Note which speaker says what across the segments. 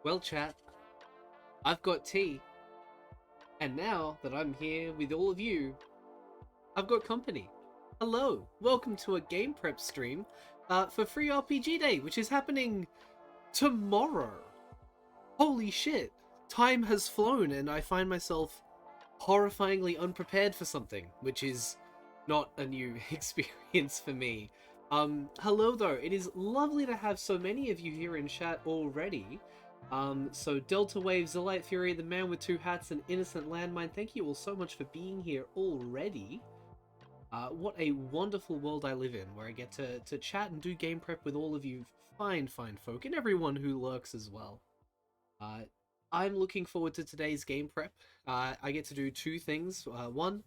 Speaker 1: Well, chat, I've got tea, and now that I'm here with all of you, I've got company. Hello, welcome to a game prep stream for Free RPG Day, which is happening tomorrow. Holy shit, time has flown, and I find myself horrifyingly unprepared for something, which is not a new experience for me. Hello though, it is lovely to have so many of you here in chat already. So Delta Wave, Zelight Fury, the Man with Two Hats, and Innocent Landmine, thank you all so much for being here already. What a wonderful world I live in, where I get to chat and do game prep with all of you fine folk, and everyone who lurks as well. I'm looking forward to today's game prep. I get to do two things. One,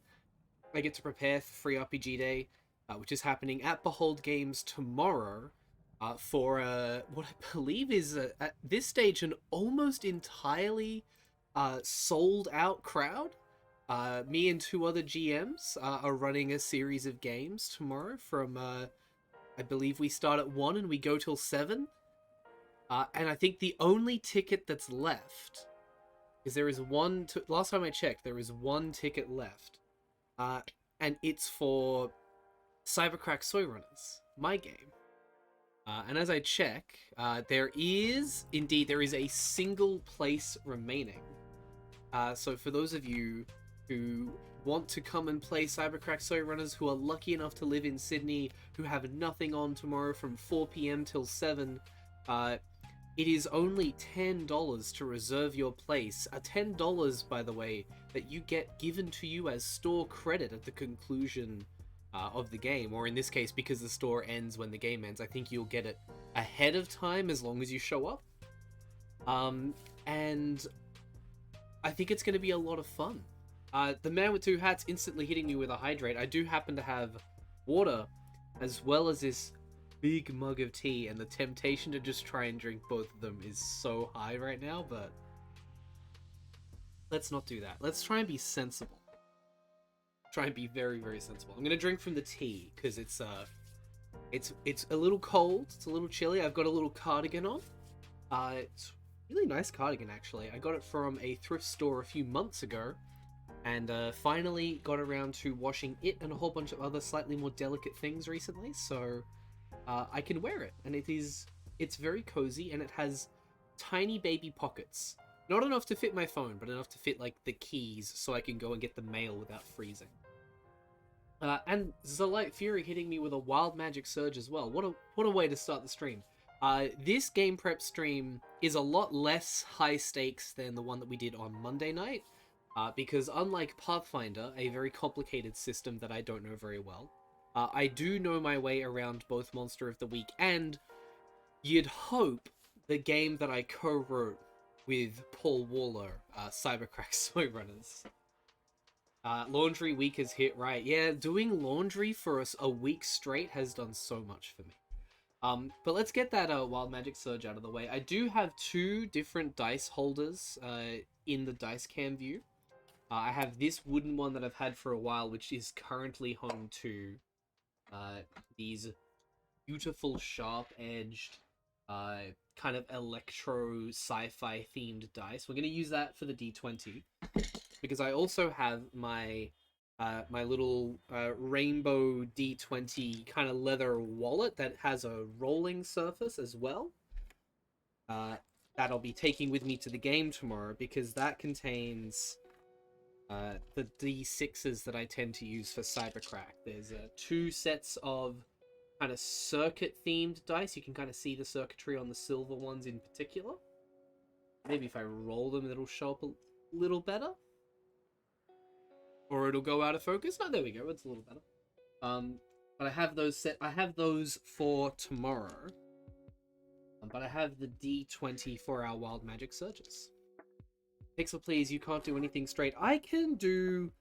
Speaker 1: I get to prepare for Free RPG Day, which is happening at Behold Games tomorrow, for what I believe is, at this stage, an almost entirely sold out crowd. Me and two other GMs are running a series of games tomorrow from, I believe we start at 1 and we go till 7. And I think the only ticket that's left is there is one, last time I checked, there is one ticket left. And it's for CYBERCRACK Soy Runners, my game. And as I check, there is a single place remaining. So for those of you who want to come and play CYBERCRACK Soy Runners, who are lucky enough to live in Sydney, who have nothing on tomorrow from 4 p.m. till 7, it is only $10 to reserve your place. $10, by the way, that you get given to you as store credit at the conclusion of the game, or in this case, because the store ends when the game ends, I think you'll get it ahead of time as long as you show up. And I think it's going to be a lot of fun. The Man with Two Hats instantly hitting me with a hydrate. I do happen to have water as well as this big mug of tea, and the temptation to just try and drink both of them is so high right now, but let's not do that. Let's try and be sensible. Try and be very, very sensible. I'm gonna drink from the tea because it's a little cold. It's a little chilly. I've got a little cardigan on. It's a really nice cardigan actually. I got it from a thrift store a few months ago, and finally got around to washing it and a whole bunch of other slightly more delicate things recently. So I can wear it, and it's very cozy, and it has tiny baby pockets. Not enough to fit my phone, but enough to fit, like, the keys, so I can go and get the mail without freezing. And Zelight Fury hitting me with a Wild Magic Surge as well. What a way to start the stream. This game prep stream is a lot less high stakes than the one that we did on Monday night, because unlike Pathfinder, a very complicated system that I don't know very well, I do know my way around both Monster of the Week and, you'd hope, the game that I co-wrote with Paul Waller, CYBERCRACK Soy Runners. Laundry week has hit, right? Yeah, doing laundry for a week straight has done so much for me. But let's get that Wild Magic Surge out of the way. I do have two different dice holders in the dice cam view. I have this wooden one that I've had for a while, which is currently home to these beautiful, sharp-edged, kind of electro sci-fi themed dice. We're going to use that for the D20 because I also have my my little rainbow D20 kind of leather wallet that has a rolling surface as well. That I'll be taking with me to the game tomorrow because that contains the D6s that I tend to use for CYBERCRACK. There's two sets of kind of circuit-themed dice. You can kind of see the circuitry on the silver ones in particular. Maybe if I roll them, it'll show up a little better. Or it'll go out of focus. No, there we go. It's a little better. But I have those set. I have those for tomorrow. But I have the D20 for our Wild Magic Surges. Pixel, please, you can't do anything straight. I can do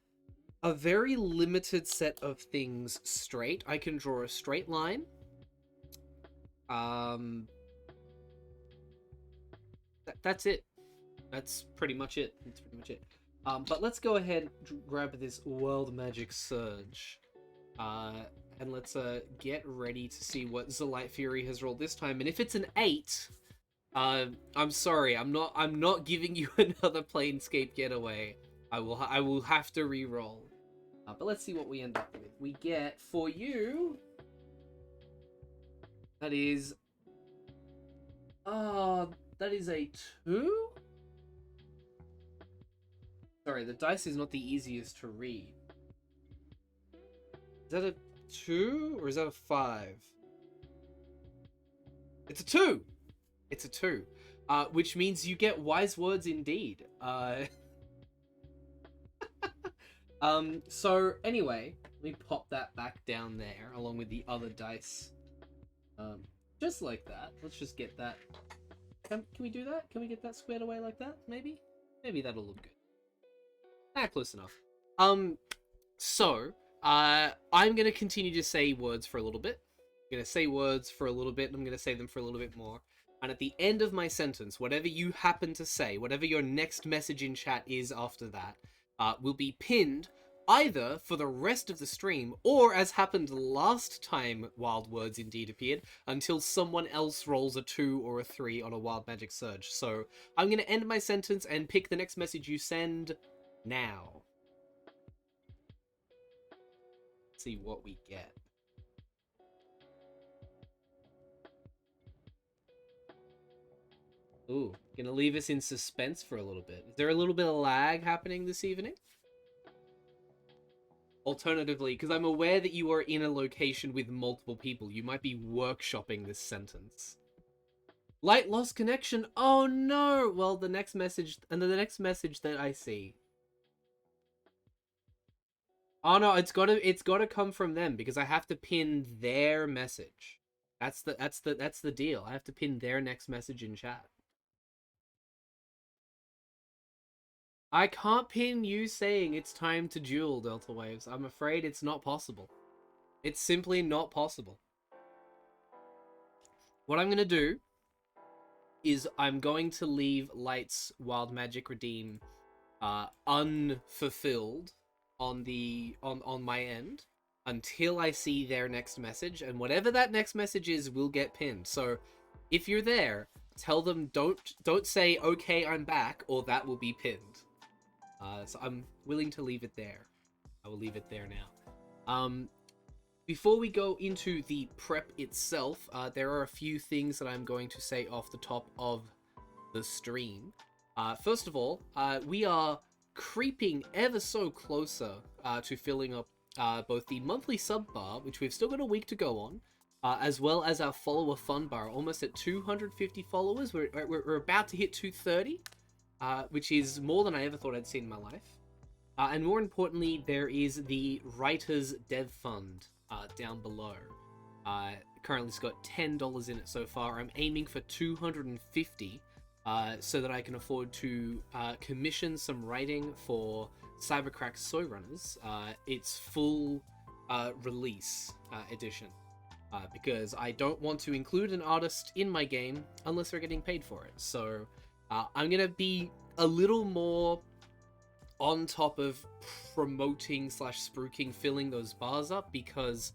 Speaker 1: a very limited set of things straight. I can draw a straight line. That's it. That's pretty much it. But let's go ahead and grab this World Magic Surge. And let's get ready to see what Zelight Fury has rolled this time. And if it's an 8, I'm sorry. I'm not giving you another Planescape getaway. I will have to re-roll. But let's see what we end up with. We get for you. That is. That is a 2. Sorry, the dice is not the easiest to read. Is that a 2 or is that a 5? It's a 2. It's a 2. Which means you get wise words indeed. So anyway, let me pop that back down there along with the other dice. Just like that. Let's just get that. Can we do that? Can we get that squared away like that? Maybe? Maybe that'll look good. Close enough. So, I'm gonna continue to say words for a little bit. I'm gonna say words for a little bit, and I'm gonna say them for a little bit more. And at the end of my sentence, whatever you happen to say, whatever your next message in chat is after that, will be pinned either for the rest of the stream, or as happened last time Wild Words indeed appeared, until someone else rolls a 2 or a 3 on a Wild Magic Surge. So, I'm gonna end my sentence and pick the next message you send now. Let's see what we get. Ooh, gonna leave us in suspense for a little bit. Is there a little bit of lag happening this evening? Alternatively, because I'm aware that you are in a location with multiple people, you might be workshopping this sentence. Light lost connection. Oh no! Well, the next message, and the next message that I see. Oh no, it's gotta come from them because I have to pin their message. That's the deal. I have to pin their next message in chat. I can't pin you saying it's time to duel, Delta Waves. I'm afraid it's not possible. It's simply not possible. What I'm gonna do is I'm going to leave Light's Wild Magic Redeem unfulfilled on my end until I see their next message, and whatever that next message is will get pinned. So if you're there, tell them don't say okay I'm back, or that will be pinned. So I'm willing to leave it there. I will leave it there now. Before we go into the prep itself, there are a few things that I'm going to say off the top of the stream. First of all, we are creeping ever so closer to filling up both the monthly sub bar, which we've still got a week to go on, as well as our follower fun bar. Almost at 250 followers. We're about to hit 230, which is more than I ever thought I'd seen in my life. And more importantly, there is the Writers Dev Fund down below. Currently it's got $10 in it so far. I'm aiming for 250 so that I can afford to commission some writing for CYBERCRACK Soy Runners, its full release edition. Because I don't want to include an artist in my game unless they're getting paid for it. So I'm going to be a little more on top of promoting / spruiking filling those bars up, because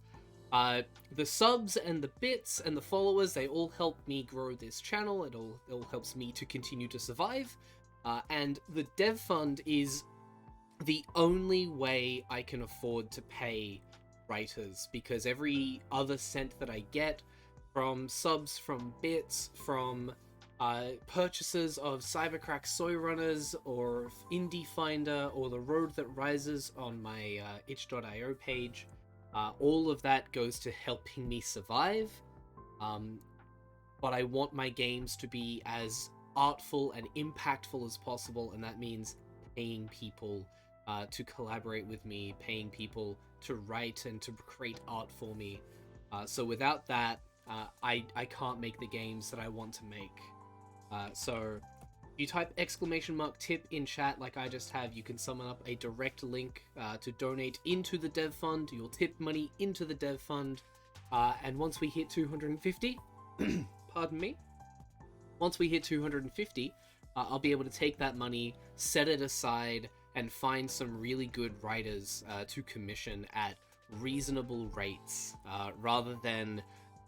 Speaker 1: the subs and the bits and the followers, they all help me grow this channel. It all helps me to continue to survive. And the dev fund is the only way I can afford to pay writers, because every other cent that I get from subs, from bits, from purchases of CYBERCRACK Soy Runners or Indie Finder or The Road That Rises on my itch.io page, all of that goes to helping me survive. But I want my games to be as artful and impactful as possible, and that means paying people to collaborate with me, paying people to write and to create art for me. So without that, I can't make the games that I want to make. So if you type !tip in chat like I just have, you can summon up a direct link to donate into the dev fund. You'll tip money into the dev fund, and once we hit 250, pardon me, once we hit 250, I'll be able to take that money, set it aside, and find some really good writers to commission at reasonable rates, rather than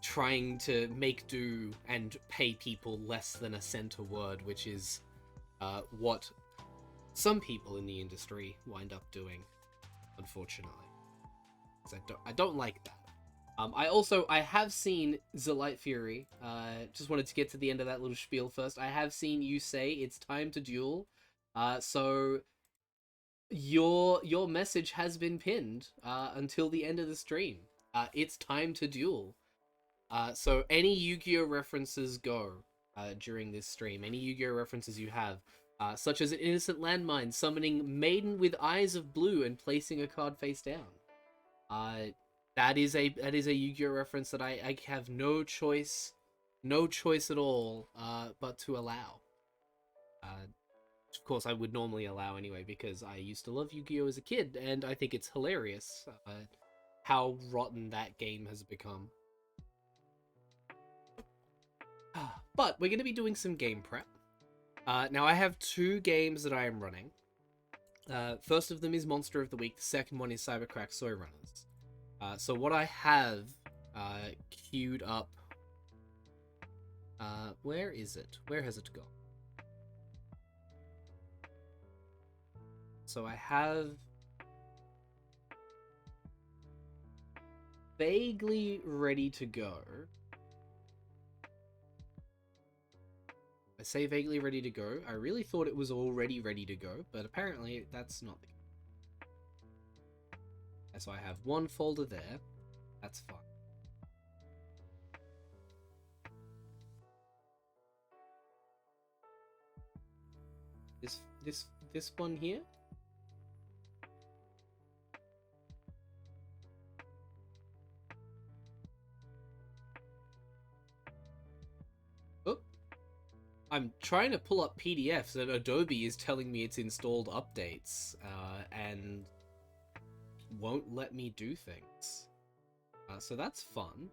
Speaker 1: trying to make do and pay people less than a cent a word, which is what some people in the industry wind up doing, unfortunately. 'Cause I don't like that. I have seen The Light Fury. Just wanted to get to the end of that little spiel first. I have seen you say it's time to duel. So your message has been pinned until the end of the stream. It's time to duel. So any Yu-Gi-Oh references go during this stream. Any Yu-Gi-Oh references you have, such as an innocent landmine summoning Maiden with Eyes of Blue and placing a card face down. That is a Yu-Gi-Oh reference that I have no choice at all, but to allow. Of course, I would normally allow anyway because I used to love Yu-Gi-Oh as a kid, and I think it's hilarious how rotten that game has become. But we're going to be doing some game prep. Now, I have 2 games that I am running. First of them is Monster of the Week. The second one is CYBERCRACK Soy Runners. So what I have queued up... where is it? Where has it gone? So I have... vaguely ready to go. I say vaguely ready to go. I really thought it was already ready to go, but apparently that's not the case. So I have 1 folder there. That's fine. This one here. Oh, I'm trying to pull up PDFs and Adobe is telling me it's installed updates and won't let me do things. So that's fun.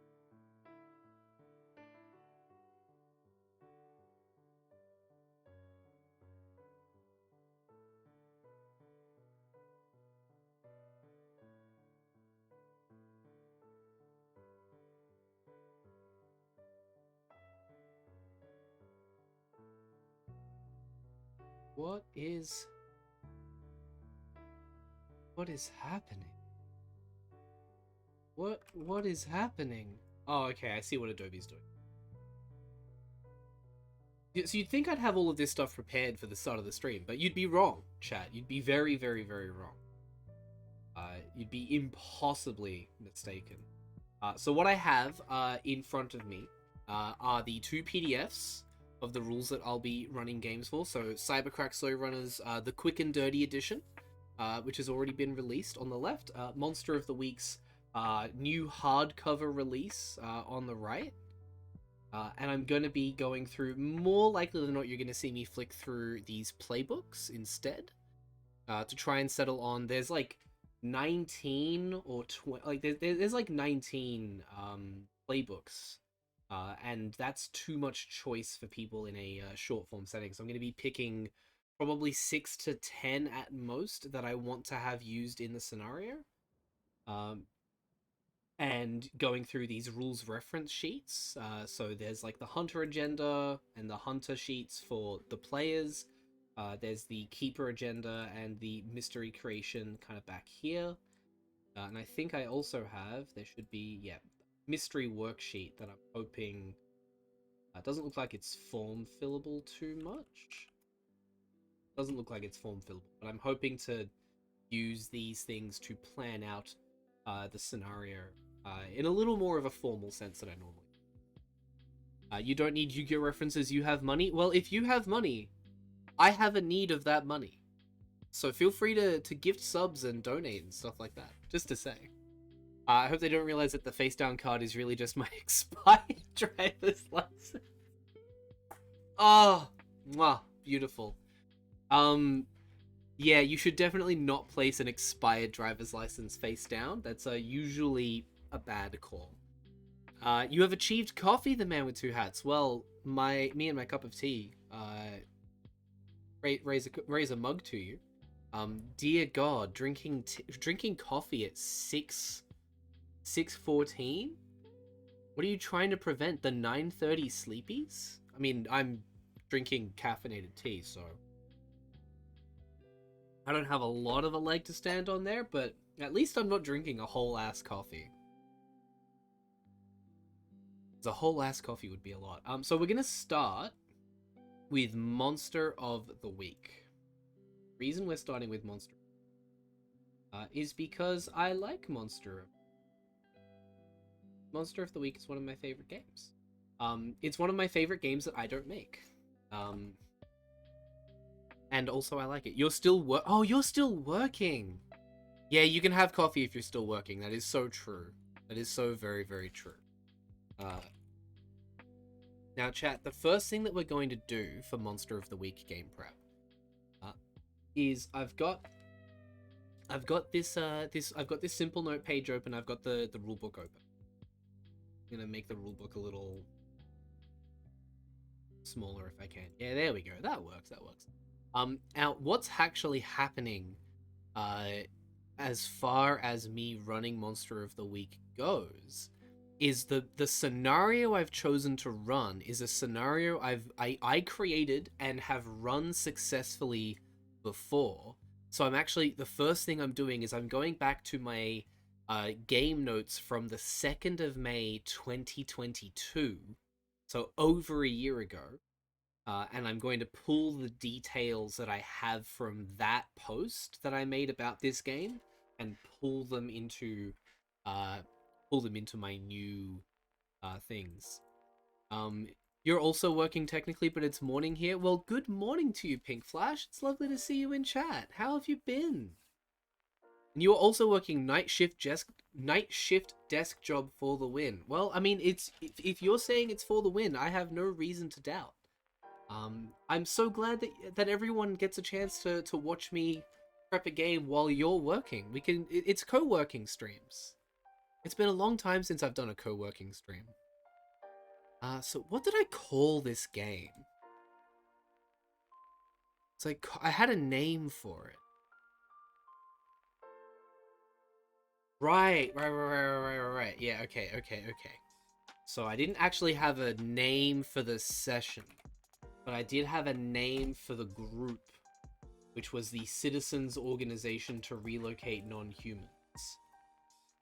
Speaker 1: What is happening? What is happening? Oh, okay, I see what Adobe's doing. So you'd think I'd have all of this stuff prepared for the start of the stream, but you'd be wrong, chat. You'd be very, very, very wrong. You'd be impossibly mistaken. So what I have in front of me are the 2 PDFs of the rules that I'll be running games for. So CYBERCRACK Soy Runners, the Quick and Dirty Edition, which has already been released on the left. Monster of the Week's new hardcover release on the right. And I'm going to be going through, more likely than not, you're going to see me flick through these playbooks instead to try and settle on. There's like 19 or 20, like there's like 19 playbooks. And that's too much choice for people in a short form setting. So I'm going to be picking probably 6 to 10 at most that I want to have used in the scenario. And going through these rules reference sheets. So there's like the hunter agenda and the hunter sheets for the players. There's the keeper agenda and the mystery creation kind of back here. And I think I also have, there should be, yeah, mystery worksheet that I'm hoping doesn't look like it's form fillable too much. Doesn't look like it's form fillable, but I'm hoping to use these things to plan out the scenario in a little more of a formal sense than I normally do. You don't need Yu-Gi-Oh references, you have money? Well, if you have money, I have a need of that money. So feel free to gift subs and donate and stuff like that, just to say. I hope they don't realize that the face down card is really just my expired driver's license. Oh, mwah, beautiful. Yeah, you should definitely not place an expired driver's license face down. That's usually a bad call. You have achieved coffee, the man with 2 hats. Well, me and my cup of tea raise a mug to you. Dear God, drinking coffee at 6:14. What are you trying to prevent? The 9:30 sleepies? I mean, I'm drinking caffeinated tea, so I don't have a lot of a leg to stand on there, but at least I'm not drinking a whole ass coffee. The whole ass coffee would be a lot. So we're gonna start with Monster of the Week. Reason we're starting with Monster is because I like Monster of the Week is one of my favorite games. It's one of my favorite games that I don't make. And also I like it. You're still you're still working. Yeah, you can have coffee if you're still working. That is so true. That is so very, very true. Now, chat, the first thing that we're going to do for Monster of the Week game prep is I've got this simple note page open. I've got the rulebook open. I'm gonna make the rulebook a little smaller if I can. Yeah, there we go. That works. Now, what's actually happening as far as me running Monster of the Week goes is the scenario I've chosen to run is a scenario I created and have run successfully before. So I'm actually, the first thing I'm doing is I'm going back to my game notes from the 2nd of May 2022, so over a year ago, and I'm going to pull the details that I have from that post that I made about this game and pull them into my new things. You're also working technically, but it's morning here. Well, good morning to you, Pink Flash. It's lovely to see you in chat. How have you been? And you are also working night shift desk job for the win. Well, I mean, if you're saying it's for the win, I have no reason to doubt. I'm so glad that everyone gets a chance to watch me prep a game while you're working. It's co-working streams. It's been a long time since I've done a co-working stream. So what did I call this game? It's like, I had a name for it. Right. Yeah, okay. So I didn't actually have a name for the session, but I did have a name for the group, which was the Citizens Organization to Relocate Non-Humans.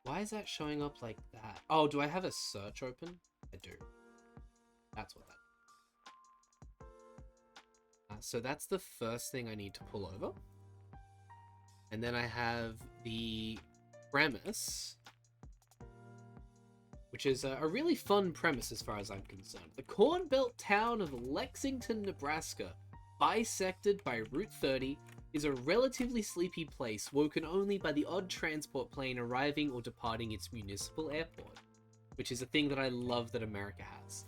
Speaker 1: Why is that showing up like that? Oh, do I have a search open? I do. That's what that. So that's the first thing I need to pull over. And then I have the premise, which is a really fun premise as far as I'm concerned. The Corn Belt town of Lexington, Nebraska, bisected by Route 30, is a relatively sleepy place woken only by the odd transport plane arriving or departing its municipal airport, which is a thing that I love that America has.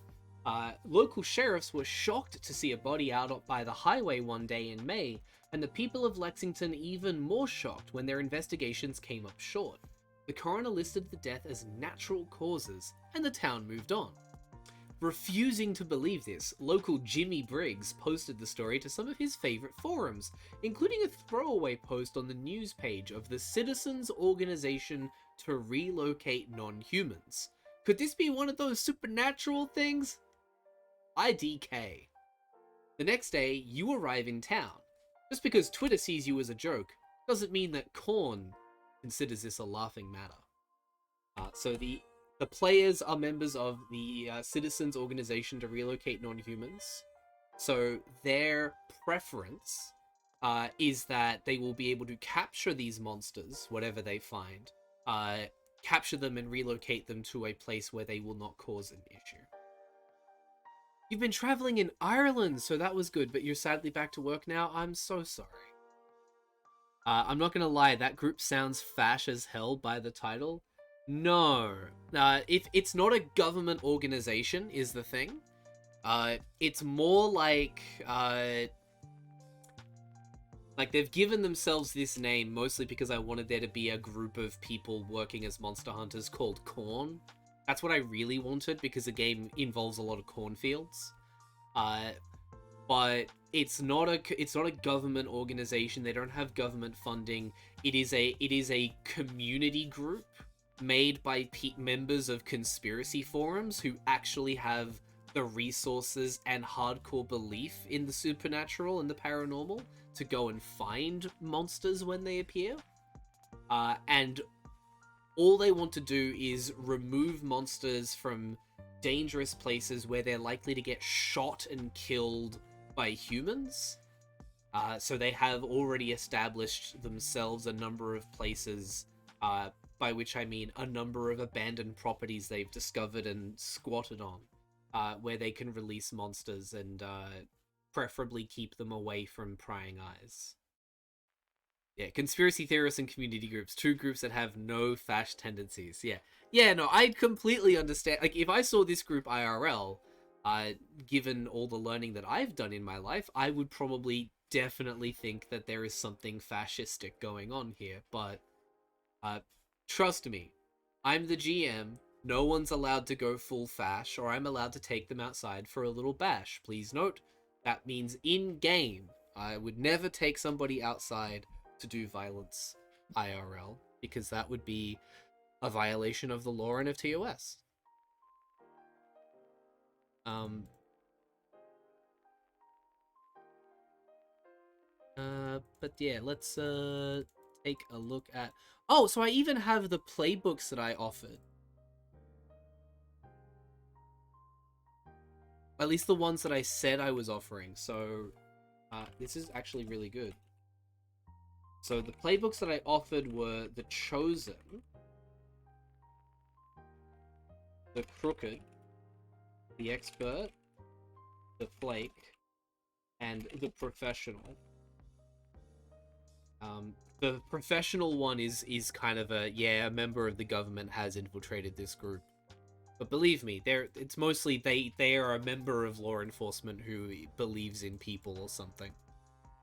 Speaker 1: Local sheriffs were shocked to see a body out by the highway one day in May, and the people of Lexington even more shocked when their investigations came up short. The coroner listed the death as natural causes, and the town moved on. Refusing to believe this, local Jimmy Briggs posted the story to some of his favorite forums, including a throwaway post on the news page of the Citizens Organization to Relocate Non-Humans. Could this be one of those supernatural things? IDK. The next day, you arrive in town. Just because Twitter sees you as a joke doesn't mean that C.O.R.N considers this a laughing matter. So the players are members of the Citizens Organization to Relocate Non-Humans. So their preference is that they will be able to capture these monsters, whatever they find, capture them and relocate them to a place where they will not cause an issue. You've been traveling in Ireland, so that was good, but you're sadly back to work now? I'm so sorry. I'm not gonna lie, that group sounds fash as hell by the title. No. If it's not a government organization, is the thing. It's more like they've given themselves this name mostly because I wanted there to be a group of people working as monster hunters called C.O.R.N. That's what I really wanted because the game involves a lot of cornfields. But it's not a government organization. They don't have government funding. It is a community group made by members of conspiracy forums who actually have the resources and hardcore belief in the supernatural and the paranormal to go and find monsters when they appear. And all they want to do is remove monsters from dangerous places where they're likely to get shot and killed by humans. So they have already established themselves a number of places, by which I mean a number of abandoned properties they've discovered and squatted on, where they can release monsters and preferably keep them away from prying eyes. Yeah, conspiracy theorists and community groups, two groups that have no fash tendencies. Yeah. Yeah, no, I completely understand. Like, if I saw this group IRL, given all the learning that I've done in my life, I would probably definitely think that there is something fascistic going on here. But, trust me, I'm the GM. No one's allowed to go full fash, or I'm allowed to take them outside for a little bash. Please note, that means in-game. I would never take somebody outside to do violence IRL, because that would be a violation of the law and of TOS. But yeah, let's take a look at... Oh, so I even have the playbooks that I offered. At least the ones that I said I was offering, so this is actually really good. So the playbooks that I offered were The Chosen, The Crooked, The Expert, The Flake, and The Professional. The Professional one is kind of a member of the government has infiltrated this group. But believe me, it's mostly they are a member of law enforcement who believes in people or something.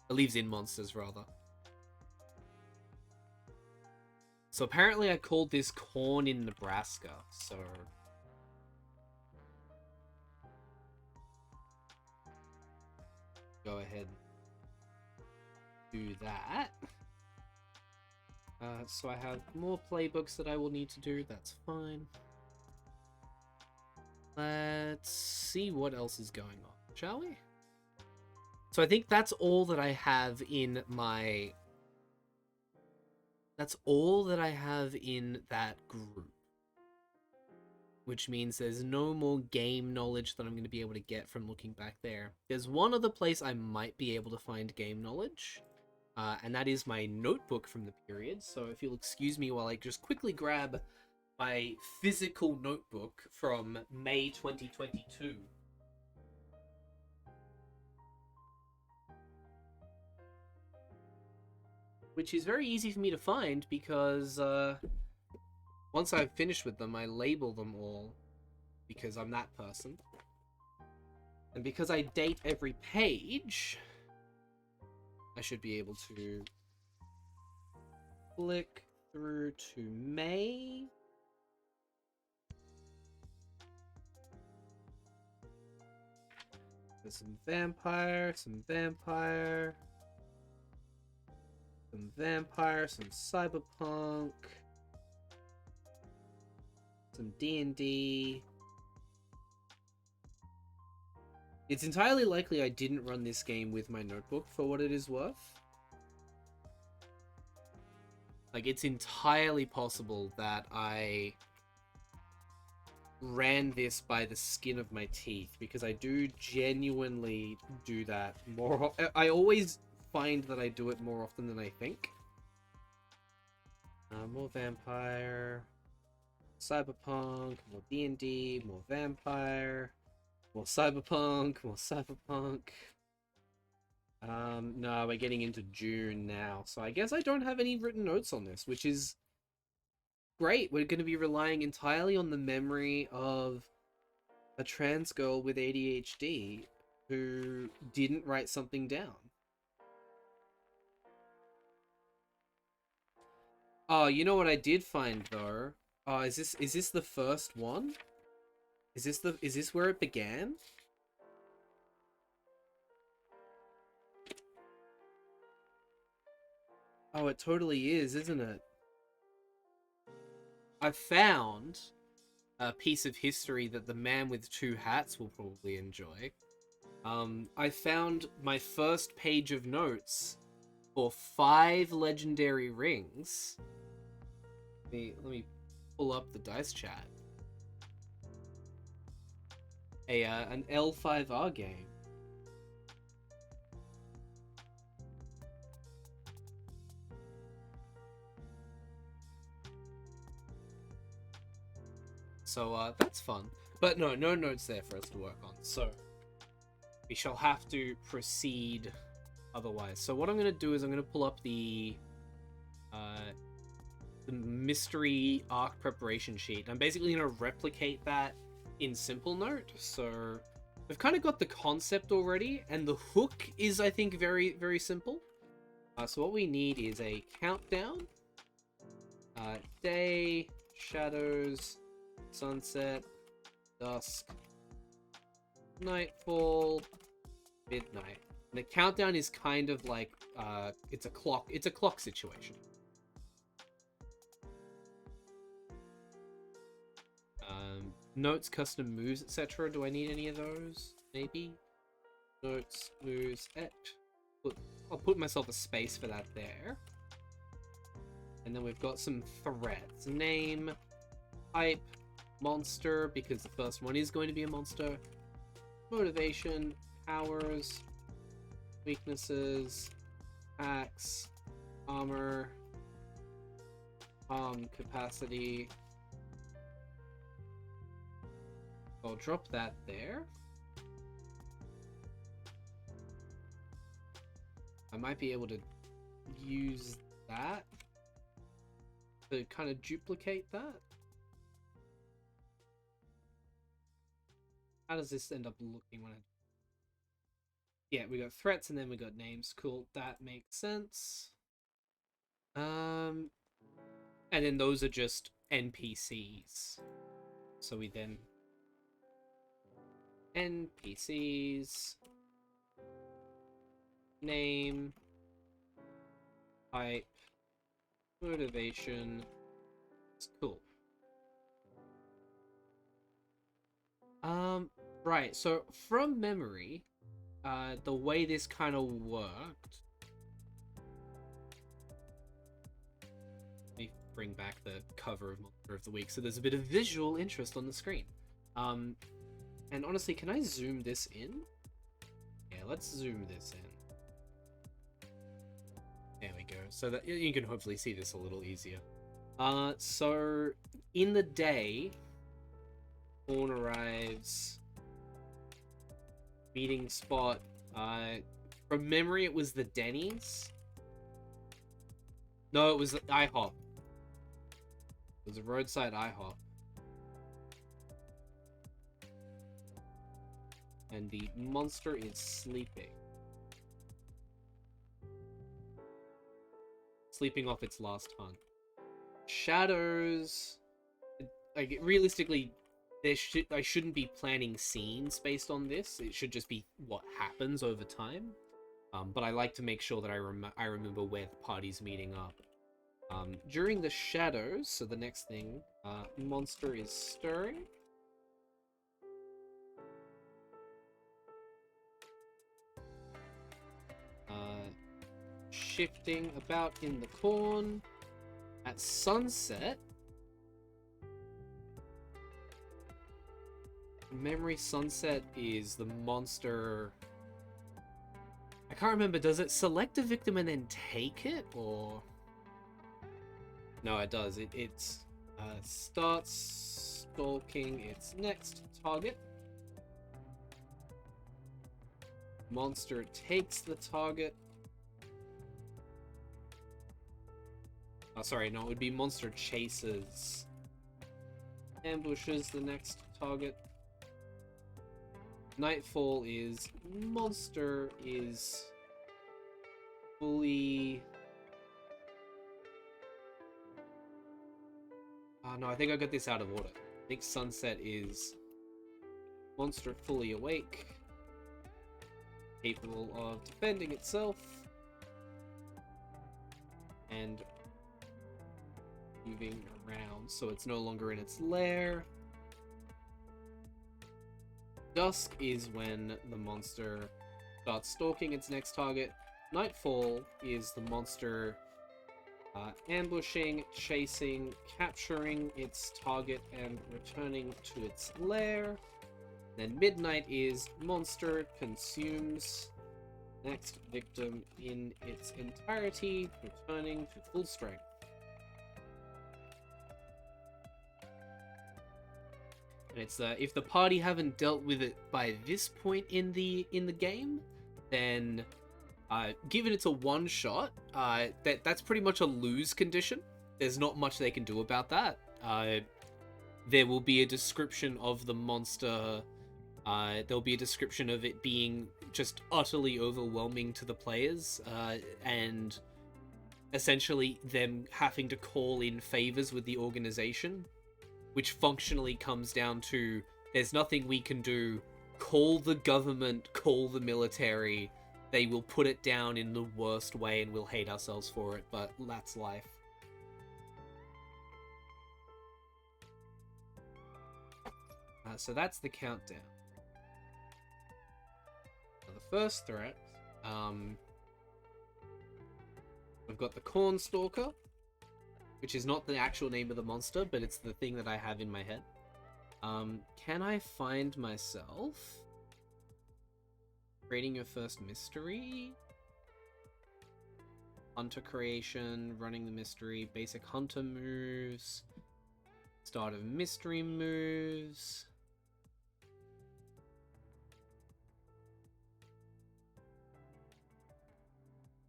Speaker 1: Believes in monsters, rather. So apparently I called this C.O.R.N in Nebraska, so... Go ahead and do that. So I have more playbooks that I will need to do, that's fine. Let's see what else is going on, shall we? So I think that's all that I have in my... That's all that I have in that group. Which means there's no more game knowledge that I'm going to be able to get from looking back there. There's one other place I might be able to find game knowledge, and that is my notebook from the period. So if you'll excuse me while I just quickly grab my physical notebook from May 2022. Which is very easy for me to find because once I've finished with them, I label them all because I'm that person. And because I date every page, I should be able to flick through to May. There's some vampire, some vampire, some vampire, some cyberpunk, some D&D. It's entirely likely I didn't run this game with my notebook for what it is worth. Like, it's entirely possible that I ran this by the skin of my teeth, because I do genuinely do that more. I always find that I do it more often than I think. More vampire, cyberpunk, more D&D, more vampire, more cyberpunk, more cyberpunk. No, we're getting into June now, so I guess I don't have any written notes on this, which is great. We're going to be relying entirely on the memory of a trans girl with ADHD who didn't write something down. Oh, you know what I did find though? Oh, is this the first one? Is this where it began? Oh, it totally is, isn't it? I found a piece of history that the man with two hats will probably enjoy. I found my first page of notes for 5 legendary rings. Let me pull up the dice chat. An L5R game. So that's fun. But no notes there for us to work on. So we shall have to proceed otherwise. So what I'm going to do is I'm going to pull up the mystery arc preparation sheet. I'm basically going to replicate that in Simple Note. So we've kind of got the concept already, and the hook is, I think, very, very simple. So what we need is a countdown, day, shadows, sunset, dusk, nightfall, midnight. And the countdown is kind of like it's a clock situation. Notes, custom moves, etc. Do I need any of those? Maybe. Notes, moves, I'll put myself a space for that there. And then we've got some threads. Name, type, monster, because the first one is going to be a monster. Motivation, powers, weaknesses, attacks, armor, capacity. I'll drop that there. I might be able to use that to kind of duplicate that. How does this end up looking when I... Yeah, we got threats and then we got names. Cool, that makes sense. And then those are just NPCs. So we then... NPCs... Name... Type... Motivation... It's cool. Right, so from memory, the way this kind of worked... Let me bring back the cover of Monster of the Week so there's a bit of visual interest on the screen. And honestly, can I zoom this in? Yeah, let's zoom this in. There we go. So that you can hopefully see this a little easier. So in the day, Dawn arrives. Meeting spot. From memory, it was the Denny's. No, it was the IHOP. It was a roadside IHOP. And the monster is sleeping. Sleeping off its last hunt. Shadows. Like, realistically, I shouldn't be planning scenes based on this. It should just be what happens over time. But I like to make sure that I remember where the party's meeting up. During the shadows, so the next thing, monster is stirring. Shifting about in the corn. At sunset, memory sunset is the monster. I can't remember, does it select a victim and then take it, or... No, it does. It starts stalking its next target. Monster takes the target. Oh, sorry, no, it would be monster chases. Ambushes the next target. Nightfall is monster is fully... Oh no, I think I got this out of order. I think sunset is monster fully awake, capable of defending itself, and moving around, so it's no longer in its lair. Dusk is when the monster starts stalking its next target. Nightfall is the monster ambushing, chasing, capturing its target, and returning to its lair. Then midnight is monster consumes next victim in its entirety, returning to full strength. And it's if the party haven't dealt with it by this point in the game, then given it's a one shot, that's pretty much a lose condition. There's not much they can do about that. There will be a description of the monster. There'll be a description of it being just utterly overwhelming to the players, and essentially them having to call in favors with the organization, which functionally comes down to there's nothing we can do. Call the government, call the military. They will put it down in the worst way and we'll hate ourselves for it, but that's life. So that's the countdown. So the first threat, we've got the Corn Stalker, which is not the actual name of the monster, but it's the thing that I have in my head. Can I find myself creating your first mystery? Hunter creation, running the mystery, basic hunter moves, start of mystery moves.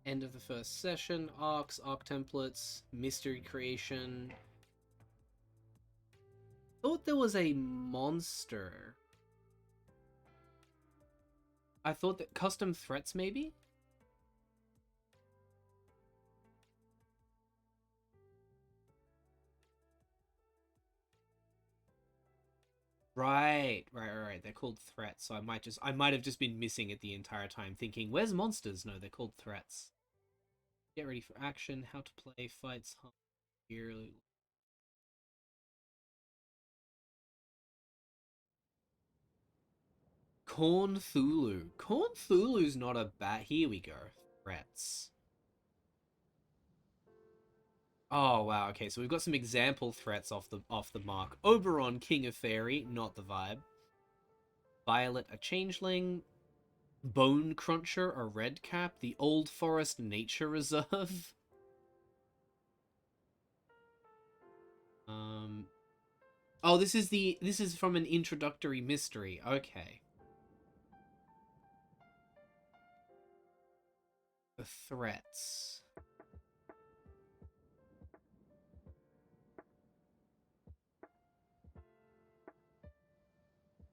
Speaker 1: End of the first session, arcs, arc templates, mystery creation. Thought there was a monster. I thought that custom threats, maybe? Right. They're called threats, so I might have just been missing it the entire time, thinking, where's monsters? No, they're called threats. Get ready for action, how to play, fights, yearly. Corn Thulu. Corn Thulu's not a bad. Here we go. Threats. Oh wow. Okay, so we've got some example threats off the mark. Oberon, King of Fairy, not the vibe. Violet, a changeling. Bone Cruncher, a redcap. The Old Forest Nature Reserve. Oh, this is from an introductory mystery. Okay. The threats.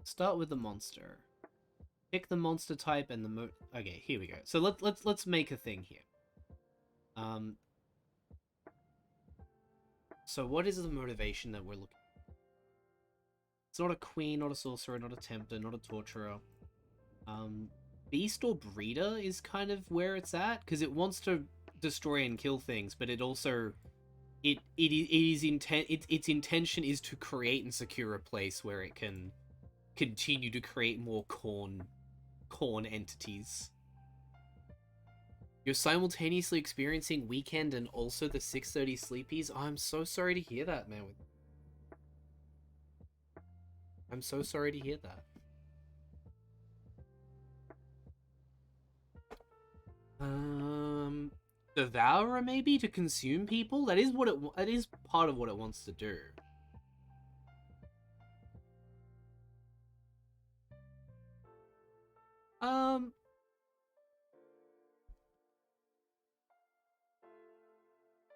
Speaker 1: Start with the monster. Pick the monster type and the okay, here we go. So let's make a thing here. So what is the motivation that we're looking for? It's not a queen, not a sorcerer, not a tempter, not a torturer. Beast or breeder is kind of where it's at, because it wants to destroy and kill things, but it also its intention is to create and secure a place where it can continue to create more corn entities. You're simultaneously experiencing weekend and also the 6:30 sleepies. Oh, I'm so sorry to hear that, man. I'm so sorry to hear that. Devourer maybe to consume people. That is part of what it wants to do.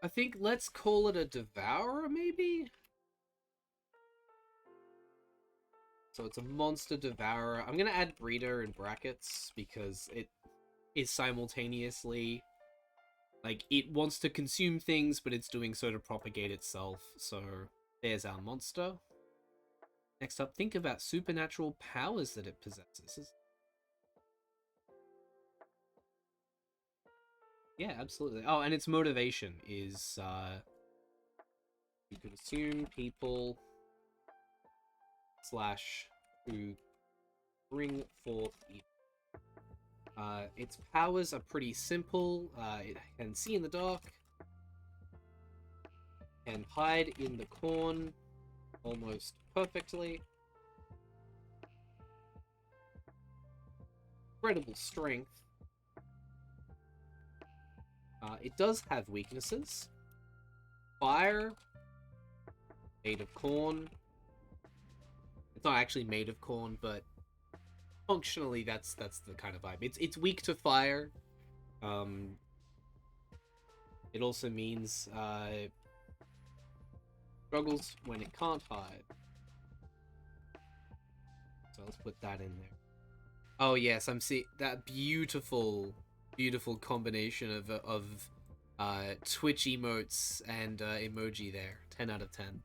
Speaker 1: I think let's call it a devourer, maybe? So it's a monster devourer. I'm gonna add breeder in brackets because it is simultaneously... like, it wants to consume things, but it's doing so to propagate itself. So there's our monster. Next up, think about supernatural powers that it possesses. Yeah, absolutely. Oh, and its motivation is You could assume people slash who bring forth evil. Its powers are pretty simple. It can see in the dark, and hide in the corn almost perfectly. Incredible strength. It does have weaknesses. Fire, made of corn. It's not actually made of corn, but functionally that's the kind of vibe. It's weak to fire. It also means struggles when it can't hide. So let's put that in there. Oh yes, I'm seeing that beautiful combination of Twitch emotes and emoji there. 10 out of 10.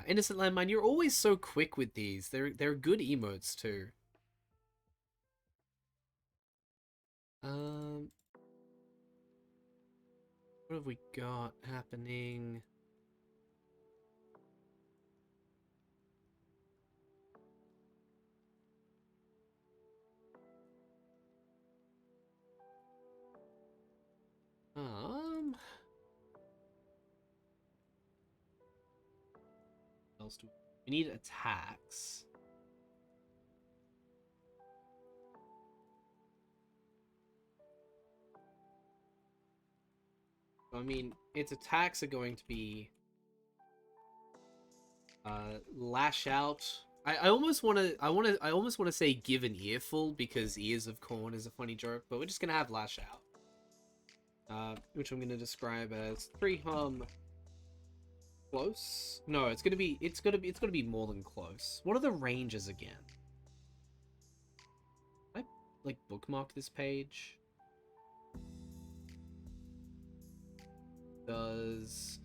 Speaker 1: Innocent Landmine, you're always so quick with these. They're good emotes too. What have we got happening? What else do we need? Attacks. I mean, its attacks are going to be lash out. I almost want to say give an earful because ears of corn is a funny joke, but we're just gonna have lash out, which I'm gonna describe as 3 harm close. No, it's gonna be more than close. What are the ranges again? Can I like bookmark this page? Does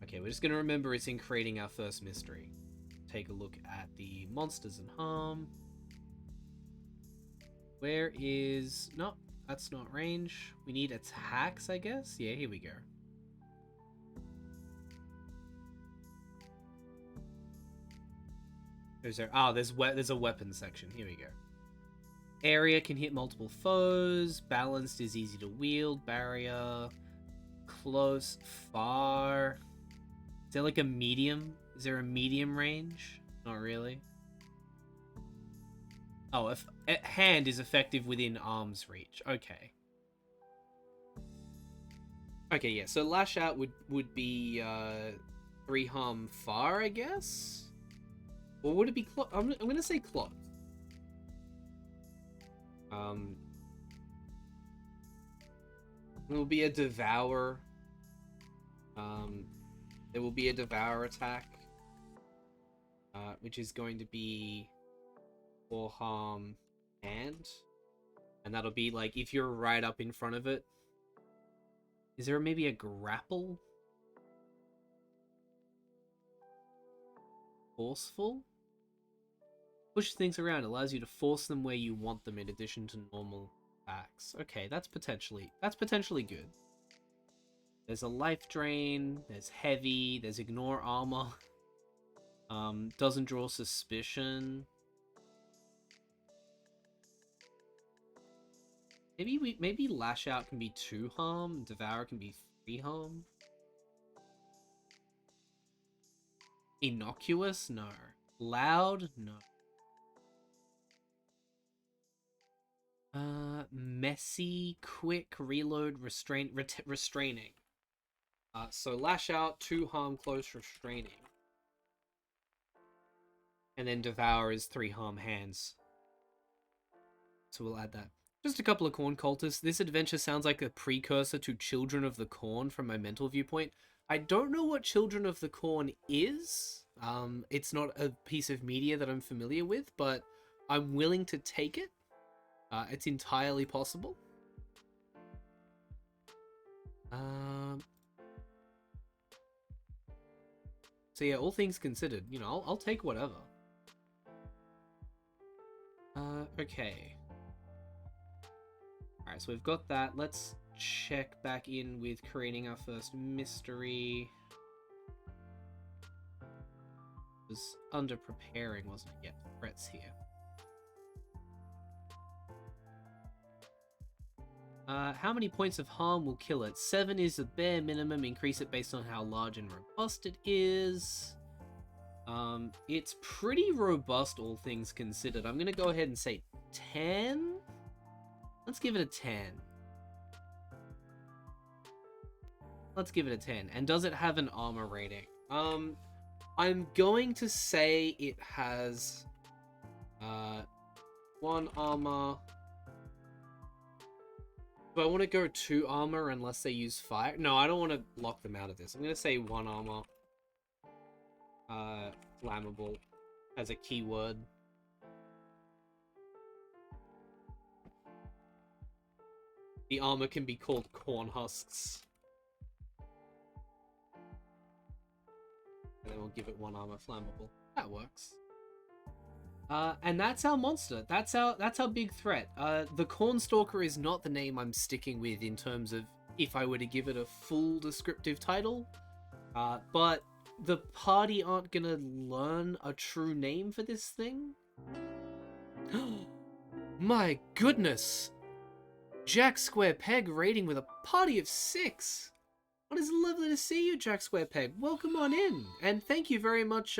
Speaker 1: okay, we're just gonna remember it's in creating our first mystery. Take a look at the monsters and harm. Where is... No, that's not range. We need attacks, I guess? Yeah, here we go. There's a weapon section. Here we go. Area can hit multiple foes. Balanced is easy to wield. Barrier. Close. Far. Is there like a medium? Is there a medium range? Not really. Oh, if hand is effective within arm's reach. Okay. Okay, yeah. So lash out would be 3 harm far, I guess. Or would it be close? I'm gonna say close. It will be a devour. There will be a devour attack, which is going to be 4 harm hand, and that'll be like if you're right up in front of it. Is there maybe a grapple? Forceful? Push things around, allows you to force them where you want them in addition to normal attacks. Okay, that's potentially good. There's a life drain, there's heavy, there's ignore armor. Doesn't draw suspicion. Maybe lash out can be 2 harm, devour can be 3 harm. Innocuous? No. Loud? No. Messy, quick, reload, restraining. So lash out, 2 harm, close, restraining. And then devour is 3 harm, hands. So we'll add that. Just a couple of corn cultists. This adventure sounds like a precursor to Children of the Corn from my mental viewpoint. I don't know what Children of the Corn is. It's not a piece of media that I'm familiar with, but I'm willing to take it. It's entirely possible. So yeah, all things considered, you know, I'll take whatever. Okay. Alright, so we've got that. Let's check back in with creating our first mystery. It was under preparing, wasn't it? Yeah, threats here. How many points of harm will kill it? 7 is the bare minimum. Increase it based on how large and robust it is. It's pretty robust, all things considered. I'm gonna go ahead and say 10. Let's give it a 10. Let's give it a 10. And does it have an armor rating? I'm going to say it has 1 armor. Do I want to go 2 armor unless they use fire? No, I don't want to lock them out of this. I'm going to say 1 armor. Flammable as a keyword. The armor can be called corn husks. And then we'll give it 1 armor flammable. That works. And that's our monster. That's our big threat. The Cornstalker is not the name I'm sticking with in terms of if I were to give it a full descriptive title. But the party aren't gonna learn a true name for this thing. My goodness! Jack Square Peg rating with a party of 6. What is lovely to see you, Jack Square Peg. Welcome on in, and thank you very much,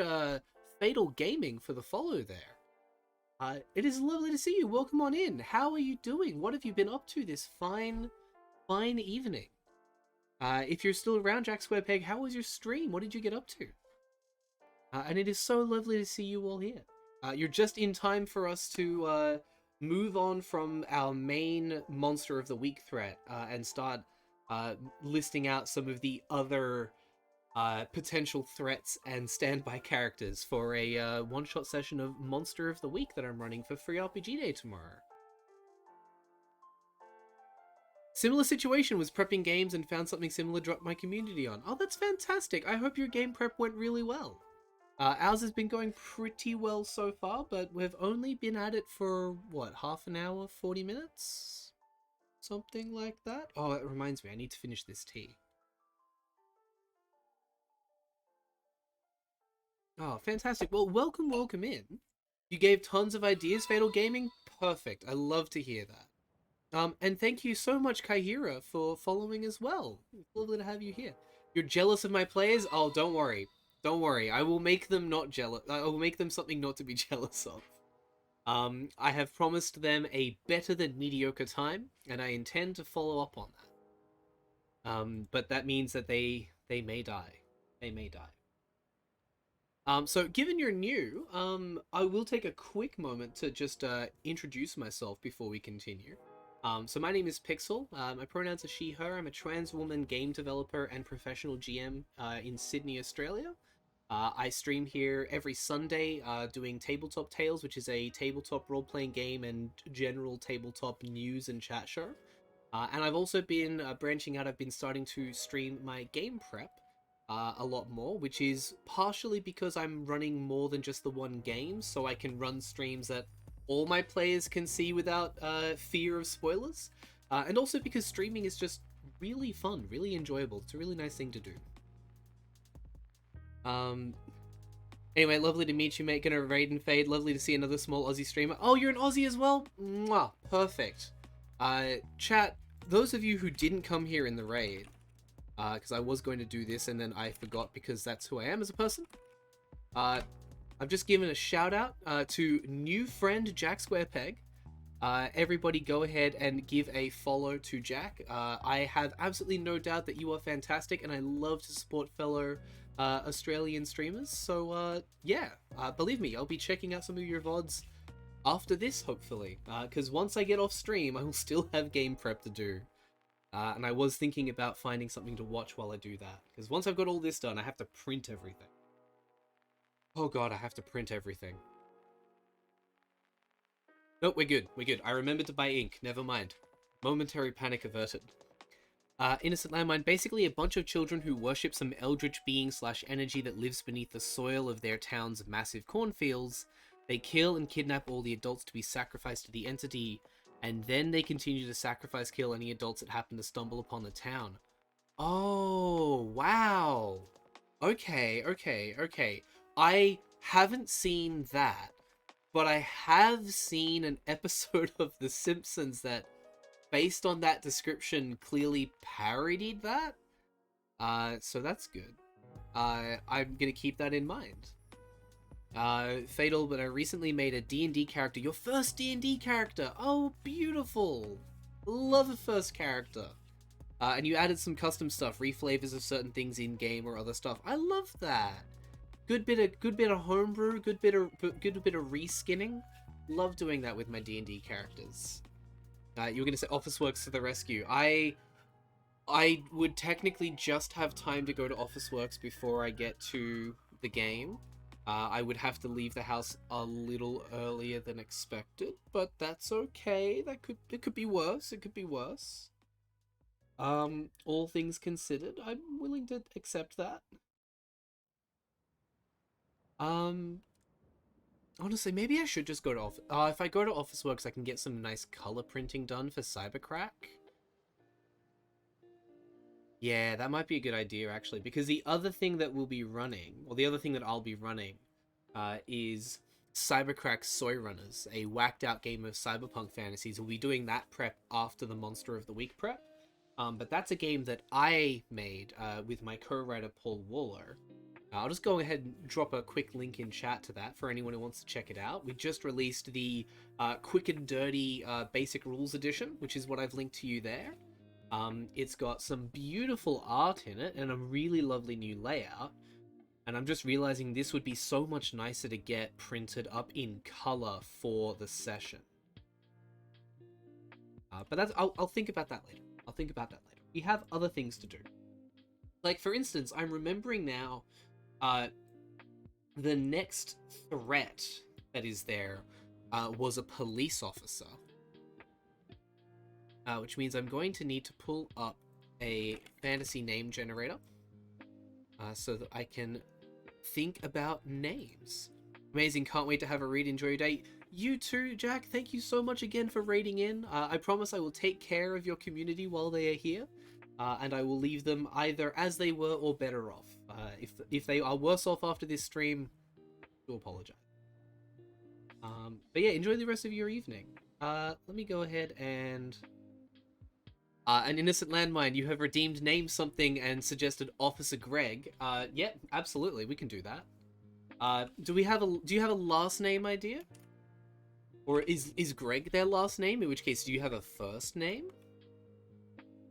Speaker 1: Fatal Gaming, for the follow there. It is lovely to see you. Welcome on in. How are you doing? What have you been up to this fine evening? If you're still around, Jack Square Peg, how was your stream? What did you get up to? And it is so lovely to see you all here. You're just in time for us to move on from our main Monster of the Week threat and start listing out some of the other potential threats and standby characters for a one-shot session of Monster of the Week that I'm running for Free RPG Day tomorrow. Similar situation, was prepping games and found something similar, dropped my community on. Oh, that's fantastic. I hope your game prep went really well. Ours has been going pretty well so far, but we've only been at it for, what, half an hour, 40 minutes? Something like that? Oh, it reminds me, I need to finish this tea. Oh, fantastic. Well, welcome in. You gave tons of ideas, Fatal Gaming. Perfect. I love to hear that. And thank you so much, Kaihira, for following as well. It's lovely to have you here. You're jealous of my players? Oh, don't worry. Don't worry. I will make them not jealous. I will make them something not to be jealous of. I have promised them a better than mediocre time, and I intend to follow up on that. But that means that they may die. They may die. So given you're new, I will take a quick moment to just introduce myself before we continue. So my name is Pixel. My pronouns are she, her. I'm a trans woman game developer and professional GM in Sydney, Australia. I stream here every Sunday doing Tabletop Tales, which is a tabletop role-playing game and general tabletop news and chat show. And I've also been branching out. I've been starting to stream my game prep a lot more, which is partially because I'm running more than just the one game, so I can run streams that all my players can see without fear of spoilers, and also because streaming is just really fun, really enjoyable. It's a really nice thing to do. Anyway, lovely to meet you, mate. Gonna raid and fade. Lovely to see another small Aussie streamer. Oh, you're an Aussie as well? Mwah, perfect. Chat, those of you who didn't come here in the raid, because I was going to do this and then I forgot because that's who I am as a person. I've just given a shout out to new friend Jack Square Peg. Everybody go ahead and give a follow to Jack. I have absolutely no doubt that you are fantastic, and I love to support fellow Australian streamers. So yeah, believe me, I'll be checking out some of your VODs after this, hopefully. Because once I get off stream, I will still have game prep to do. And I was thinking about finding something to watch while I do that. Because once I've got all this done, I have to print everything. Oh god, I have to print everything. Nope, we're good. We're good. I remembered to buy ink. Never mind. Momentary panic averted. Innocent Landmine, basically a bunch of children who worship some eldritch being / energy that lives beneath the soil of their town's massive cornfields. They kill and kidnap all the adults to be sacrificed to the entity, and then they continue to sacrifice kill any adults that happen to stumble upon the town. Oh, wow. Okay, okay, okay. I haven't seen that, but I have seen an episode of The Simpsons that, based on that description, clearly parodied that. So that's good. I'm gonna keep that in mind. Fatal, but I recently made a D&D character. Your first D&D character! Oh, beautiful! Love a first character. And you added some custom stuff, reflavors of certain things in game or other stuff. I love that. Good bit of homebrew, good bit of reskinning. Love doing that with my D&D characters. You were gonna say Officeworks to the rescue. I would technically just have time to go to Officeworks before I get to the game. I would have to leave the house a little earlier than expected, but that's okay. It could be worse. It could be worse. All things considered, I'm willing to accept that. Honestly, maybe I should just go to Office. If I go to Officeworks, I can get some nice color printing done for CYBERCRACK. Yeah, that might be a good idea, actually, because the other thing that we'll be running, or the other thing that I'll be running, is CYBERCRACK's Soy Runners, a whacked-out game of cyberpunk fantasies. We'll be doing that prep after the Monster of the Week prep. But that's a game that I made with my co-writer Paul Waller. I'll just go ahead and drop a quick link in chat to that for anyone who wants to check it out. We just released the Quick and Dirty Basic Rules Edition, which is what I've linked to you there. It's got some beautiful art in it and a really lovely new layout. And I'm just realizing this would be so much nicer to get printed up in color for the session. But I'll think about that later. I'll think about that later. We have other things to do. Like, for instance, I'm remembering now, the next threat that is there was a police officer. Which means I'm going to need to pull up a fantasy name generator so that I can think about names. Amazing, can't wait to have a read. Enjoy your day. You too, Jack. Thank you so much again for raiding in. I promise I will take care of your community while they are here, and I will leave them either as they were or better off. If they are worse off after this stream, I do apologize. But yeah, enjoy the rest of your evening. Let me go ahead and... an innocent landmine, you have redeemed name something and suggested Officer Greg. Yeah, absolutely, we can do that. Do you have a last name idea? Or is Greg their last name? In which case, do you have a first name?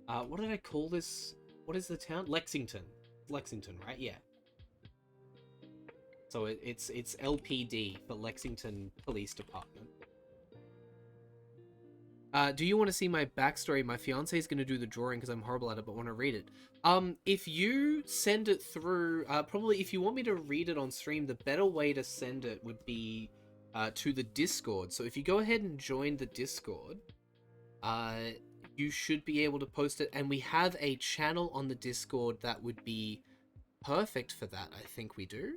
Speaker 1: What did I call this? What is the town? Lexington. Lexington, right? Yeah. So it's LPD, for Lexington Police Department. Do you want to see my backstory? My fiance is going to do the drawing because I'm horrible at it, but want to read it. If you send it through, probably if you want me to read it on stream, the better way to send it would be to the Discord. So if you go ahead and join the Discord, you should be able to post it. And we have a channel on the Discord that would be perfect for that. I think we do.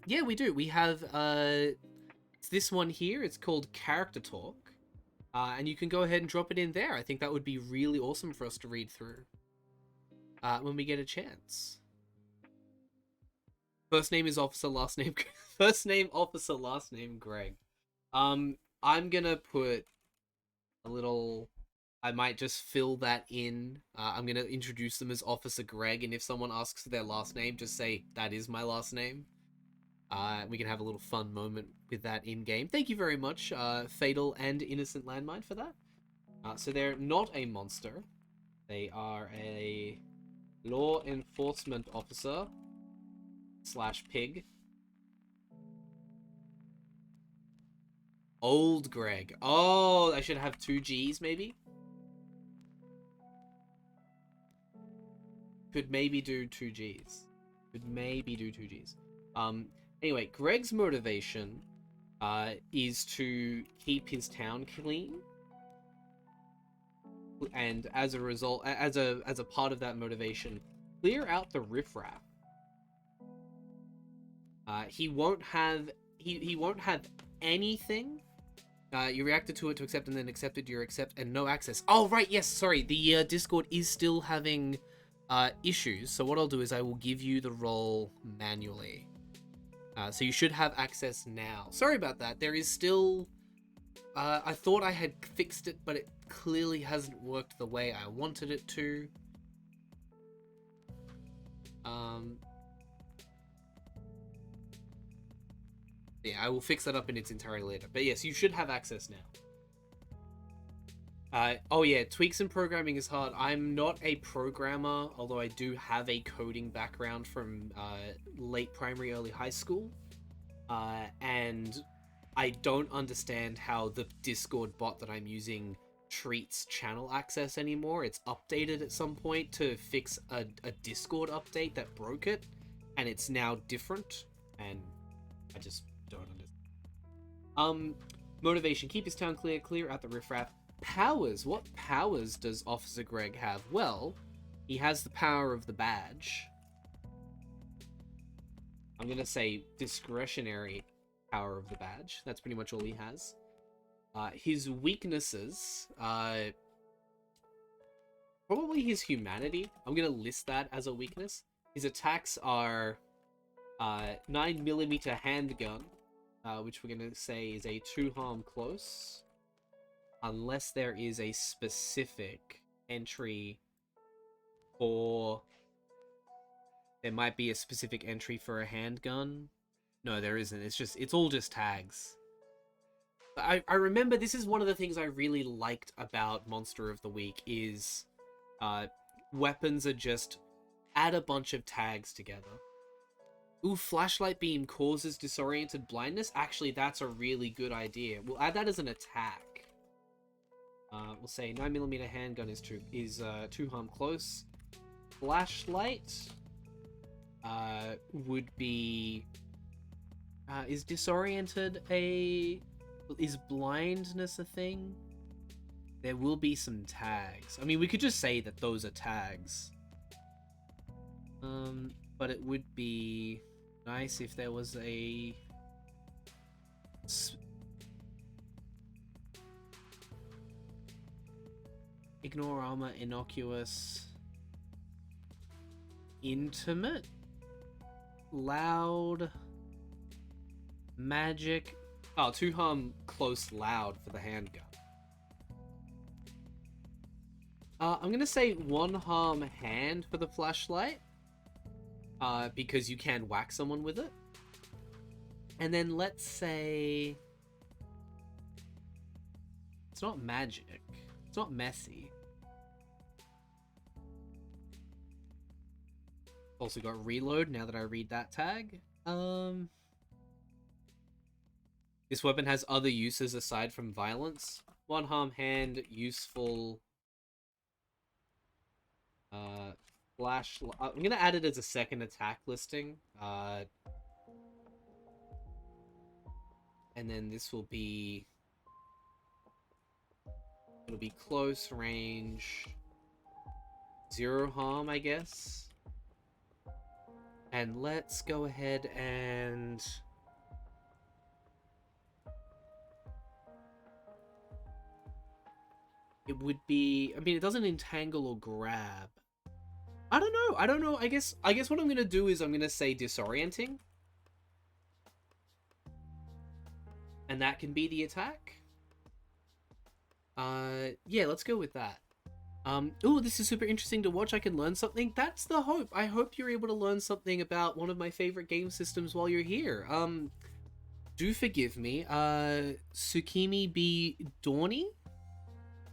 Speaker 1: Yeah, we do. We have it's this one here. It's called Character Talk. And you can go ahead and drop it in there. I think that would be really awesome for us to read through when we get a chance. First name is Officer, last name... First name Officer, last name Greg. I'm gonna put a little... I might just fill that in. I'm gonna introduce them as Officer Greg, and if someone asks their last name, just say, that is my last name. We can have a little fun moment with that in-game. Thank you very much, Fatal and Innocent Landmine, for that. So they're not a monster. They are a law enforcement officer / pig. Old Greg. Oh, I should have 2 G's, maybe? Could maybe do 2 G's. Could maybe do 2 G's. Anyway, Greg's motivation is to keep his town clean, and as a result, as a part of that motivation, clear out the riffraff. He won't have anything You reacted to it to accept and then accepted your accept and no access. Oh, right, yes, sorry. The Discord is still having issues. So what I'll do is I will give you the role manually. So you should have access now. Sorry about that. There is still... I thought I had fixed it, but it clearly hasn't worked the way I wanted it to. Yeah, I will fix that up in its entirety later. But yes, you should have access now. Oh yeah, tweaks in programming is hard. I'm not a programmer, although I do have a coding background from late primary, early high school. And I don't understand how the Discord bot that I'm using treats channel access anymore. It's updated at some point to fix a Discord update that broke it, and it's now different, and I just don't understand. Motivation. Keep his town clear. Clear out the riffraff. Powers. What powers does Officer Greg have? Well, he has the power of the badge. I'm gonna say discretionary power of the badge. That's pretty much all he has. His weaknesses, probably his humanity. I'm gonna list that as a weakness. His attacks are 9mm handgun, which we're gonna say is a 2-harm close, unless there is a specific entry for... There might be a specific entry for a handgun. No, there isn't. It's all just tags. I remember this is one of the things I really liked about Monster of the Week is weapons are just add a bunch of tags together. Ooh, flashlight beam causes disoriented blindness. Actually, that's a really good idea. We'll add that as an attack. We'll say 9mm handgun is 2-harm close. Flashlight would be... is disoriented a... Is blindness a thing? There will be some tags. I mean, we could just say that those are tags. But it would be nice if there was a... Ignore armor, innocuous... Intimate? Loud... Magic... Oh, 2-harm close loud for the handgun. I'm gonna say 1-harm hand for the flashlight. Because you can whack someone with it. And then let's say... It's not magic. It's not messy. Also got reload now that I read that tag. This weapon has other uses aside from violence. 1-harm hand, useful. Flash. I'm gonna add it as a second attack listing. And then this will be... It'll be close range. 0 harm, I guess. And let's go ahead and... It would be... I mean, it doesn't entangle or grab. I don't know. I guess what I'm gonna do is I'm gonna say disorienting. And that can be the attack. Yeah, let's go with that. Oh, this is super interesting to watch. I can learn something. That's the hope. I hope you're able to learn something about one of my favorite game systems while you're here. Do forgive me. Tsukimi B. Dorny?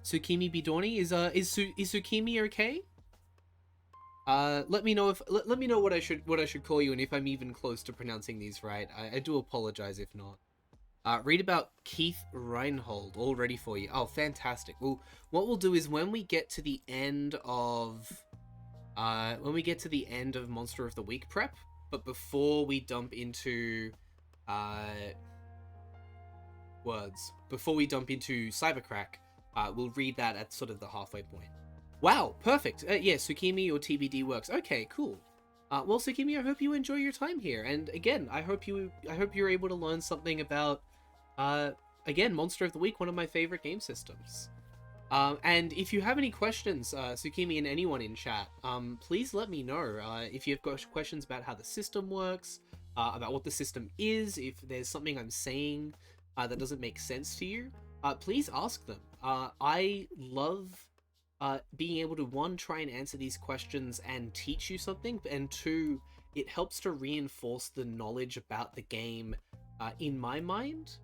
Speaker 1: Tsukimi B. Dorny? Is Tsukimi okay? Let me know if let me know what I should call you and if I'm even close to pronouncing these right. I do apologize if not. Read about Keith Reinhold, all ready for you. Oh, fantastic. Well, what we'll do is when we get to the end of Monster of the Week prep, but before we dump into before we dump into CYBERCRACK, we'll read that at sort of the halfway point. Wow, perfect. Yeah, Tsukimi or TBD works. Okay, cool. Well, Tsukimi, I hope you enjoy your time here, and again, I hope you're able to learn something about again, Monster of the Week, one of my favorite game systems. And if you have any questions, Tsukimi and anyone in chat, please let me know. If you've got questions about how the system works, about what the system is, if there's something I'm saying that doesn't make sense to you, please ask them. I love being able to, one, try and answer these questions and teach you something, and two, it helps to reinforce the knowledge about the game in my mind,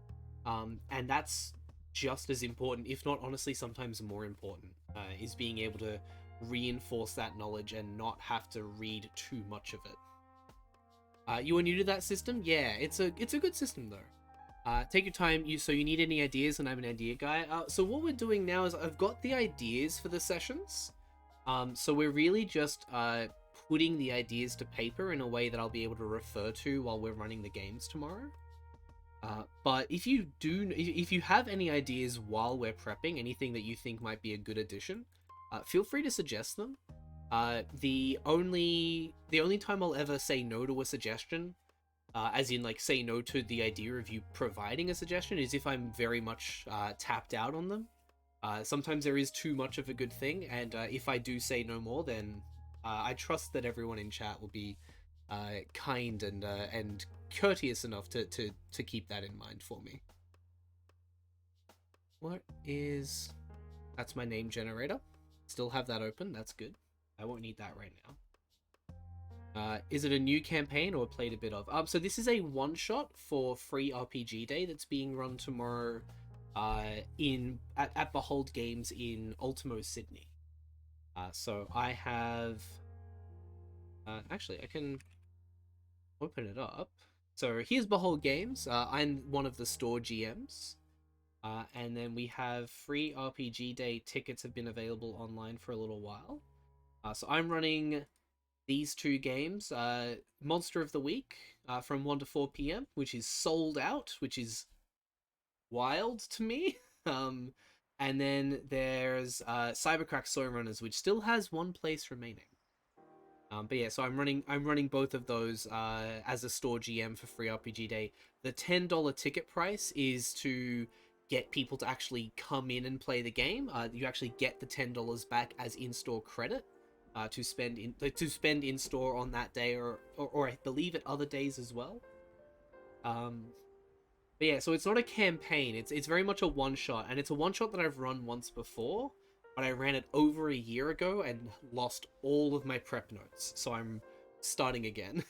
Speaker 1: and that's just as important, if not honestly sometimes more important, is being able to reinforce that knowledge and not have to read too much of it. You are new to that system? Yeah, it's a good system though. Take your time. So you need any ideas, and I'm an idea guy. So what we're doing now is I've got the ideas for the sessions. So we're really just putting the ideas to paper in a way that I'll be able to refer to while we're running the games tomorrow. But if you have any ideas while we're prepping, anything that you think might be a good addition, feel free to suggest them. The only time I'll ever say no to a suggestion, as in like say no to the idea of you providing a suggestion, is if I'm very much tapped out on them. Sometimes there is too much of a good thing, and if I do say no more, then I trust that everyone in chat will be kind and courteous enough to keep that in mind for me. That's my name generator. Still have that open, that's good. I won't need that right now. Is it a new campaign or played a bit of? So this is a one-shot for free RPG Day that's being run tomorrow at Behold Games in Ultimo, Sydney. So I have... actually, I can open it up. So here's Behold Games. I'm one of the store GMs. And then we have free RPG Day tickets have been available online for a little while. So I'm running these two games. Monster of the Week from 1 to 4 p.m, which is sold out, which is wild to me. And then there's CYBERCRACK Soy Runners, which still has one place remaining. But yeah, so I'm running both of those as a store GM for free RPG Day. The $10 ticket price is to get people to actually come in and play the game. You actually get the $10 back as in-store credit to spend in store on that day, or I believe at other days as well. But yeah, so it's not a campaign. It's very much a one-shot, and it's a one-shot that I've run once before. But I ran it over a year ago and lost all of my prep notes, so I'm starting again.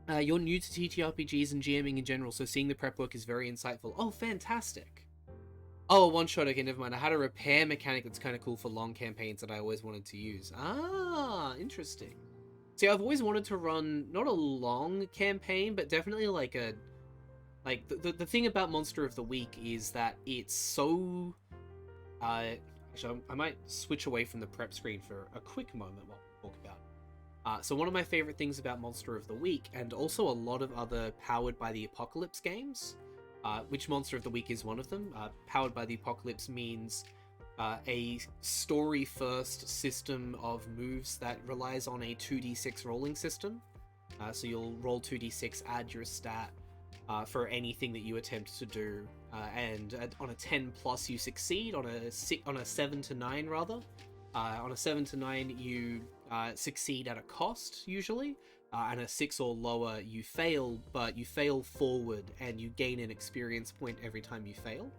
Speaker 1: You're new to TTRPGs and GMing in general, so seeing the prep work is very insightful. Oh, fantastic. Oh, one shot, okay, never mind. I had a repair mechanic that's kind of cool for long campaigns that I always wanted to use. Ah, interesting. See, I've always wanted to run, not a long campaign, but definitely like a... Like, the thing about Monster of the Week is that it's so... actually, I might switch away from the prep screen for a quick moment while we talk about. So one of my favorite things about Monster of the Week, and also a lot of other Powered by the Apocalypse games, which Monster of the Week is one of them. Powered by the Apocalypse means a story-first system of moves that relies on a 2d6 rolling system. So you'll roll 2d6, add your stat, for anything that you attempt to do, and on a 10 plus you succeed, on a 7 to 9 rather. On a 7 to 9 you succeed at a cost usually, and a 6 or lower you fail, but you fail forward and you gain an experience point every time you fail.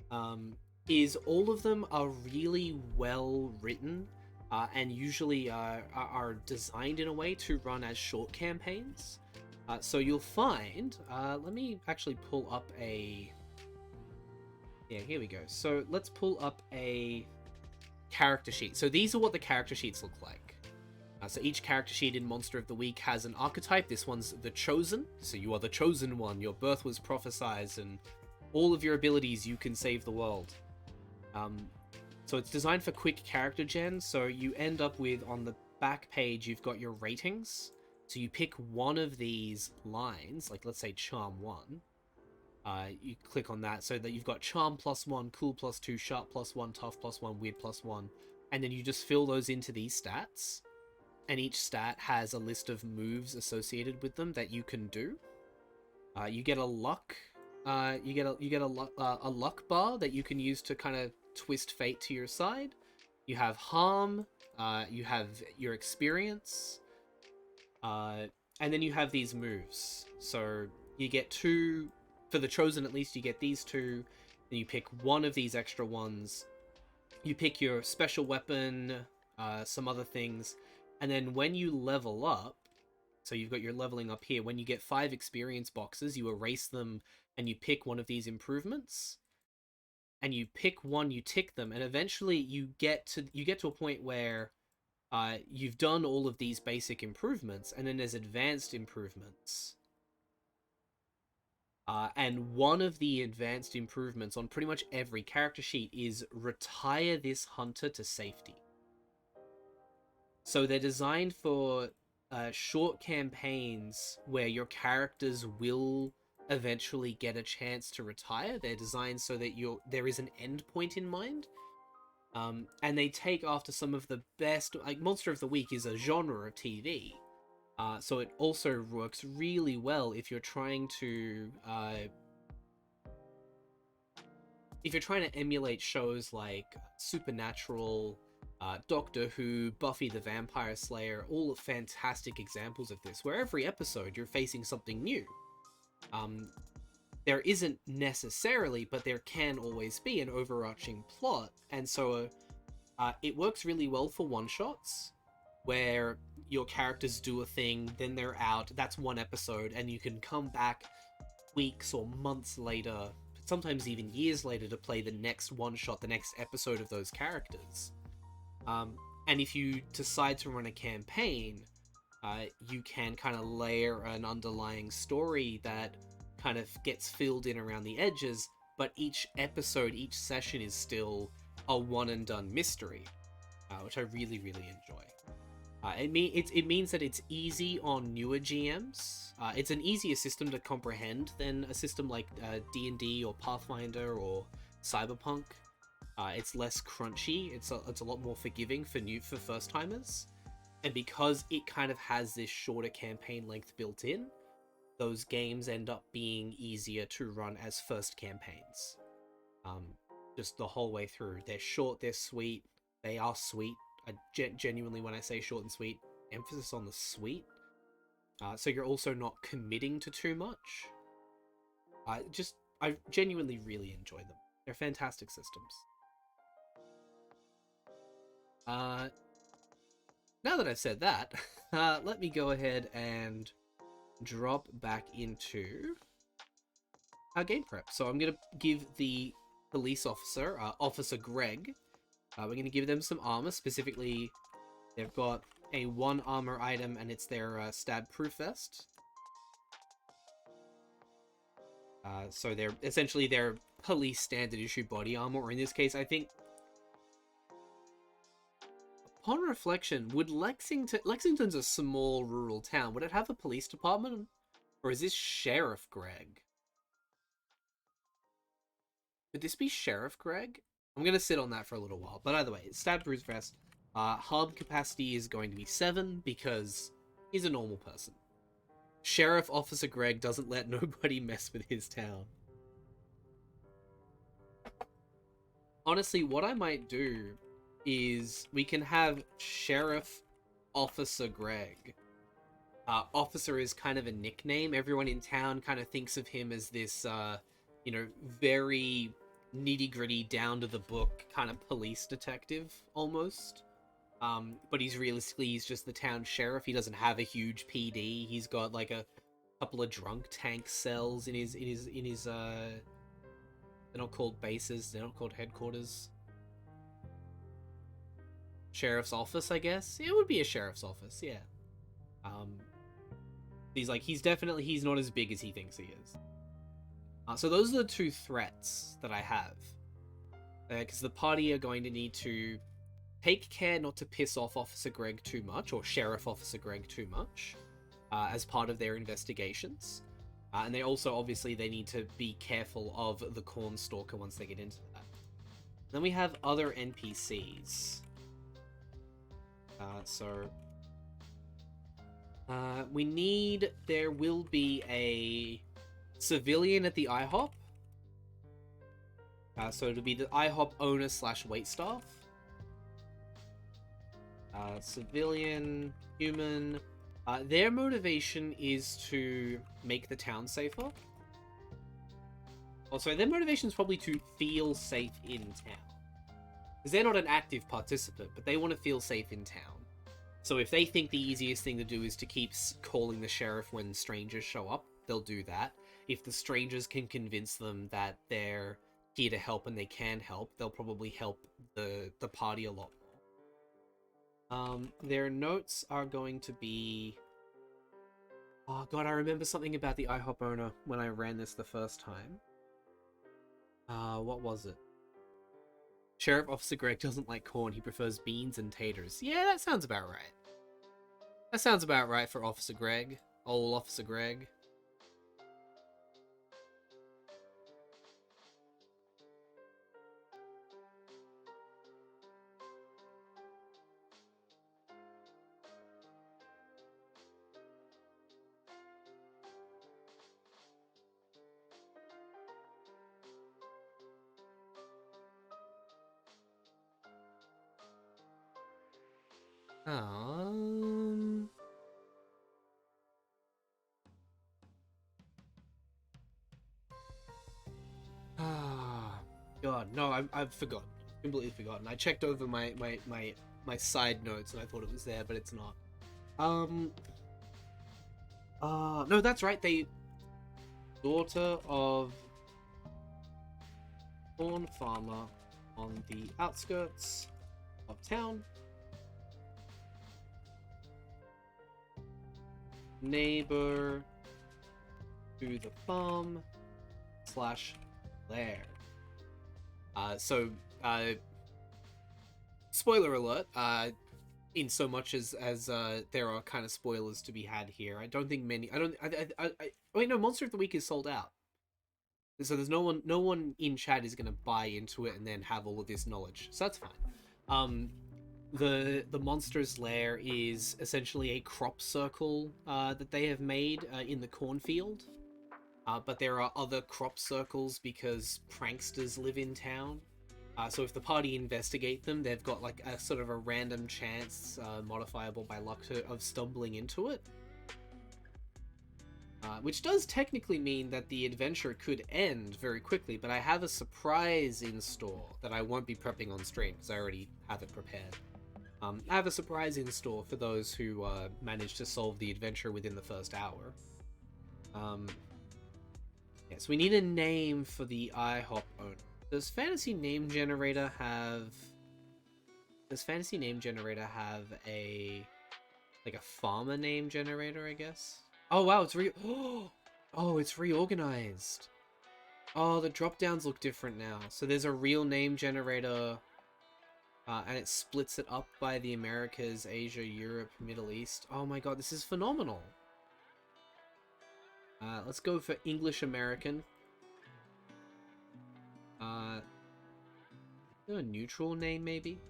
Speaker 1: All of them are really well written, and usually are designed in a way to run as short campaigns. So you'll find, let me actually pull up a... Yeah, here we go. So let's pull up a character sheet. So these are what the character sheets look like. So each character sheet in Monster of the Week has an archetype. This one's the Chosen. So you are the Chosen One. Your birth was prophesized, and all of your abilities, you can save the world. So it's designed for quick character gen. So you end up with, on the back page, you've got your ratings. So you pick one of these lines, like let's say Charm 1. You click on that so that you've got Charm +1, Cool +2, Sharp +1, Tough +1, Weird +1. And then you just fill those into these stats. And each stat has a list of moves associated with them that you can do. You get a luck a luck bar that you can use to kind of twist fate to your side. You have harm. You have your experience. And then you have these moves. So you get two, for the chosen at least, you get these two. Then you pick one of these extra ones. You pick your special weapon, some other things. And then when you level up, so you've got your leveling up here, when you get 5 experience boxes, you erase them and you pick one of these improvements. And you pick one, you tick them, and eventually you get to a point where you've done all of these basic improvements, and then there's advanced improvements. And one of the advanced improvements on pretty much every character sheet is retire this hunter to safety. So they're designed for short campaigns where your characters will eventually get a chance to retire. They're designed so that there is an end point in mind. And they take after some of the best, like Monster of the Week is a genre of TV. So it also works really well if you're trying to emulate shows like Supernatural, Doctor Who, Buffy the Vampire Slayer, all fantastic examples of this, where every episode you're facing something new. There isn't necessarily, but there can always be an overarching plot, and so it works really well for one-shots, where your characters do a thing, then they're out, that's one episode, and you can come back weeks or months later, sometimes even years later, to play the next one-shot, the next episode of those characters. And if you decide to run a campaign, you can kind of layer an underlying story that kind of gets filled in around the edges, but each episode, each session is still a one-and-done mystery, which I really, really enjoy. It means that it's easy on newer GMs. It's an easier system to comprehend than a system like D&D or Pathfinder or Cyberpunk. It's less crunchy. It's a lot more forgiving for first-timers. And because it kind of has this shorter campaign length built in, those games end up being easier to run as first campaigns. Just the whole way through. They're short, they're sweet, they are sweet. Genuinely, when I say short and sweet, emphasis on the sweet. So you're also not committing to too much. I genuinely really enjoy them. They're fantastic systems. Now that I've said that, let me go ahead and drop back into our game prep. So I'm going to give the police officer, Officer Greg, we're going to give them some armor. Specifically, they've got a 1 armor item, and it's their stab-proof vest. So they're essentially their police standard issue body armor, or in this case, I think, upon reflection, would Lexington's a small rural town, would it have a police department? Or is this Sheriff Greg? Could this be Sheriff Greg? I'm going to sit on that for a little while. But either way, stab-proof vest. Hard capacity is going to be 7 because he's a normal person. Sheriff Officer Greg doesn't let nobody mess with his town. Honestly, what I might do is we can have Sheriff Officer Greg. Officer is kind of a nickname. Everyone in town kind of thinks of him as this, very nitty-gritty, down-to-the-book kind of police detective, almost. But he's just the town sheriff. He doesn't have a huge PD. He's got, like, a couple of drunk tank cells in his they're not called bases, they're not called headquarters. Sheriff's office, I guess? It would be a sheriff's office, yeah. He's not as big as he thinks he is. So those are the 2 threats that I have. Because the party are going to need to take care not to piss off Officer Greg too much, or Sheriff Officer Greg too much, as part of their investigations. And they also, obviously, they need to be careful of the Corn Stalker once they get into that. Then we have other NPCs. There will be a civilian at the IHOP, So it'll be the IHOP owner slash waitstaff. Civilian, human. Their motivation is to make the town safer. Also, their motivation is probably to feel safe in town. Because they're not an active participant, but they want to feel safe in town. So if they think the easiest thing to do is to keep calling the sheriff when strangers show up, they'll do that. If the strangers can convince them that they're here to help and they can help, they'll probably help the party a lot more. Their notes are going to be... Oh god, I remember something about the IHOP owner when I ran this the first time. What was it? Sheriff Officer Greg doesn't like corn, he prefers beans and taters. Yeah, that sounds about right. That sounds about right for Officer Greg. Old Officer Greg. God, no, I've forgotten. Completely forgotten. I checked over my side notes and I thought it was there, but it's not. No, that's right. Daughter of corn farmer on the outskirts of town. Neighbor to the farm / lair. Spoiler alert, in so much as there are kind of spoilers to be had here. I don't think many, wait, no, Monster of the Week is sold out. So there's no one in chat is going to buy into it and then have all of this knowledge. So that's fine. The Monster's Lair is essentially a crop circle that they have made in the cornfield. But there are other crop circles because pranksters live in town. So if the party investigate them, they've got like a sort of a random chance, modifiable by luck, of stumbling into it. Which does technically mean that the adventure could end very quickly, but I have a surprise in store that I won't be prepping on stream because I already have it prepared. I have a surprise in store for those who manage to solve the adventure within the first hour. Yes, we need a name for the IHOP owner. Does Fantasy Name Generator have a farmer name generator, I guess? Oh wow, it's it's reorganized. Oh, the drop downs look different now. So there's a real name generator, and it splits it up by the Americas, Asia, Europe, Middle East. Oh my god, this is phenomenal. Let's go for English American. A neutral name, maybe?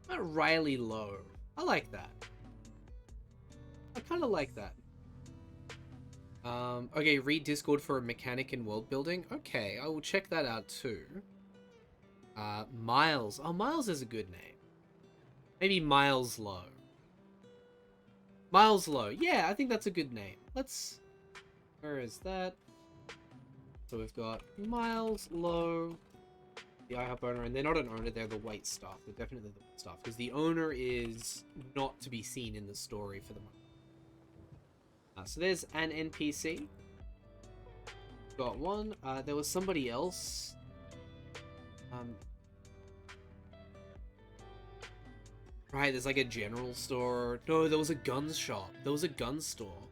Speaker 1: Riley Lowe. I like that. I kind of like that. Okay, read Discord for a mechanic in world building. Okay, I will check that out too. Miles. Oh, Miles is a good name. Maybe Miles Lowe. Miles Lowe. Yeah, I think that's a good name. Where is that? So we've got Miles Lowe, the IHOP owner, and they're not an owner, they're the wait staff. They're definitely the wait staff, because the owner is not to be seen in the story for the moment. So there's an NPC. Got one. There was somebody else. Right, there's like a general store. No, there was a guns shop. There was a gun store.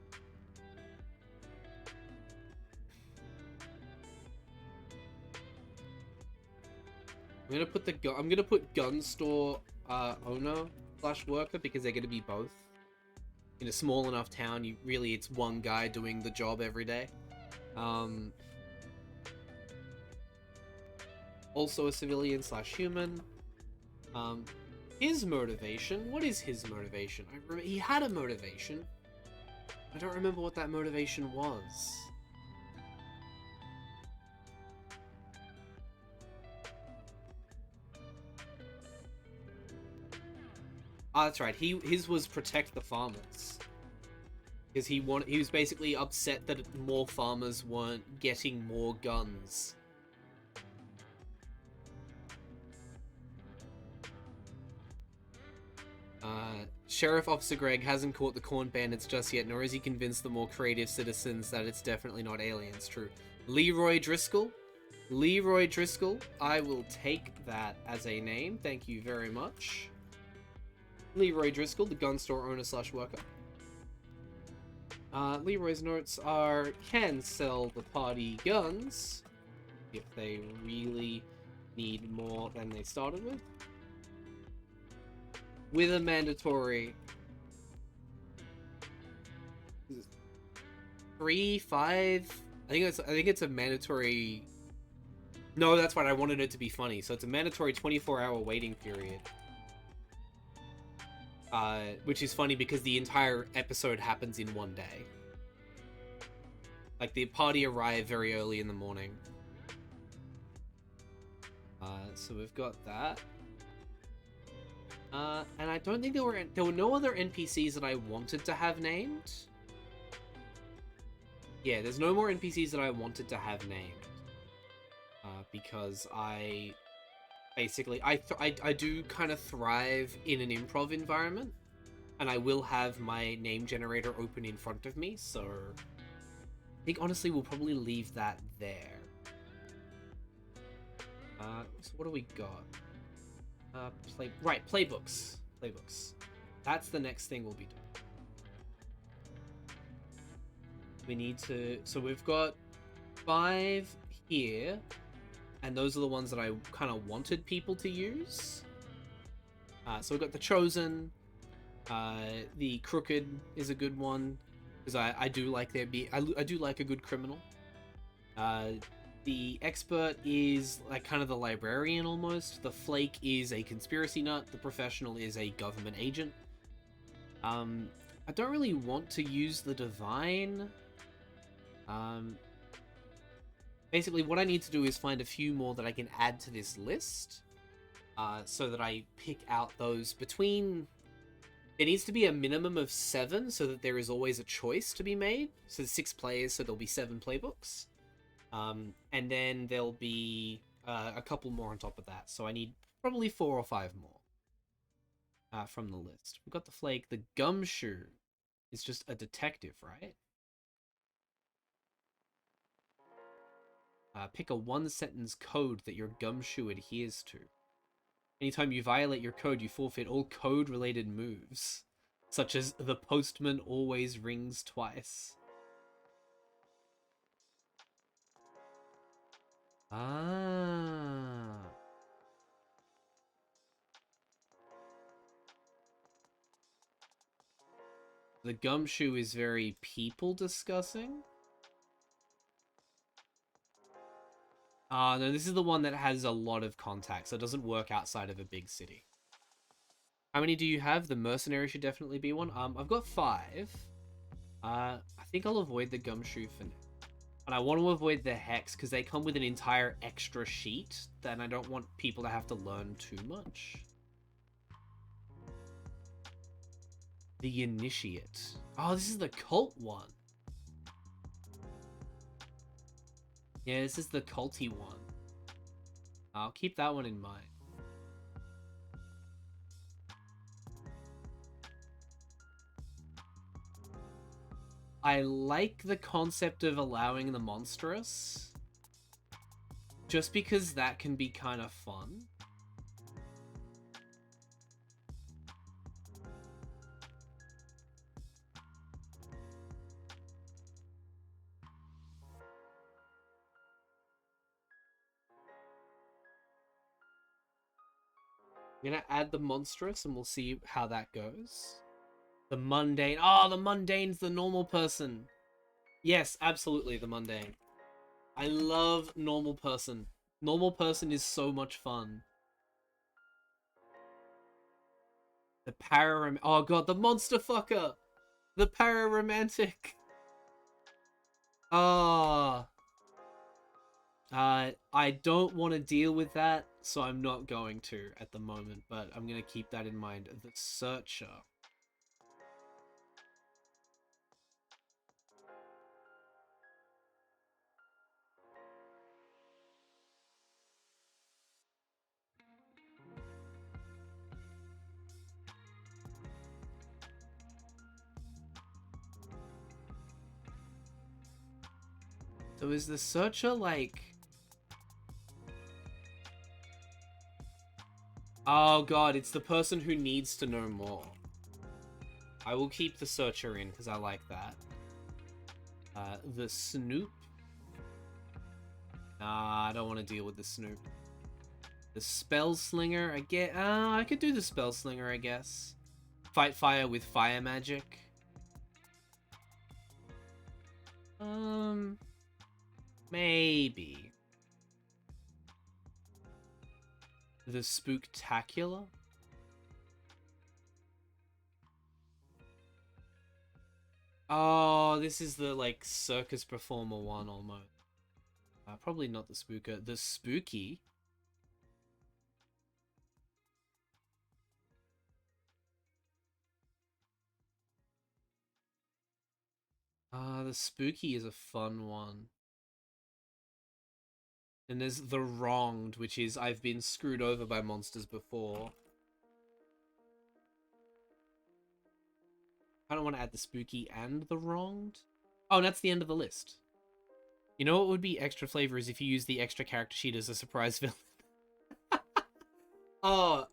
Speaker 1: I'm gonna put gun store owner / worker because they're gonna be both. In a small enough town, it's one guy doing the job every day. Also a civilian / human. His motivation. What is his motivation? I remember he had a motivation. I don't remember what that motivation was. Ah, that's right. His was protect the farmers. Because he was basically upset that more farmers weren't getting more guns. Sheriff Officer Greg hasn't caught the corn bandits just yet, nor has he convinced the more creative citizens that it's definitely not aliens. True. Leroy Driscoll? Leroy Driscoll, I will take that as a name. Thank you very much. Leroy Driscoll, the gun store owner / worker. Leroy's notes are, can sell the party guns if they really need more than they started with a mandatory 3, 5. I think it's a mandatory. No, that's right. I wanted it to be funny, so it's a mandatory 24-hour waiting period. Which is funny because the entire episode happens in one day. Like, the party arrive very early in the morning. So we've got that. And I don't think there were no other NPCs that I wanted to have named. Yeah, there's no more NPCs that I wanted to have named. Because I do kind of thrive in an improv environment, and I will have my name generator open in front of me, so I think honestly we'll probably leave that there. So what do we got? Playbooks. That's the next thing we'll be doing. We need to, so we've got 5 here, and those are the ones that I kind of wanted people to use. So we've got the Chosen, the Crooked is a good one, because I do like I do like a good criminal. The Expert is like kind of the librarian almost. The Flake is a conspiracy nut. The Professional is a government agent. I don't really want to use the Divine. Basically, what I need to do is find a few more that I can add to this list, so that I pick out those between. There needs to be a minimum of 7, so that there is always a choice to be made. So 6 players, so there'll be 7 playbooks. And then there'll be a couple more on top of that. So I need probably 4 or 5 more from the list. We've got the Flake. The Gumshoe is just a detective, right? Pick a 1-sentence code that your Gumshoe adheres to. Anytime you violate your code, you forfeit all code-related moves, such as the postman always rings twice. Ah. The Gumshoe is very people discussing. No, this is the one that has a lot of contacts, so it doesn't work outside of a big city. How many do you have? The Mercenary should definitely be one. I've got 5. I think I'll avoid the Gumshoe for now. And I want to avoid the Hex, because they come with an entire extra sheet, then I don't want people to have to learn too much. The Initiate. Oh, this is the cult one. Yeah, this is the culty one. I'll keep that one in mind. I like the concept of allowing the monstrous, just because that can be kind of fun. I'm gonna add the monstrous and we'll see how that goes. The mundane. Oh, the mundane's the normal person. Yes, absolutely, the mundane. I love normal person. Normal person is so much fun. The oh god, the monster fucker! The pararomantic. Oh. I don't want to deal with that, so I'm not going to at the moment, but I'm going to keep that in mind. The Searcher. So is the Searcher like... Oh god, it's the person who needs to know more. I will keep the Searcher in, because I like that. The Snoop. Nah, I don't want to deal with the Snoop. The Spell Slinger, I could do the Spell Slinger, I guess. Fight fire with fire magic. Maybe. The Spooktacular? Oh, this is the, like, circus performer one, almost. Probably not the Spooker. The Spooky? The Spooky is a fun one. And there's the Wronged, which is I've been screwed over by monsters before. I don't want to add the Spooky and the Wronged. Oh, that's the end of the list. You know what would be extra flavor is if you use the extra character sheet as a surprise villain. Oh,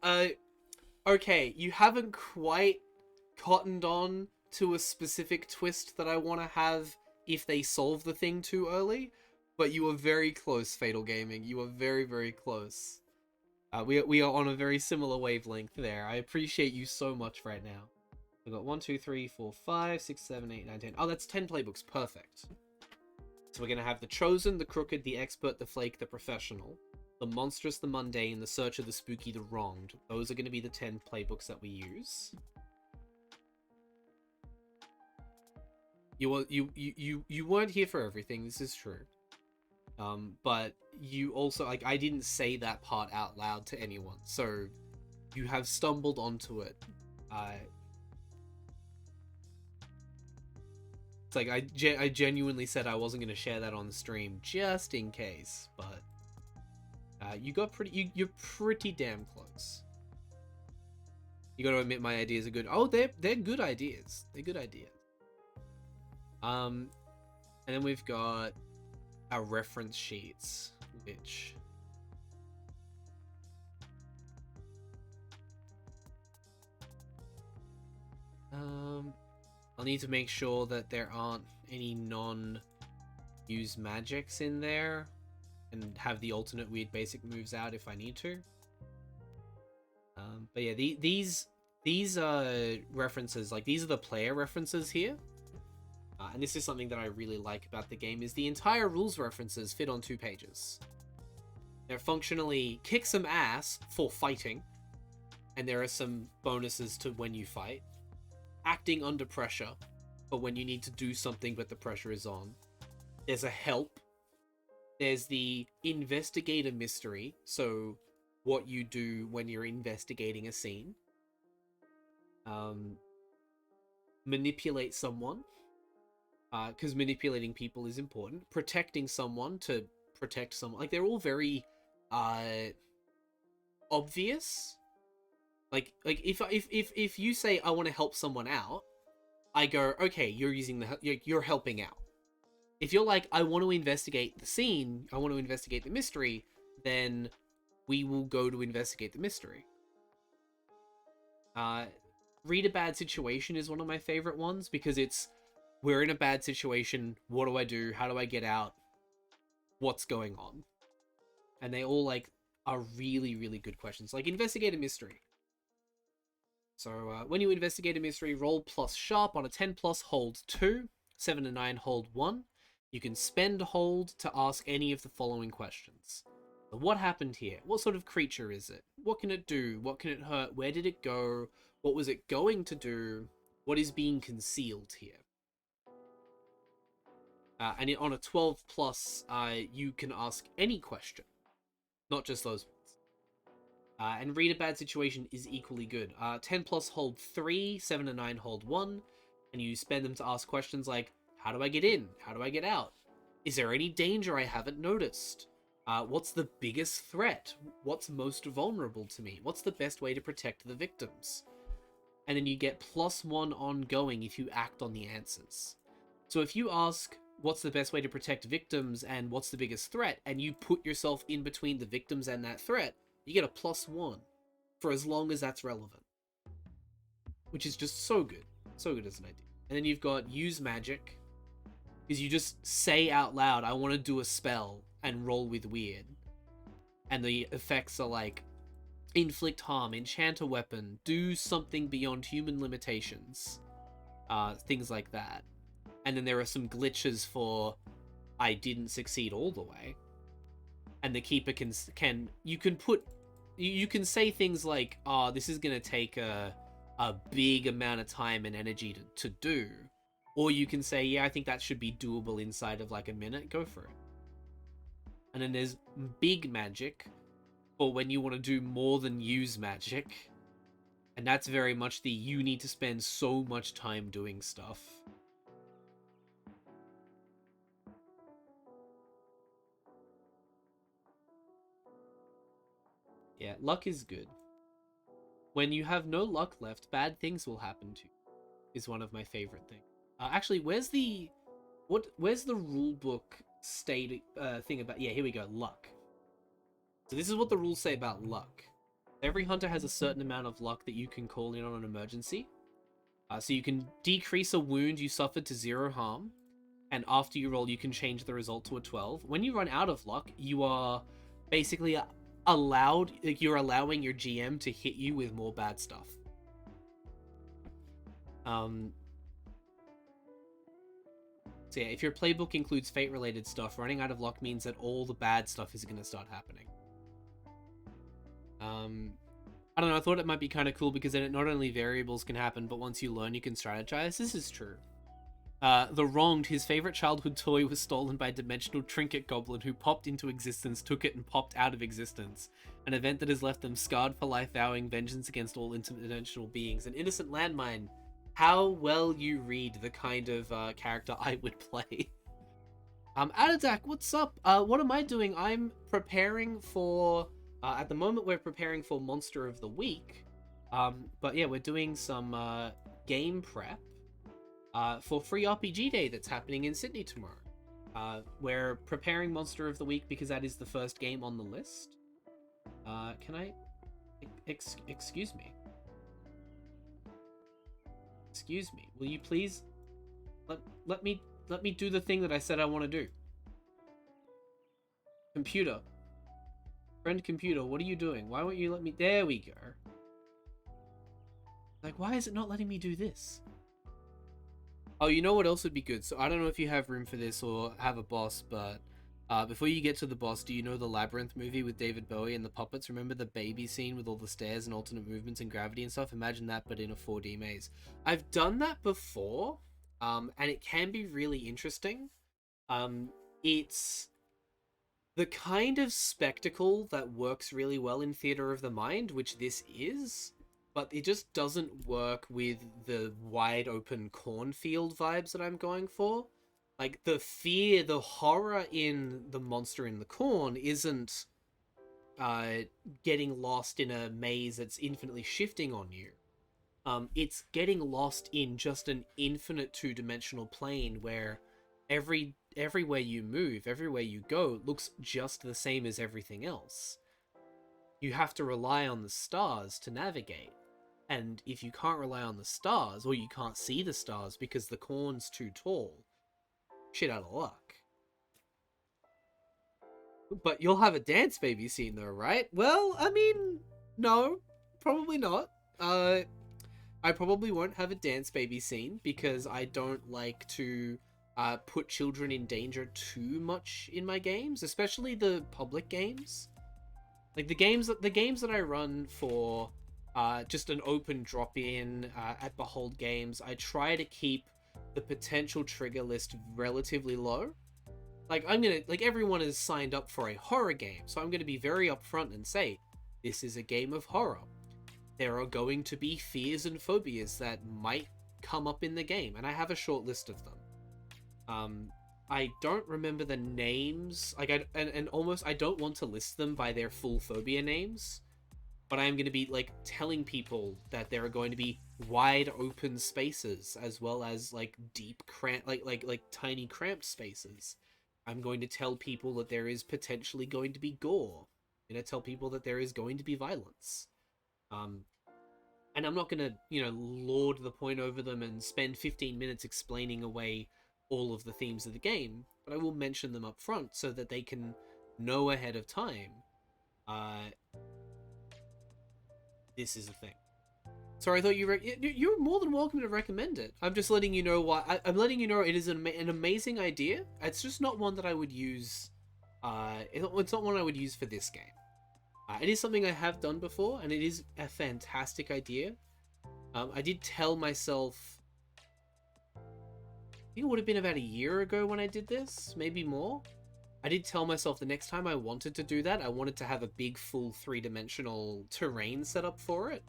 Speaker 1: okay, you haven't quite cottoned on to a specific twist that I want to have if they solve the thing too early, but you are very close, Fatal Gaming. You are very, very close. We are on a very similar wavelength there. I appreciate you so much right now. We've got 1, 2, 3, 4, 5, 6, 7, 8, 9, 10. Oh, that's 10 playbooks. Perfect. So we're going to have the Chosen, the Crooked, the Expert, the Flake, the Professional, the Monstrous, the Mundane, the Searcher, the Spooky, the Wronged. Those are going to be the 10 playbooks that we use. You weren't here for everything, this is true. But you also, like, I didn't say that part out loud to anyone, so you have stumbled onto it. It's like, I genuinely said I wasn't going to share that on the stream, just in case, but you got you're pretty damn close. You got to admit my ideas are good. Oh, they're good ideas. They're good ideas. And then we've got our reference sheets, which... I'll need to make sure that there aren't any non-use magics in there, and have the alternate weird basic moves out if I need to. But yeah, these references, like, these are the player references here. And this is something that I really like about the game, is the entire rules references fit on 2 pages. They're functionally kick some ass for fighting, and there are some bonuses to when you fight. Acting under pressure, but when you need to do something but the pressure is on. There's a help. There's the investigator mystery, so what you do when you're investigating a scene. Manipulate someone, because manipulating people is important. Protecting someone to protect someone. Like, they're all very obvious. Like if you say I want to help someone out, I go, okay, you're helping out. If you're like, I want to investigate the scene, I want to investigate the mystery, then we will go to investigate the mystery. Read a bad situation is one of my favorite ones, because it's, we're in a bad situation, what do I do? How do I get out? What's going on? And they all, like, are really, really good questions. Like, investigate a mystery. So, when you investigate a mystery, roll plus sharp. On a 10 plus, hold 2. 7 and 9, hold 1. You can spend hold to ask any of the following questions. So what happened here? What sort of creature is it? What can it do? What can it hurt? Where did it go? What was it going to do? What is being concealed here? And on a 12 plus, you can ask any question, not just those ones. And read a bad situation is equally good. 10 plus hold 3, 7 and 9 hold 1, and you spend them to ask questions like, how do I get in? How do I get out? Is there any danger I haven't noticed? What's the biggest threat? What's most vulnerable to me? What's the best way to protect the victims? And then you get +1 ongoing if you act on the answers. So if you ask, what's the best way to protect victims and what's the biggest threat, and you put yourself in between the victims and that threat, you get a +1 for as long as that's relevant. Which is just so good. So good as an idea. And then you've got use magic, because you just say out loud, I want to do a spell, and roll with weird. And the effects are like, inflict harm, enchant a weapon, do something beyond human limitations. Things like that. And then there are some glitches for, I didn't succeed all the way. And the keeper you can say things like, oh, this is going to take a big amount of time and energy to do. Or you can say, yeah, I think that should be doable inside of like a minute. Go for it. And then there's big magic, or when you want to do more than use magic. And that's very much the you need to spend so much time doing stuff. Yeah, luck is good. When you have no luck left, bad things will happen to you, is one of my favorite things. Actually, where's the rule book thing about? Yeah, here we go. Luck. So this is what the rules say about luck. Every hunter has a certain amount of luck that you can call in on an emergency. So you can decrease a wound you suffered to 0 harm, and after you roll, you can change the result to a 12. When you run out of luck, you are basically you're allowing your GM to hit you with more bad stuff. So yeah, if your playbook includes fate-related stuff, running out of luck means that all the bad stuff is going to start happening. I don't know, I thought it might be kind of cool because then not only variables can happen, but once you learn, you can strategize. This is true. The Wronged, his favorite childhood toy was stolen by a dimensional trinket goblin who popped into existence, took it, and popped out of existence. An event that has left them scarred for life, vowing vengeance against all interdimensional beings. An innocent landmine. How well you read the kind of character I would play. Adadak, what's up? What am I doing? I'm preparing for... at the moment, we're preparing for Monster of the Week. But yeah, we're doing some game prep. For Free RPG Day that's happening in Sydney tomorrow. We're preparing Monster of the Week because that is the first game on the list. Can I... excuse me. Excuse me. Will you please... Let me do the thing that I said I want to do. Computer. Friend computer, what are you doing? Why won't you let me... There we go. Like, why is it not letting me do this? Oh, you know what else would be good? So I don't know if you have room for this or have a boss, but before you get to the boss, do you know the Labyrinth movie with David Bowie and the puppets? Remember the baby scene with all the stairs and alternate movements and gravity and stuff? Imagine that, but in a 4D maze. I've done that before, and it can be really interesting. It's the kind of spectacle that works really well in Theater of the Mind, which this is. But it just doesn't work with the wide open cornfield vibes that I'm going for. Like, the fear, the horror in the monster in the corn isn't getting lost in a maze that's infinitely shifting on you. It's getting lost in just an infinite two-dimensional plane where everywhere you move, everywhere you go, looks just the same as everything else. You have to rely on the stars to navigate. And if you can't rely on the stars, or you can't see the stars because the corn's too tall, shit out of luck. But you'll have a dance baby scene though, right? Well, I mean, no, probably not. I probably won't have a dance baby scene because I don't like to put children in danger too much in my games, especially the public games. Like the games that I run for just an open drop-in at Behold Games. I try to keep the potential trigger list relatively low. Like, everyone is signed up for a horror game, so I'm gonna be very upfront and say, this is a game of horror. There are going to be fears and phobias that might come up in the game, and I have a short list of them. I don't remember the names, and almost I don't want to list them by their full phobia names, but I am going to be like telling people that there are going to be wide open spaces as well as like deep like tiny cramped spaces. I'm going to tell people that there is potentially going to be gore. I'm going to tell people that there is going to be violence. And I'm not going to, lord the point over them and spend 15 minutes explaining away all of the themes of the game, but I will mention them up front so that they can know ahead of time, this is a thing. So I thought you're more than welcome to recommend it. I'm just letting you know why. I'm letting you know it is an amazing idea. It's just not one that I would use. It's not one I would use for this game. It is something I have done before, and it is a fantastic idea. I did tell myself, I think it would have been about a year ago when I did this, maybe more. I did tell myself the next time I wanted to do that, I wanted to have a big, full 3-dimensional terrain set up for it.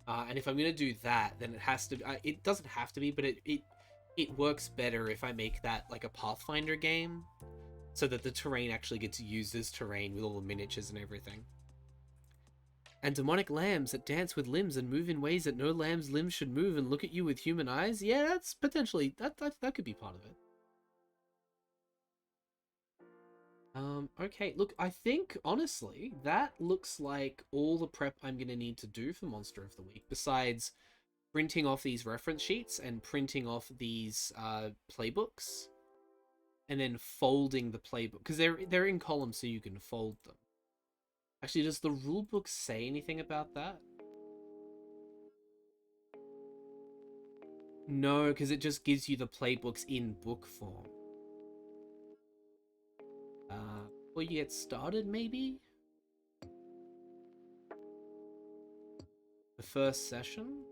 Speaker 1: And if I'm going to do that, then it has to... it doesn't have to be, but it works better if I make that like a Pathfinder game, so that the terrain actually gets used as terrain with all the miniatures and everything. And demonic lambs that dance with limbs and move in ways that no lamb's limbs should move and look at you with human eyes? Yeah, that's potentially... That could be part of it. Okay, look, I think, honestly, that looks like all the prep I'm going to need to do for Monster of the Week, besides printing off these reference sheets and printing off these playbooks, and then folding the playbook, because they're in columns so you can fold them. Actually, does the rulebook say anything about that? No, because it just gives you the playbooks in book form. Before you get started, maybe? The first session?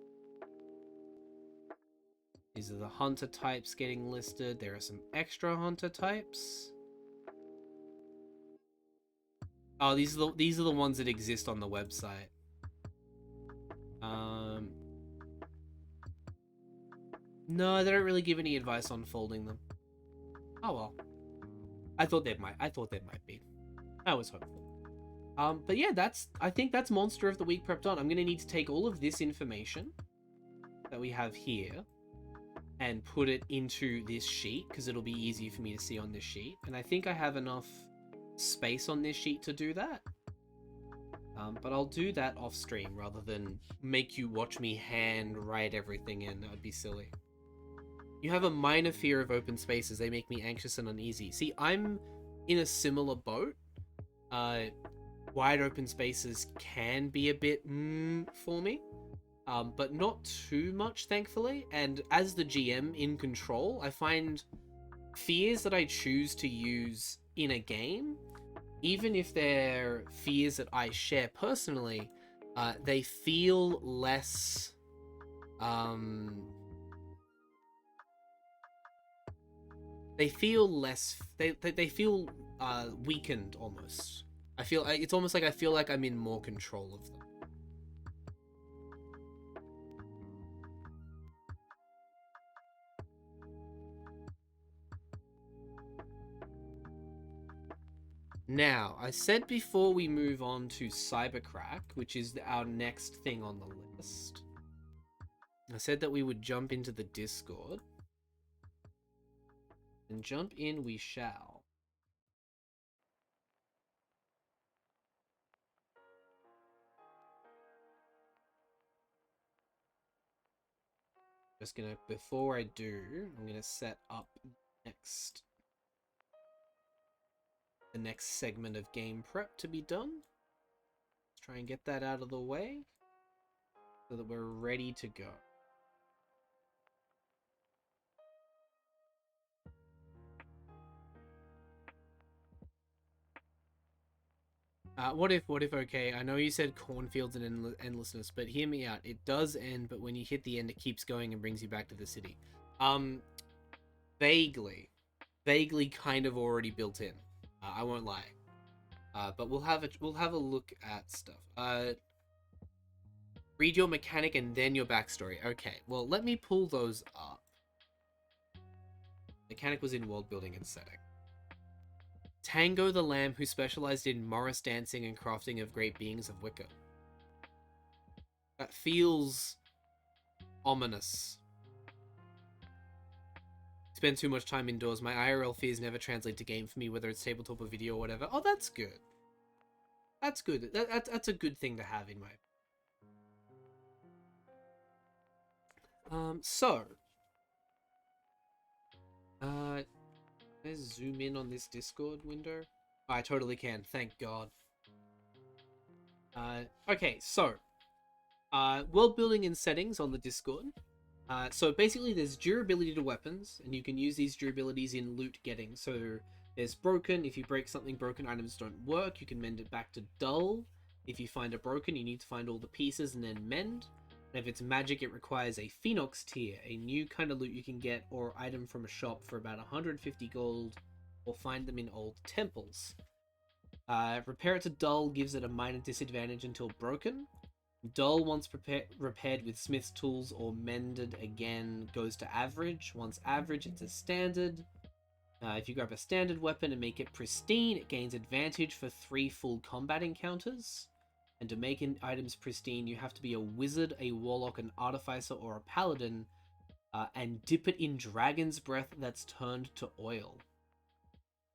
Speaker 1: These are the hunter types getting listed. There are some extra hunter types. Oh, these are the ones that exist on the website. No, they don't really give any advice on folding them. Oh well. I thought there might be. I was hopeful. But yeah, I think that's Monster of the Week prepped on. I'm gonna need to take all of this information that we have here and put it into this sheet, because it'll be easier for me to see on this sheet. And I think I have enough space on this sheet to do that. But I'll do that off stream rather than make you watch me hand write everything in. That would be silly. You have a minor fear of open spaces. They make me anxious and uneasy. See, I'm in a similar boat. Wide open spaces can be a bit for me, but not too much, thankfully. And as the GM in control, I find fears that I choose to use in a game, even if they're fears that I share personally, they feel less... they feel weakened almost. It's almost like I feel like I'm in more control of them. Now, I said before we move on to CYBERCRACK, which is our next thing on the list, I said that we would jump into the Discord. And jump in we shall. Just gonna, before I do, I'm gonna set up the next segment of game prep to be done. Let's try and get that out of the way so that we're ready to go. What if, okay, I know you said cornfields and endlessness, but hear me out. It does end, but when you hit the end, it keeps going and brings you back to the city. Um, vaguely. Vaguely kind of already built in. I won't lie. But we'll have a look at stuff. Read your mechanic and then your backstory. Okay, well, let me pull those up. Mechanic was in world building and setting. Tango the Lamb, who specialized in Morris dancing and crafting of great beings of Wicca. That feels ominous. Spend too much time indoors. My IRL fears never translate to game for me, whether it's tabletop or video or whatever. Oh, that's good. That's good. That's a good thing to have in my... Let's zoom in on this Discord window. Oh, I totally can, thank God. Okay, so world building and settings on the Discord. So basically there's durability to weapons, and you can use these durabilities in loot getting. So there's broken. If you break something, broken items don't work. You can mend it back to dull. If you find it broken, you need to find all the pieces and then mend. And if it's magic, it requires a Phoenix tier, a new kind of loot you can get or item from a shop for about 150 gold, or find them in old temples. Repair it to dull gives it a minor disadvantage until broken. Dull, once repaired with smith's tools or mended again, goes to average. Once average, it's a standard. If you grab a standard weapon and make it pristine, it gains advantage for 3 full combat encounters. And to make items pristine, you have to be a wizard, a warlock, an artificer, or a paladin, and dip it in dragon's breath that's turned to oil.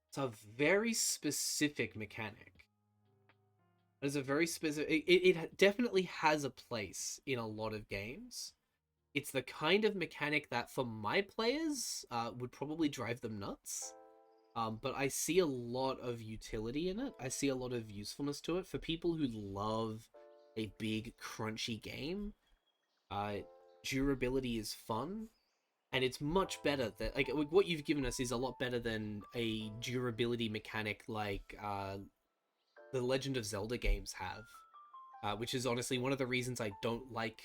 Speaker 1: It's a very specific mechanic. It's a very specific... It definitely has a place in a lot of games. It's the kind of mechanic that, for my players, would probably drive them nuts. But I see a lot of utility in it. I see a lot of usefulness to it. For people who love a big, crunchy game, durability is fun. And it's much better than... Like, what you've given us is a lot better than a durability mechanic like the Legend of Zelda games have. Which is honestly one of the reasons I don't like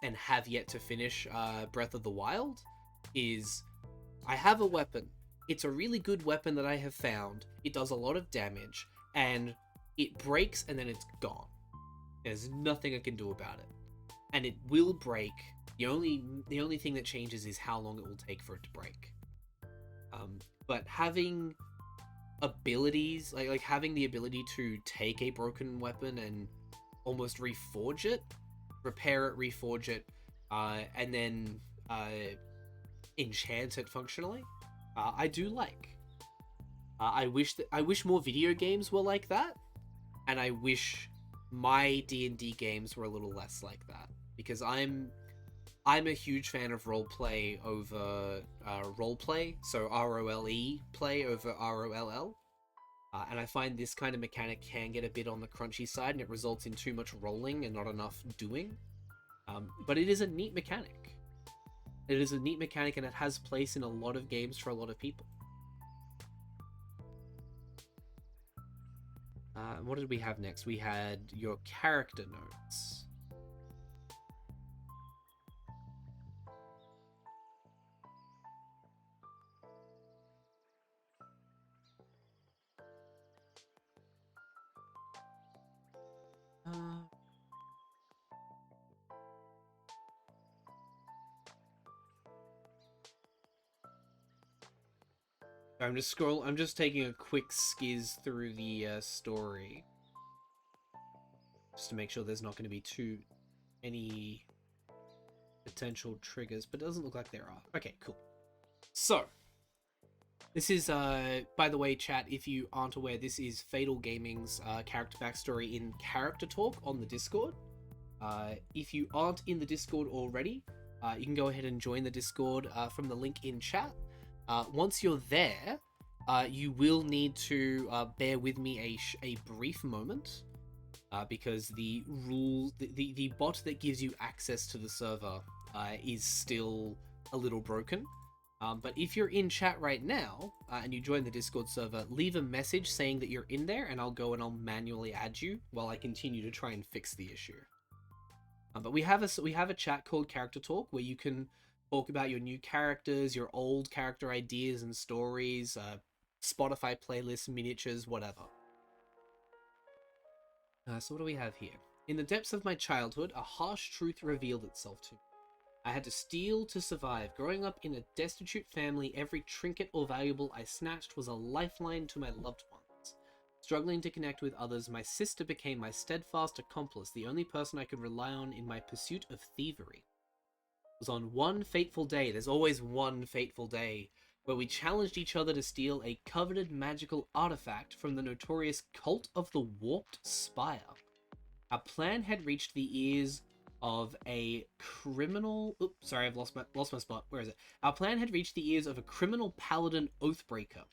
Speaker 1: and have yet to finish Breath of the Wild, is I have a weapon. It's a really good weapon that I have found. It does a lot of damage, and it breaks and then it's gone. There's nothing I can do about it. And it will break. The only thing that changes is how long it will take for it to break. But having abilities, like having the ability to take a broken weapon and almost reforge it, repair it, reforge it, and then enchant it functionally, I do like. I wish more video games were like that, and I wish my D&D games were a little less like that, because I'm a huge fan of roleplay over roleplay, so ROLE play over ROLL. And I find this kind of mechanic can get a bit on the crunchy side, and it results in too much rolling and not enough doing. But it is a neat mechanic. It is a neat mechanic, and it has place in a lot of games for a lot of people. What did we have next? We had your character notes. I'm just taking a quick skiz through the story, just to make sure there's not going to be any potential triggers, but it doesn't look like there are. Okay, cool. So this is, by the way, chat, if you aren't aware, this is Fatal Gaming's character backstory in Character Talk on the Discord. If you aren't in the Discord already, you can go ahead and join the Discord from the link in chat. Once you're there, you will need to bear with me a brief moment, because the bot that gives you access to the server is still a little broken. But if you're in chat right now and you join the Discord server, leave a message saying that you're in there, and I'll go and I'll manually add you while I continue to try and fix the issue. But we have a chat called Character Talk where you can talk about your new characters, your old character ideas and stories, Spotify playlists, miniatures, whatever. So what do we have here? In the depths of my childhood, a harsh truth revealed itself to me. I had to steal to survive. Growing up in a destitute family, every trinket or valuable I snatched was a lifeline to my loved ones. Struggling to connect with others, my sister became my steadfast accomplice, the only person I could rely on in my pursuit of thievery. It was on one fateful day, there's always one fateful day, where we challenged each other to steal a coveted magical artifact from the notorious Cult of the Warped Spire. Our plan had reached the ears of a criminal... Oops, sorry, I've lost my spot. Where is it? Our plan had reached the ears of a criminal paladin oathbreaker.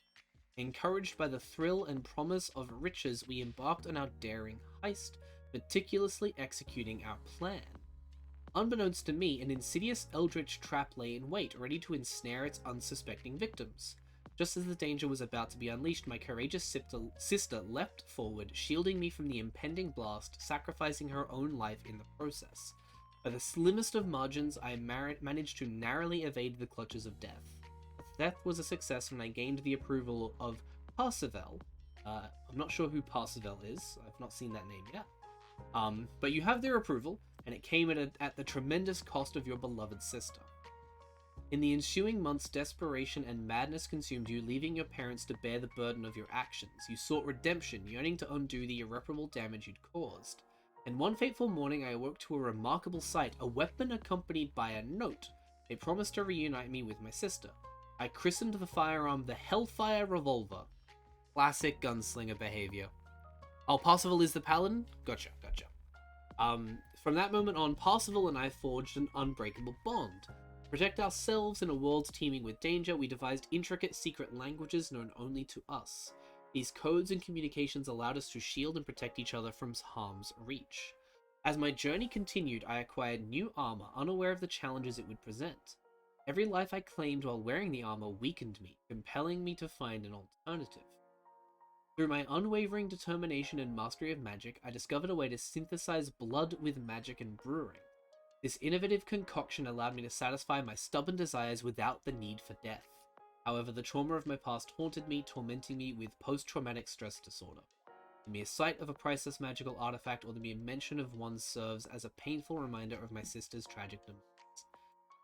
Speaker 1: Encouraged by the thrill and promise of riches, we embarked on our daring heist, meticulously executing our plan. Unbeknownst to me, an insidious eldritch trap lay in wait, ready to ensnare its unsuspecting victims. Just as the danger was about to be unleashed, my courageous sister leapt forward, shielding me from the impending blast, sacrificing her own life in the process. By the slimmest of margins, I managed to narrowly evade the clutches of death. The theft was a success when I gained the approval of Parseval. I'm not sure who Parseval is. I've not seen that name yet. But you have their approval, and it came at the tremendous cost of your beloved sister. In the ensuing months, desperation and madness consumed you, leaving your parents to bear the burden of your actions. You sought redemption, yearning to undo the irreparable damage you'd caused. And one fateful morning, I awoke to a remarkable sight, a weapon accompanied by a note. They promised to reunite me with my sister. I christened the firearm the Hellfire Revolver. Classic gunslinger behavior. Oh, Parseval is the paladin? Gotcha. From that moment on, Parseval and I forged an unbreakable bond. To protect ourselves in a world teeming with danger, we devised intricate secret languages known only to us. These codes and communications allowed us to shield and protect each other from harm's reach. As my journey continued, I acquired new armor, unaware of the challenges it would present. Every life I claimed while wearing the armor weakened me, compelling me to find an alternative. Through my unwavering determination and mastery of magic, I discovered a way to synthesize blood with magic and brewing. This innovative concoction allowed me to satisfy my stubborn desires without the need for death. However, the trauma of my past haunted me, tormenting me with post-traumatic stress disorder. The mere sight of a priceless magical artifact or the mere mention of one serves as a painful reminder of my sister's tragic demise.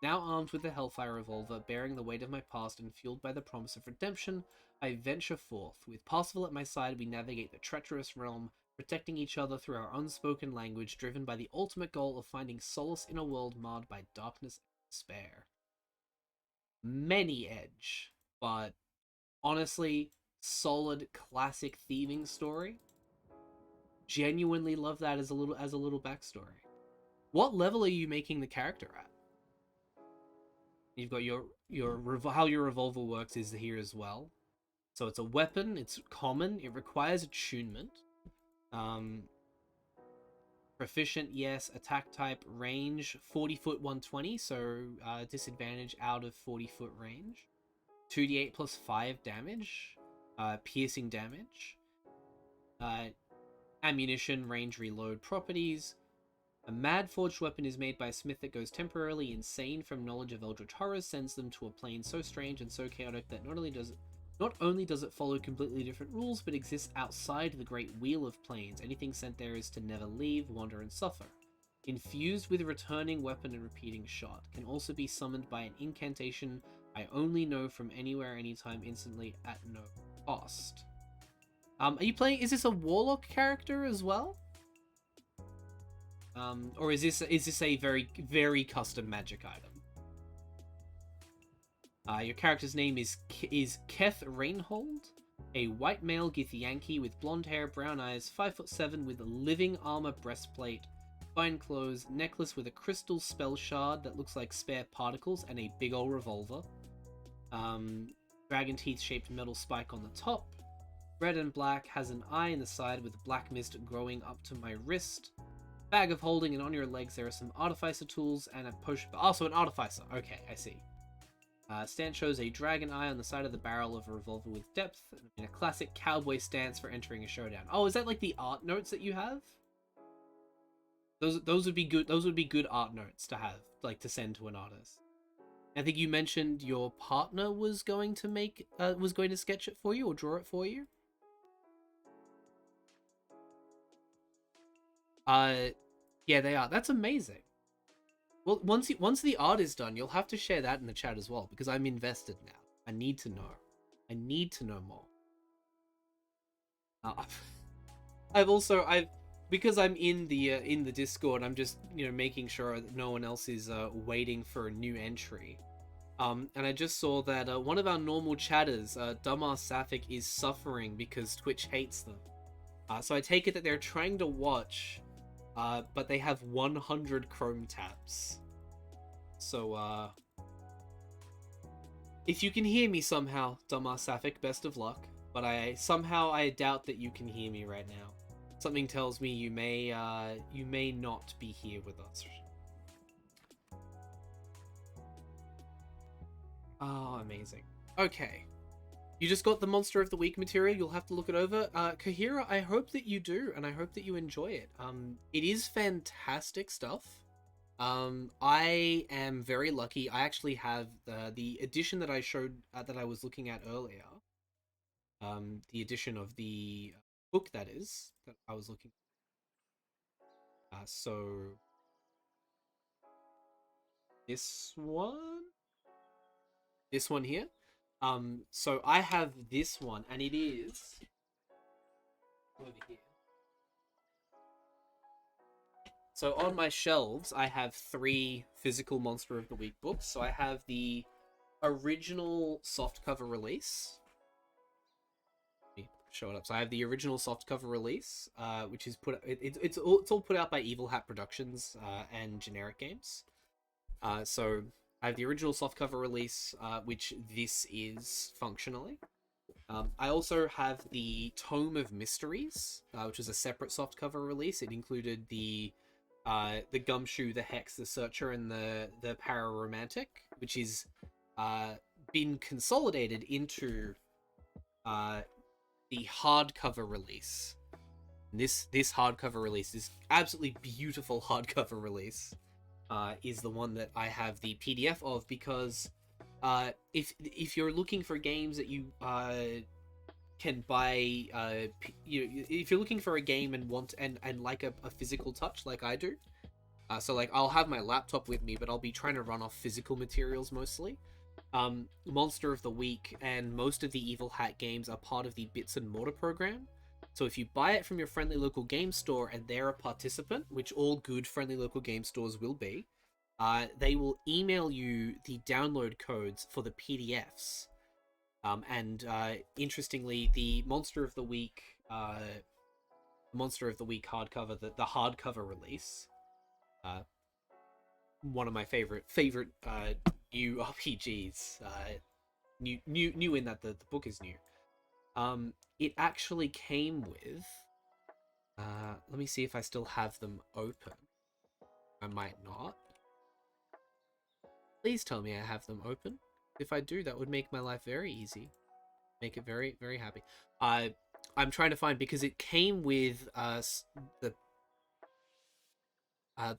Speaker 1: Now armed with the Hellfire Revolver, bearing the weight of my past and fueled by the promise of redemption, I venture forth. With Parseval at my side, we navigate the treacherous realm, protecting each other through our unspoken language, driven by the ultimate goal of finding solace in a world marred by darkness and despair. Many edge, but honestly, solid classic thieving story. Genuinely love that as a little backstory. What level are you making the character at? You've got how your revolver works is here as well. So it's a weapon, it's common, it requires attunement. Proficient, yes. Attack type, range, 40 foot 120, so disadvantage out of 40 foot range. 2d8 plus 5 damage, piercing damage. Ammunition, range, reload properties. A mad forged weapon is made by a smith that goes temporarily insane from knowledge of eldritch horrors, sends them to a plane so strange and so chaotic that not only does it follow completely different rules, but exists outside the great wheel of planes. Anything sent there is to never leave, wander, and suffer. Infused with returning weapon and repeating shot. Can also be summoned by an incantation I only know from anywhere, anytime, instantly, at no cost. Are you playing... Is this a warlock character as well? Or is this a very, very custom magic item? Your character's name is Keth Reinhold, a white male Githyanki with blonde hair, brown eyes, 5'7" with a living armor breastplate, fine clothes, necklace with a crystal spell shard that looks like spare particles, and a big ol' revolver. Dragon teeth shaped metal spike on the top. Red and black, has an eye in the side with black mist growing up to my wrist. Bag of holding, and on your legs there are some artificer tools and a potion. Also an artificer. Okay, I see. Stance shows a dragon eye on the side of the barrel of a revolver with depth, in a classic cowboy stance for entering a showdown. Oh, is that like the art notes that you have? Those would be good. Those would be good art notes to have, like to send to an artist. I think you mentioned your partner was going to sketch it for you or draw it for you. Yeah, they are. That's amazing. Well, once the art is done, you'll have to share that in the chat as well because I'm invested now. I need to know. I need to know more. Because I'm in the Discord, I'm just making sure that no one else is waiting for a new entry. And I just saw that one of our normal chatters, Dumbass Sapphic, is suffering because Twitch hates them. So I take it that they're trying to watch, but they have 100 Chrome tabs. So, if you can hear me somehow, Dumbass Sapphic, best of luck. But I doubt that you can hear me right now. Something tells me you may not be here with us. Oh, amazing. Okay. You just got the Monster of the Week material. You'll have to look it over. Kahira, I hope that you do, and I hope that you enjoy it. It is fantastic stuff. I am very lucky. I actually have the edition that I showed, that I was looking at earlier. The edition of the book that I was looking at. So this one here. So I have this one, and it is over here. So on my shelves, I have 3 physical Monster of the Week books. So I have the original softcover release. Let me show it up. So I have the original softcover release, which is it's all put out by Evil Hat Productions and Generic Games. So I have the original softcover release, which this is functionally. I also have the Tome of Mysteries, which is a separate softcover release. It included the Gumshoe, the Hex, the Searcher, and the Pararomantic, which is been consolidated into the hardcover release. This hardcover release, this absolutely beautiful hardcover release, is the one that I have the PDF of, because if you're looking for games that you can buy, if you're looking for a game and want and like a physical touch like I do, so like I'll have my laptop with me, but I'll be trying to run off physical materials mostly. Monster of the Week and most of the Evil Hat games are part of the Bits and Mortar program. So if you buy it from your friendly local game store and they're a participant, which all good friendly local game stores will be, they will email you the download codes for the PDFs. And interestingly, the Monster of the Week hardcover, the hardcover release, one of my favorite new RPGs, new in that the book is new. It actually came with, let me see if I still have them open. I might not. Please tell me I have them open. If I do, that would make my life very easy. Make it very, very happy. I'm trying to find, because it came with the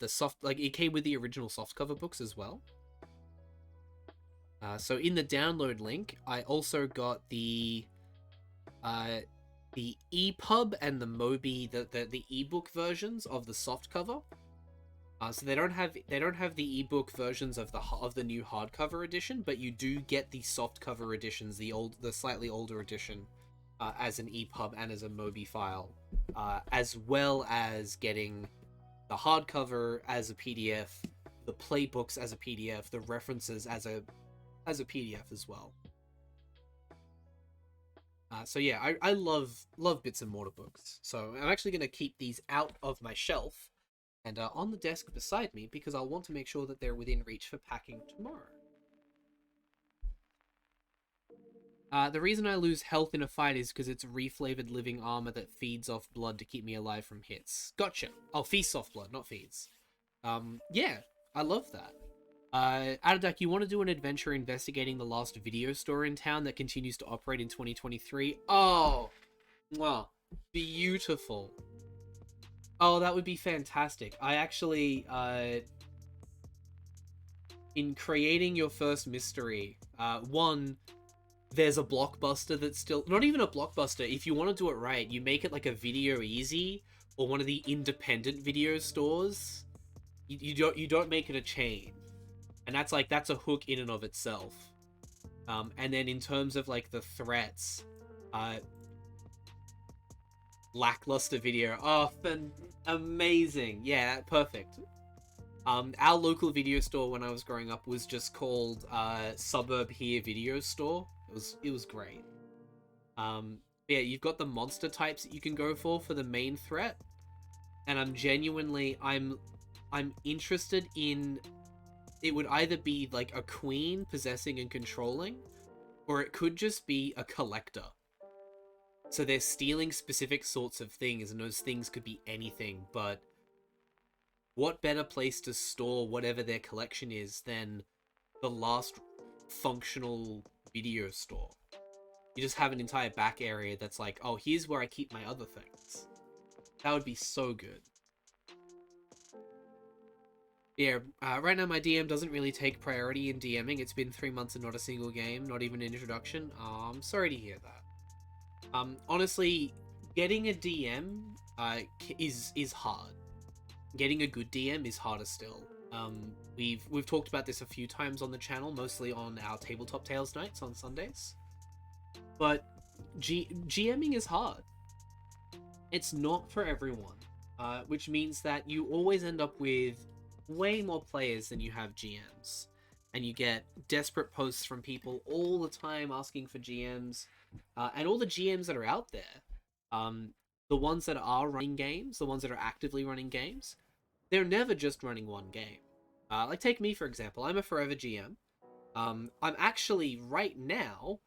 Speaker 1: soft, like it came with the original softcover books as well. So in the download link, I also got the EPUB and the Mobi, the ebook versions of the softcover. So they don't have the ebook versions of the new hardcover edition, but you do get the softcover editions, the slightly older edition, as an EPUB and as a Mobi file, as well as getting the hardcover as a PDF, the playbooks as a PDF, the references as a PDF as well. So yeah, I love Bits and Mortar books. So I'm actually going to keep these out of my shelf and on the desk beside me, because I'll want to make sure that they're within reach for packing tomorrow. The reason I lose health in a fight is because it's reflavored living armor that feeds off blood to keep me alive from hits. Gotcha. Oh, feasts off blood, not feeds. Yeah, I love that. Adadak, you want to do an adventure investigating the last video store in town that continues to operate in 2023? Oh, well, beautiful. Oh, that would be fantastic. I actually, in creating your first mystery, one, there's a Blockbuster that's still... Not even a Blockbuster. If you want to do it right, you make it like a Video Easy or one of the independent video stores. You don't make it a chain. And that's a hook in and of itself. And then in terms of like the threats, lackluster video. Oh, amazing. Yeah, perfect. Our local video store when I was growing up was just called Suburb Here Video Store. It was great. Yeah, you've got the monster types that you can go for the main threat, and I'm interested in... It would either be like a queen possessing and controlling, or it could just be a collector. So they're stealing specific sorts of things, and those things could be anything, but what better place to store whatever their collection is than the last functional video store? You just have an entire back area that's like, oh, here's where I keep my other things. That would be so good. Yeah, right now my DM doesn't really take priority in DMing. It's been 3 months and not a single game, not even an introduction. I'm sorry to hear that. Honestly, getting a DM is hard. Getting a good DM is harder still. We've talked about this a few times on the channel, mostly on our Tabletop Tales nights on Sundays. But GMing is hard. It's not for everyone, which means that you always end up with way more players than you have GMs. And you get desperate posts from people all the time asking for GMs. And all the GMs that are out there, the ones that are running games, the ones that are actively running games, they're never just running one game. Like, take me, for example. I'm a forever GM. I'm actually, right now,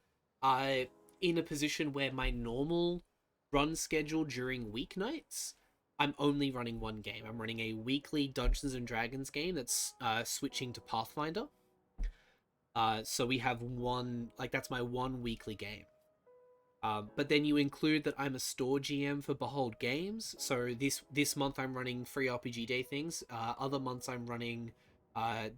Speaker 1: in a position where my normal run schedule during weeknights, I'm only running one game. I'm running a weekly Dungeons and Dragons game that's switching to Pathfinder. So we have one, like, that's my one weekly game. But then you include that I'm a store GM for Behold Games. So this month I'm running free RPG Day things. Other months I'm running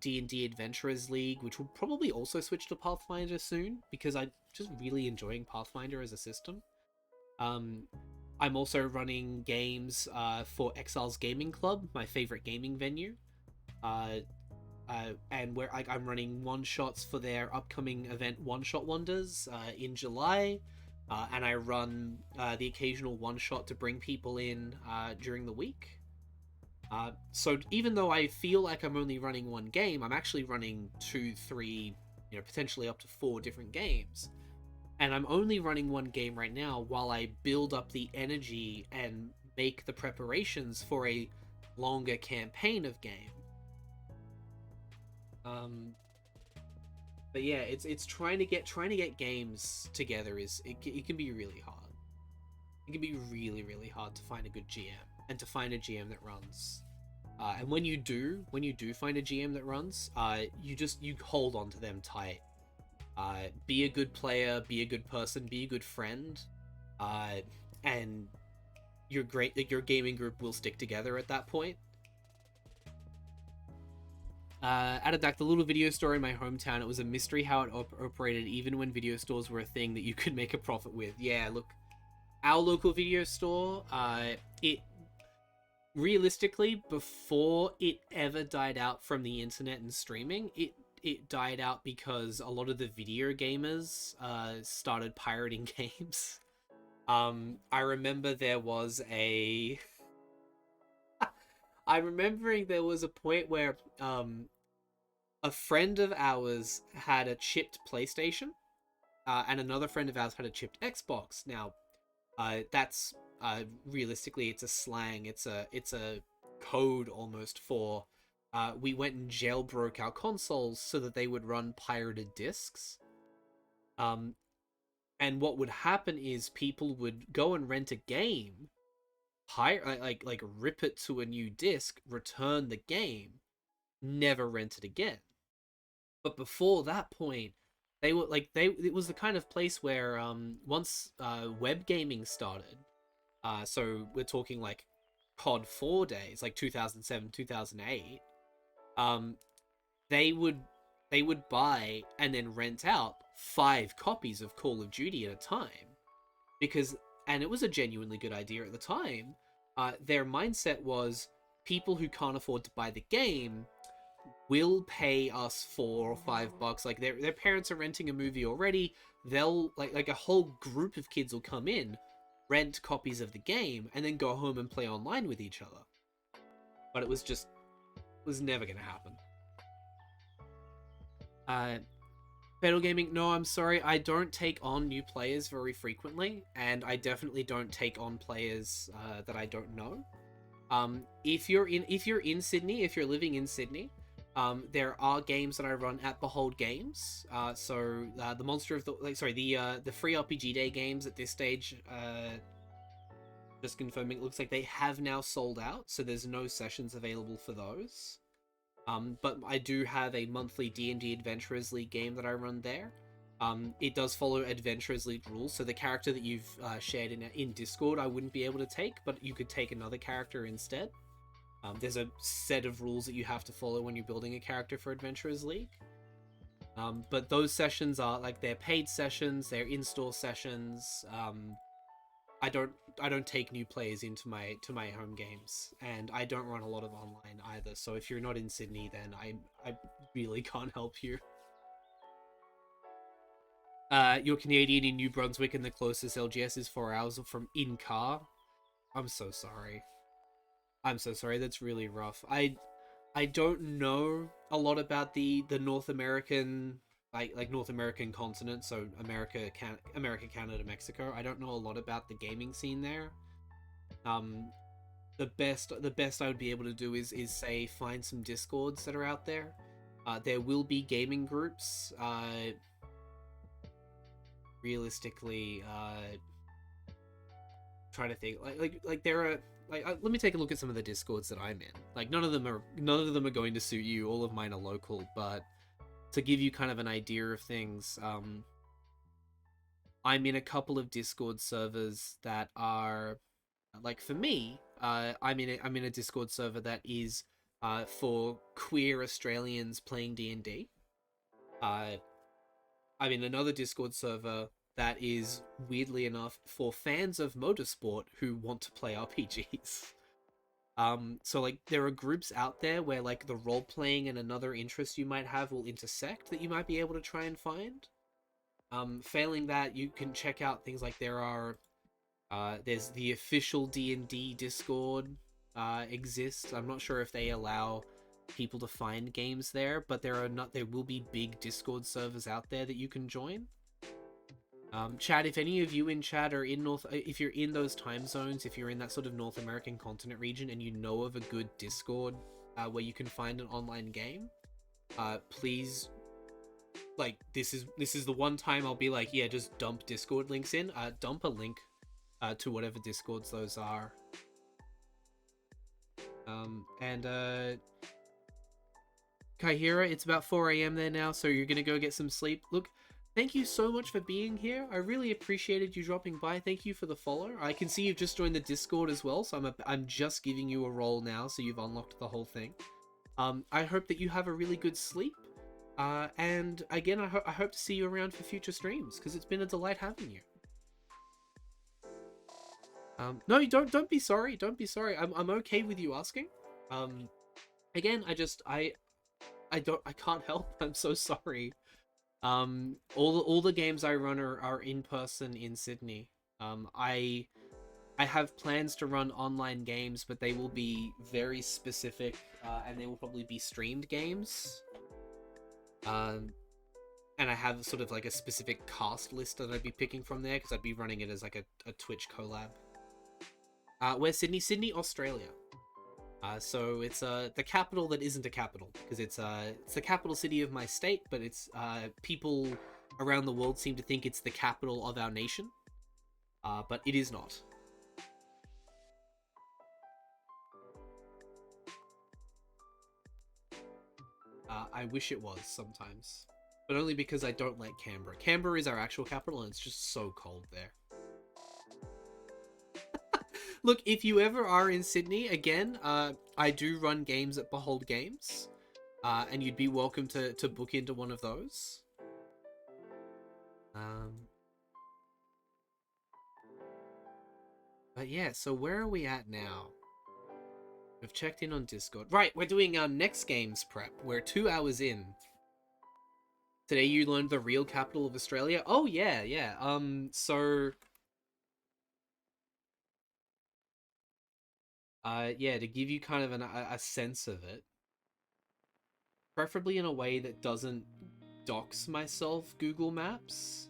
Speaker 1: D&D Adventurers League, which will probably also switch to Pathfinder soon, because I'm just really enjoying Pathfinder as a system. I'm also running games for Exiles Gaming Club, my favorite gaming venue. And where I'm running one-shots for their upcoming event One-Shot Wonders in July. And I run the occasional one-shot to bring people in during the week. So even though I feel like I'm only running one game, I'm actually running 2, 3, potentially up to 4 different games. And I'm only running one game right now while I build up the energy and make the preparations for a longer campaign of game. But yeah, it's trying to get games together it can be really hard. It can be really, really hard to find a good GM and to find a GM that runs. And when you do find a GM that runs, you hold on to them tight. Be a good player, be a good person, be a good friend, and your gaming group will stick together at that point. Adadak, the little video store in my hometown, it was a mystery how it operated even when video stores were a thing that you could make a profit with. Yeah, look, our local video store, it realistically, before it ever died out from the internet and streaming, it died out because a lot of the video gamers started pirating games. I remember there was a... I'm remembering there was a point where a friend of ours had a chipped PlayStation, and another friend of ours had a chipped Xbox. Now, that's realistically, it's a slang. It's a code almost for we went and jailbroke our consoles so that they would run pirated discs. And what would happen is people would go and rent a game, like rip it to a new disc, return the game, never rent it again. But before that point, they were like it was the kind of place where once web gaming started, so we're talking like COD 4 days, like 2007, 2008, um, they would they would buy and then rent out 5 copies of Call of Duty at a time, because, and it was a genuinely good idea at the time. Their mindset was, people who can't afford to buy the game will pay us $4 or $5. Like their parents are renting a movie already. They'll like a whole group of kids will come in, rent copies of the game, and then go home and play online with each other. But it was never gonna happen. Battle gaming, no, I'm sorry, I don't take on new players very frequently, and I definitely don't take on players that I don't know. If you're in Sydney, if you're living in Sydney, there are games that I run at Behold Games. The Monster of the the free RPG Day games at this stage. Just confirming, it looks like they have now sold out, so there's no sessions available for those. But I do have a monthly D&D Adventurers League game that I run there. It does follow Adventurers League rules, so the character that you've shared in Discord I wouldn't be able to take, but you could take another character instead. There's a set of rules that you have to follow when you're building a character for Adventurers League. But those sessions are like, they're paid sessions, they're in-store sessions. I don't take new players into my home games, and I don't run a lot of online either. So if you're not in Sydney, then I really can't help you. You're Canadian in New Brunswick, and the closest LGS is 4 hours from in-car. I'm so sorry. I'm so sorry. That's really rough. I don't know a lot about the North American, like North American continent, so America, Canada, Mexico. I don't know a lot about the gaming scene there. The best I would be able to do is say find some Discords that are out there. There will be gaming groups. Realistically, trying to think like there are. Let me take a look at some of the Discords that I'm in. Like none of them are going to suit you. All of mine are local, but to give you kind of an idea of things, I'm in a couple of Discord servers that are, like, for me, I'm in a Discord server that is for queer Australians playing D&D. I'm in another Discord server that is, weirdly enough, for fans of motorsport who want to play RPGs. So like there are groups out there where like the role playing and another interest you might have will intersect, that you might be able to try and find. Failing that, you can check out things like there's the official D&D Discord exists. I'm not sure if they allow people to find games there, but there will be big Discord servers out there that you can join. Chat, if any of you in chat are if you're in those time zones, if you're in that sort of North American continent region and you know of a good Discord where you can find an online game, please, like, this is the one time I'll be like, yeah, just dump Discord links in. Dump a link to whatever Discords those are. Kaihira, it's about 4 a.m. there now, so you're gonna go get some sleep. Look, thank you so much for being here. I really appreciated you dropping by. Thank you for the follow. I can see you've just joined the Discord as well, so I'm just giving you a role now, so you've unlocked the whole thing. I hope that you have a really good sleep. And again, I hope to see you around for future streams, because it's been a delight having you. No, you don't be sorry. Don't be sorry. I'm okay with you asking. Again, I can't help. I'm so sorry. All the games I run are in person in Sydney. I have plans to run online games, but they will be very specific, and they will probably be streamed games. And I have sort of like a specific cast list that I'd be picking from there, because I'd be running it as like a Twitch collab. Where's Sydney? Sydney, Australia. So it's the capital that isn't a capital, because it's the capital city of my state, but it's people around the world seem to think it's the capital of our nation, but it is not. I wish it was sometimes. But only because I don't like Canberra. Canberra is our actual capital, and it's just so cold there. Look, if you ever are in Sydney, again, I do run games at Behold Games. And you'd be welcome to book into one of those. But yeah, so where are we at now? We've checked in on Discord. Right, we're doing our next games prep. We're 2 hours in. Today you learned the real capital of Australia. Oh yeah, yeah. Yeah, to give you kind of a sense of it, preferably in a way that doesn't dox myself, Google Maps.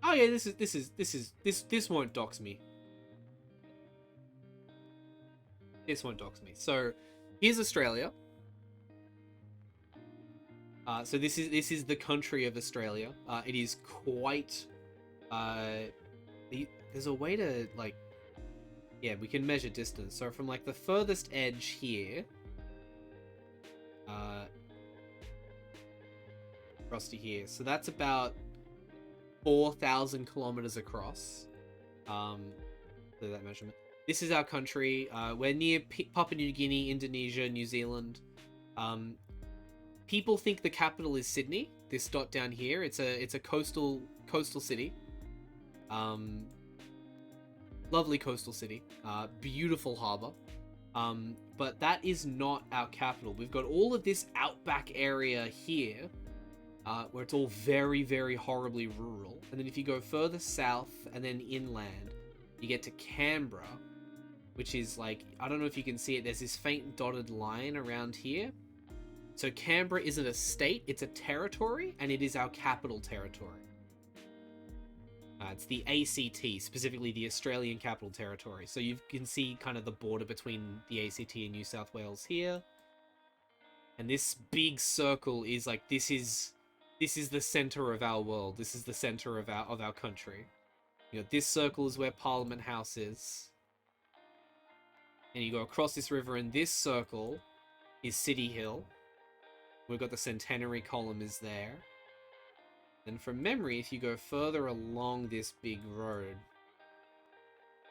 Speaker 1: Oh yeah, this won't dox me. This won't dox me. So here's Australia. So this is the country of Australia. It is quite. There's a way to like. Yeah, we can measure distance. So from like the furthest edge here, across to here. So that's about 4,000 kilometers across. That measurement. This is our country. We're near Papua New Guinea, Indonesia, New Zealand. People think the capital is Sydney. This dot down here. It's a coastal city. Lovely coastal city. Beautiful harbor. But that is not our capital. We've got all of this outback area here, where it's all very, very horribly rural. And then if you go further south and then inland, you get to Canberra, which is like, I don't know if you can see it, there's this faint dotted line around here. So Canberra isn't a state, it's a territory, and it is our capital territory. It's the ACT, specifically the Australian Capital Territory. So you can see kind of the border between the ACT and New South Wales here. And this big circle is like, this is the center of our world. This is the center of our country. You know, this circle is where Parliament House is. And you go across this river, and this circle is City Hill. We've got the Centenary Column is there. And from memory, if you go further along this big road,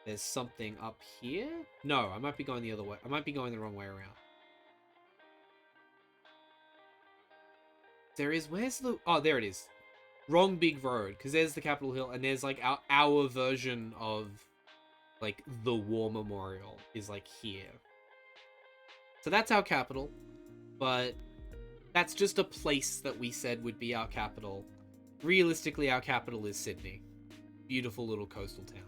Speaker 1: there's something up here? No, I might be going the other way. I might be going the wrong way around. There is, where's the, oh, there it is. Wrong big road, because there's the Capitol Hill, and there's like our version of like the War Memorial is like here. So that's our capital, but that's just a place that we said would be our capital. Realistically, our capital is Sydney. Beautiful little coastal town.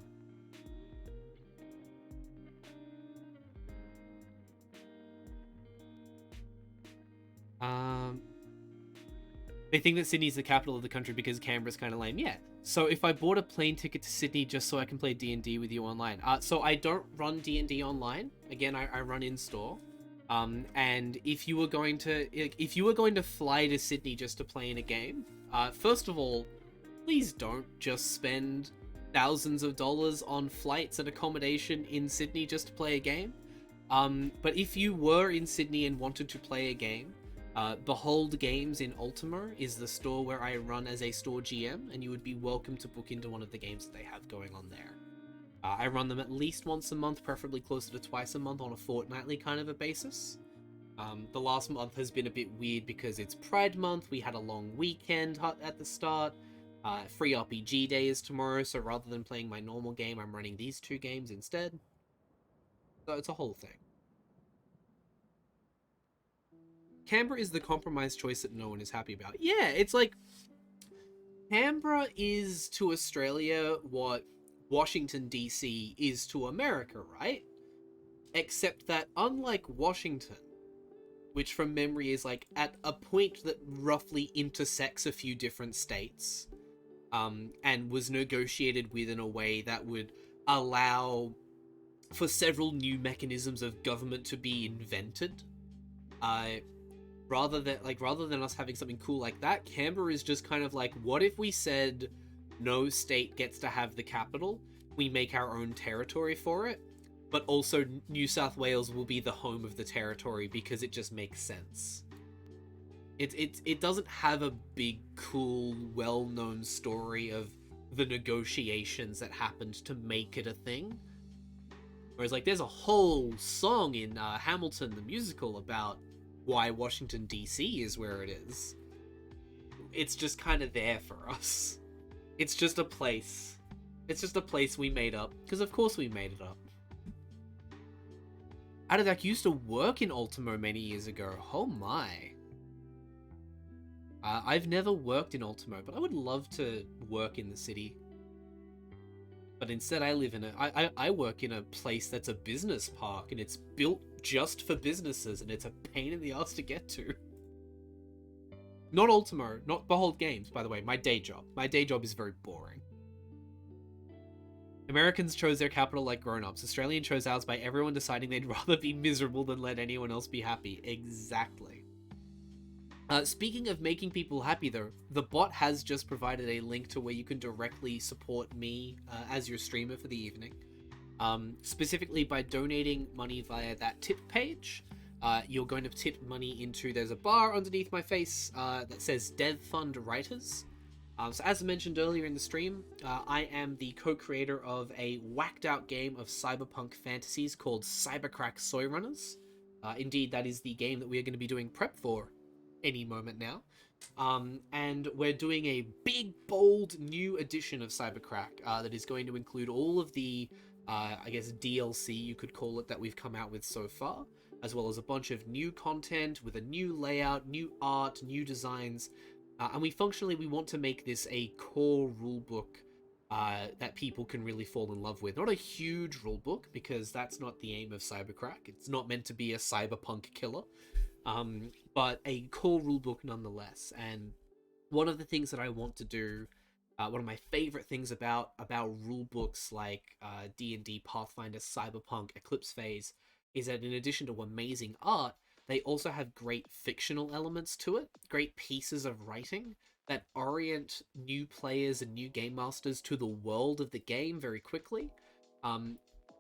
Speaker 1: They think that Sydney's the capital of the country because Canberra's kind of lame. Yeah. So if I bought a plane ticket to Sydney just so I can play D&D with you online. So I don't run D&D online. Again, I run in-store. And if you were going to fly to Sydney just to play in a game, first of all, please don't just spend thousands of dollars on flights and accommodation in Sydney just to play a game. But if you were in Sydney and wanted to play a game, Behold Games in Ultima is the store where I run as a store GM, and you would be welcome to book into one of the games that they have going on there. I run them at least once a month, preferably closer to twice a month on a fortnightly kind of a basis. The last month has been a bit weird because it's Pride Month, we had a long weekend at the start, free RPG day is tomorrow, so rather than playing my normal game, I'm running these two games instead. So it's a whole thing. Canberra is the compromise choice that no one is happy about. Yeah, it's like, Canberra is to Australia what Washington, D.C. is to America, right? Except that, unlike Washington, which from memory is like at a point that roughly intersects a few different states, and was negotiated with in a way that would allow for several new mechanisms of government to be invented, rather than us having something cool like that, Canberra is just kind of like, what if we said no state gets to have the capital, we make our own territory for it, but also New South Wales will be the home of the territory because it just makes sense. It doesn't have a big, cool, well-known story of the negotiations that happened to make it a thing. Whereas, like, there's a whole song in Hamilton the musical about why Washington, D.C. is where it is. It's just kind of there for us. It's just a place. It's just a place we made up, because of course we made it up. Adadak used to work in Ultimo many years ago. Oh my. I've never worked in Ultimo, but I would love to work in the city. But instead I live in I work in a place that's a business park, and it's built just for businesses, and it's a pain in the ass to get to. Not Ultimo, not Behold Games, by the way, my day job. My day job is very boring. Americans chose their capital like grown-ups. Australians chose ours by everyone deciding they'd rather be miserable than let anyone else be happy. Exactly. Speaking of making people happy, though, the bot has just provided a link to where you can directly support me as your streamer for the evening. Specifically by donating money via that tip page. You're going to tip money into, there's a bar underneath my face that says Dev Fund Writers. So as I mentioned earlier in the stream, I am the co-creator of a whacked out game of cyberpunk fantasies called CYBERCRACK Soy Runners. Indeed, that is the game that we are going to be doing prep for any moment now. And we're doing a big, bold new edition of CYBERCRACK that is going to include all of the, I guess, DLC, you could call it, that we've come out with so far, as well as a bunch of new content with a new layout, new art, new designs. And we want to make this a core rulebook that people can really fall in love with. Not a huge rulebook, because that's not the aim of CYBERCRACK. It's not meant to be a cyberpunk killer. But a core rulebook nonetheless. And one of the things that I want to do, one of my favorite things about rulebooks like D&D, Pathfinder, Cyberpunk, Eclipse Phase, is that in addition to amazing art, they also have great fictional elements to it, great pieces of writing that orient new players and new game masters to the world of the game very quickly,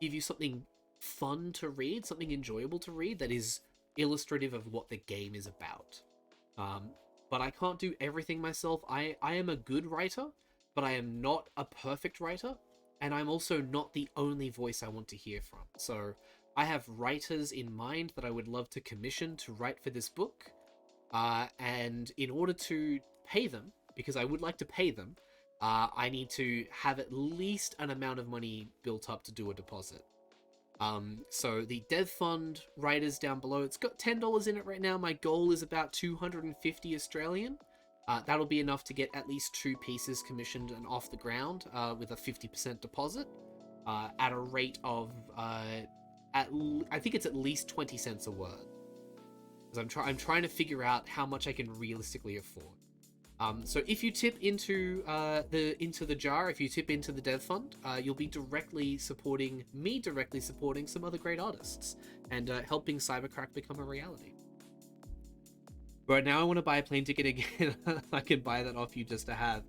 Speaker 1: give you something fun to read, something enjoyable to read that is illustrative of what the game is about. But I can't do everything myself. I am a good writer, but I am not a perfect writer, and I'm also not the only voice I want to hear from. So I have writers in mind that I would love to commission to write for this book, and in order to pay them, because I would like to pay them, I need to have at least an amount of money built up to do a deposit. So the Dev Fund writers down below, it's got $10 in it right now. My goal is about 250 Australian. That'll be enough to get at least 2 pieces commissioned and off the ground with a 50% deposit at a rate of I think it's at least 20 cents a word, because I'm trying to figure out how much I can realistically afford. So if you tip into the jar, if you tip into the Dev Fund, you'll be directly supporting some other great artists and helping CYBERCRACK become a reality. But now I want to buy a plane ticket again. I can buy that off you just to have.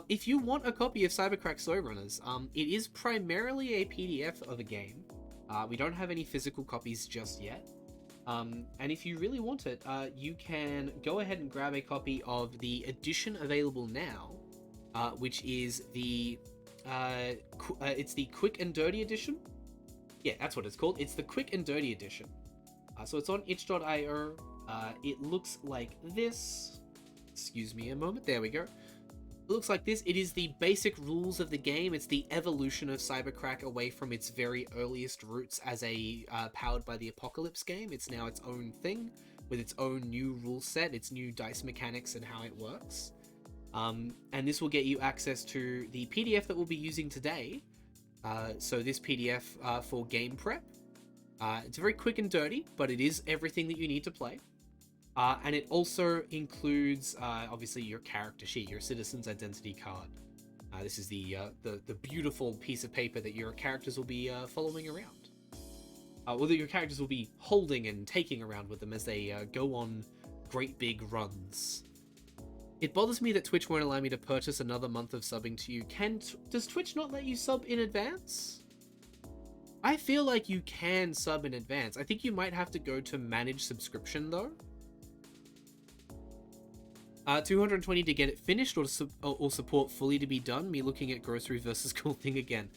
Speaker 1: If you want a copy of CYBERCRACK Soy Runners, it is primarily a PDF of a game. We don't have any physical copies just yet. And if you really want it, you can go ahead and grab a copy of the edition available now, which is it's the Quick and Dirty edition. Yeah, that's what it's called. It's the Quick and Dirty edition. So it's on itch.io. It looks like this. Excuse me a moment. There we go. It looks like this. It is the basic rules of the game. It's the evolution of CYBERCRACK away from its very earliest roots as a powered by the Apocalypse game. It's now its own thing with its own new rule set, its new dice mechanics and how it works. And this will get you access to the PDF that we'll be using today. So this PDF for game prep. It's very quick and dirty, but it is everything that you need to play. And it also includes, obviously, your character sheet, your citizen's identity card. This is the beautiful piece of paper that your characters will be following around. Well, that your characters will be holding and taking around with them as they go on great big runs. It bothers me that Twitch won't allow me to purchase another month of subbing to you. Does Twitch not let you sub in advance? I feel like you can sub in advance. I think you might have to go to manage subscription though. 220 to get it finished, or support fully to be done. Me looking at grocery versus cool thing again.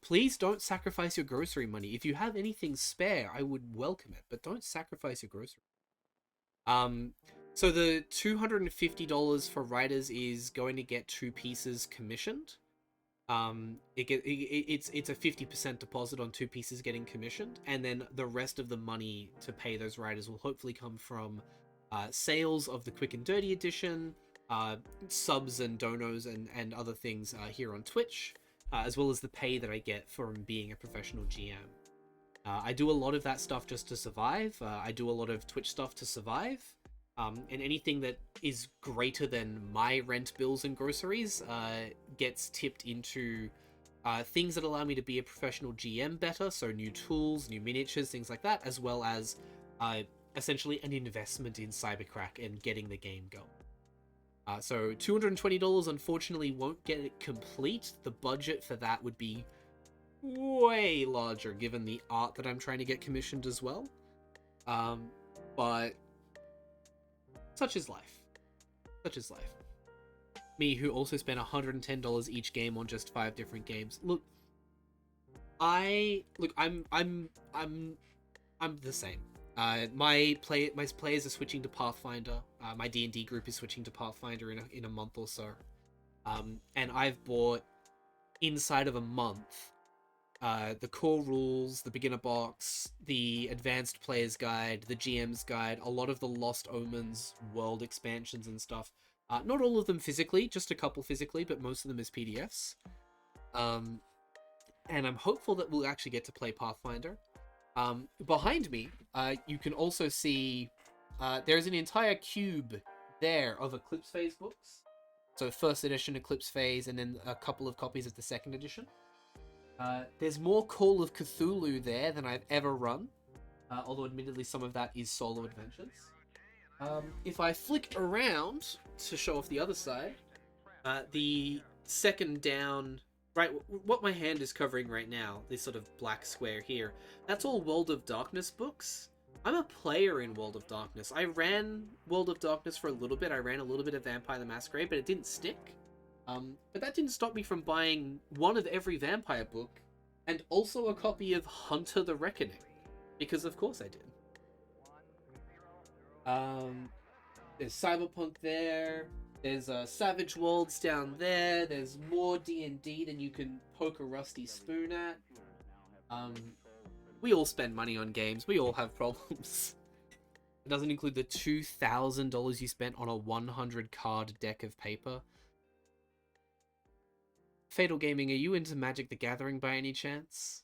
Speaker 1: Please don't sacrifice your grocery money. If you have anything spare, I would welcome it, but don't sacrifice your grocery. So the $250 for writers is going to get 2 pieces commissioned. It's a 50% deposit on 2 pieces getting commissioned, and then the rest of the money to pay those writers will hopefully come from sales of the Quick and Dirty edition, subs and donos and other things here on Twitch, as well as the pay that I get from being a professional GM. I do a lot of that stuff just to survive. I do a lot of Twitch stuff to survive. And anything that is greater than my rent, bills, and groceries gets tipped into things that allow me to be a professional GM better. So new tools, new miniatures, things like that, as well as essentially an investment in CYBERCRACK and getting the game going. So $220 unfortunately won't get it complete. The budget for that would be way larger given the art that I'm trying to get commissioned as well. But such is life. Such is life. Me, who also spent $110 each game on just 5 different games. I'm the same. My players are switching to Pathfinder. My D&D group is switching to Pathfinder in a month or so. And I've bought inside of a month the core rules, the beginner box, the advanced player's guide, the GM's guide, a lot of the Lost Omens world expansions and stuff. Not all of them physically, just a couple physically, but most of them as PDFs. And I'm hopeful that we'll actually get to play Pathfinder. Behind me, you can also see there's an entire cube there of Eclipse Phase books. So first edition Eclipse Phase, and then a couple of copies of the second edition. There's more Call of Cthulhu there than I've ever run, although admittedly some of that is solo adventures. If I flick around to show off the other side, the second down, right, what my hand is covering right now, this sort of black square here, that's all World of Darkness books. I'm a player in World of Darkness. I ran World of Darkness for a little bit. I ran a little bit of Vampire the Masquerade, but it didn't stick. But that didn't stop me from buying one of every vampire book, and also a copy of Hunter the Reckoning, because of course I did. There's Cyberpunk there, there's Savage Worlds down there, there's more D&D than you can poke a rusty spoon at. We all spend money on games, we all have problems. It doesn't include the $2,000 you spent on a 100 card deck of paper. Fatal Gaming, are you into Magic the Gathering by any chance?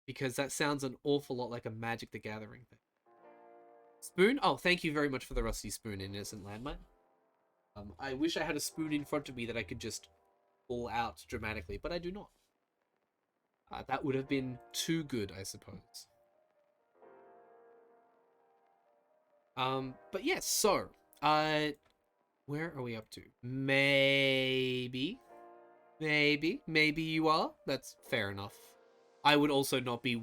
Speaker 1: Because that sounds an awful lot like a Magic the Gathering thing. Spoon? Oh, thank you very much for the rusty spoon, Innocent Landmine. I wish I had a spoon in front of me that I could just pull out dramatically, but I do not. That would have been too good, I suppose. But yes, so, where are we up to? Maybe you are. That's fair enough. I would also not be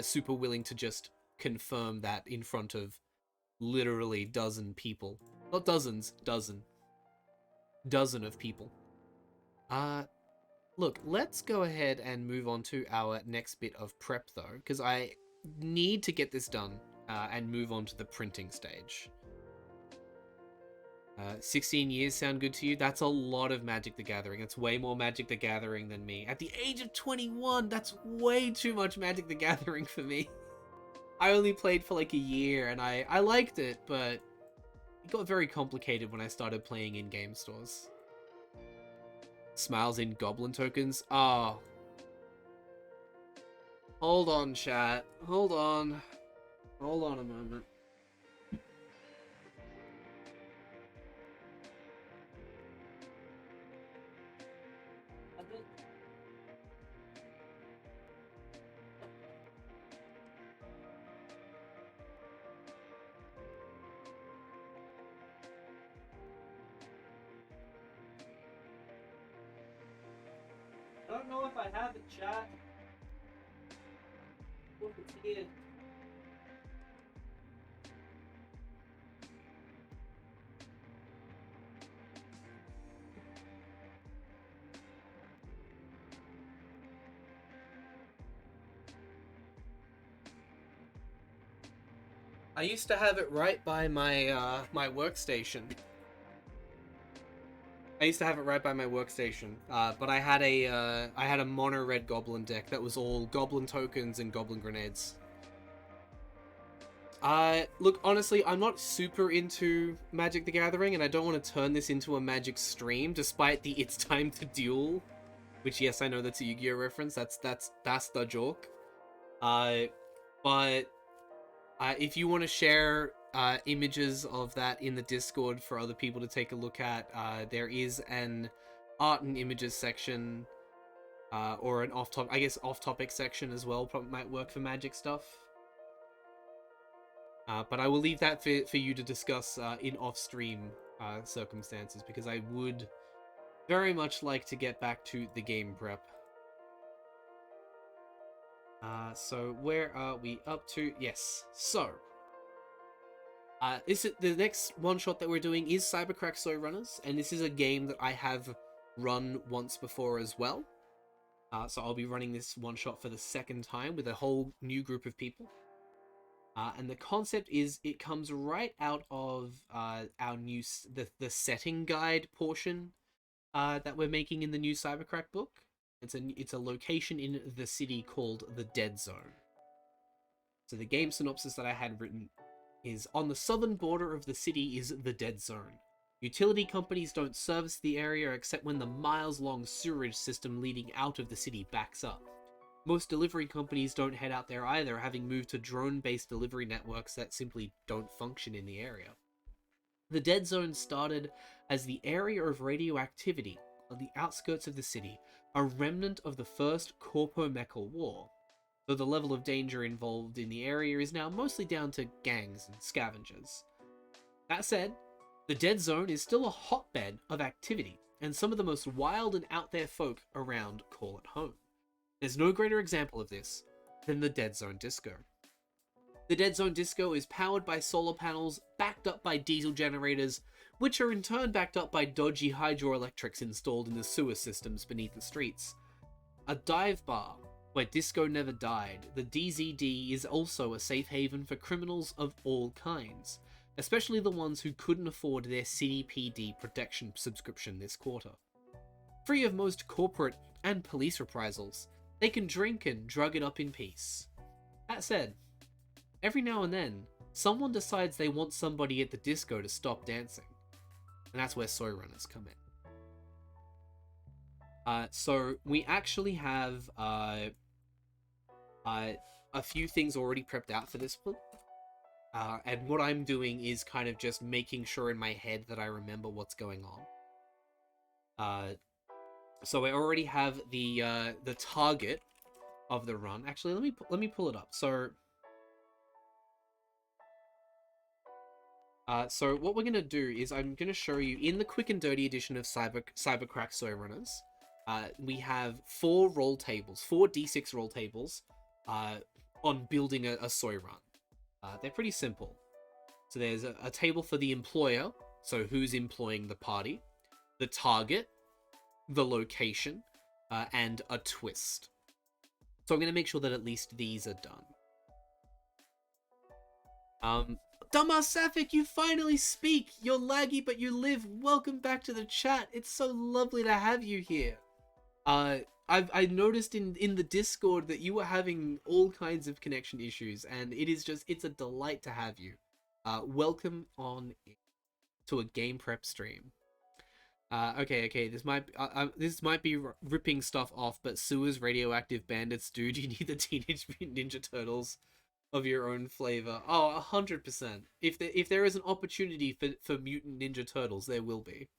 Speaker 1: super willing to just confirm that in front of literally dozen people. Not dozens, dozen of people. Look, let's go ahead and move on to our next bit of prep though, because I need to get this done and move on to the printing stage. 16 years sound good to you? That's a lot of Magic the Gathering. That's way more Magic the Gathering than me. At the age of 21, that's way too much Magic the Gathering for me. I only played for like a year, and I liked it, but it got very complicated when I started playing in game stores. Smiles in Goblin tokens? Oh. Hold on, chat. Hold on. Hold on a moment. I don't know if I have it, chat. Look, it's here. I used to have it right by my my workstation. I used to have it right by my workstation, but I had a mono red goblin deck that was all goblin tokens and goblin grenades. Look, honestly, I'm not super into Magic the Gathering, and I don't want to turn this into a Magic stream, despite the "It's time to duel," which, yes, I know that's a Yu-Gi-Oh reference. That's the joke. Uh, but if you want to share images of that in the Discord for other people to take a look at, there is an art and images section, or an off-topic section as well. Probably might work for Magic stuff. But I will leave that for you to discuss in off-stream circumstances, because I would very much like to get back to the game prep. So where are we up to? Yes. So the next one shot that we're doing is CYBERCRACK Soy Runners, and this is a game that I have run once before as well. So I'll be running this one shot for the second time with a whole new group of people. And the concept is, it comes right out of our new the setting guide portion that we're making in the new CYBERCRACK book. It's a location in the city called the Dead Zone. So the game synopsis that I had written is: on the southern border of the city is the Dead Zone. Utility companies don't service the area except when the miles-long sewerage system leading out of the city backs up. Most delivery companies don't head out there either, having moved to drone-based delivery networks that simply don't function in the area. The Dead Zone started as the area of radioactivity on the outskirts of the city, a remnant of the first Corpo-Mechal War, though the level of danger involved in the area is now mostly down to gangs and scavengers. That said, the Dead Zone is still a hotbed of activity, and some of the most wild and out-there folk around call it home. There's no greater example of this than the Dead Zone Disco. The Dead Zone Disco is powered by solar panels, backed up by diesel generators, which are in turn backed up by dodgy hydroelectrics installed in the sewer systems beneath the streets. A dive bar where disco never died, the DZD is also a safe haven for criminals of all kinds, especially the ones who couldn't afford their City PD protection subscription this quarter. Free of most corporate and police reprisals, they can drink and drug it up in peace. That said, every now and then, someone decides they want somebody at the disco to stop dancing, and that's where Soy Runners come in. So we actually have a few things already prepped out for this one. And what I'm doing is kind of just making sure in my head that I remember what's going on. So I already have the target of the run. Actually, let me pull it up. So what we're gonna do is I'm gonna show you in the quick and dirty edition of CYBERCRACK Soy Runners. We have 4 roll tables, 4 D6 roll tables, on building a soy run. They're pretty simple. So there's a table for the employer, so who's employing the party, the target, the location, and a twist. So I'm going to make sure that at least these are done. Dumbass Sapphic, you finally speak! You're laggy, but you live! Welcome back to the chat! It's so lovely to have you here! I noticed in the Discord that you were having all kinds of connection issues, and it's a delight to have you. Welcome on to a game prep stream. Okay, this might be ripping stuff off, but sewers, radioactive bandits, dude, you need the Teenage Mutant Ninja Turtles of your own flavor. Oh, 100%. If there is an opportunity for Mutant Ninja Turtles, there will be.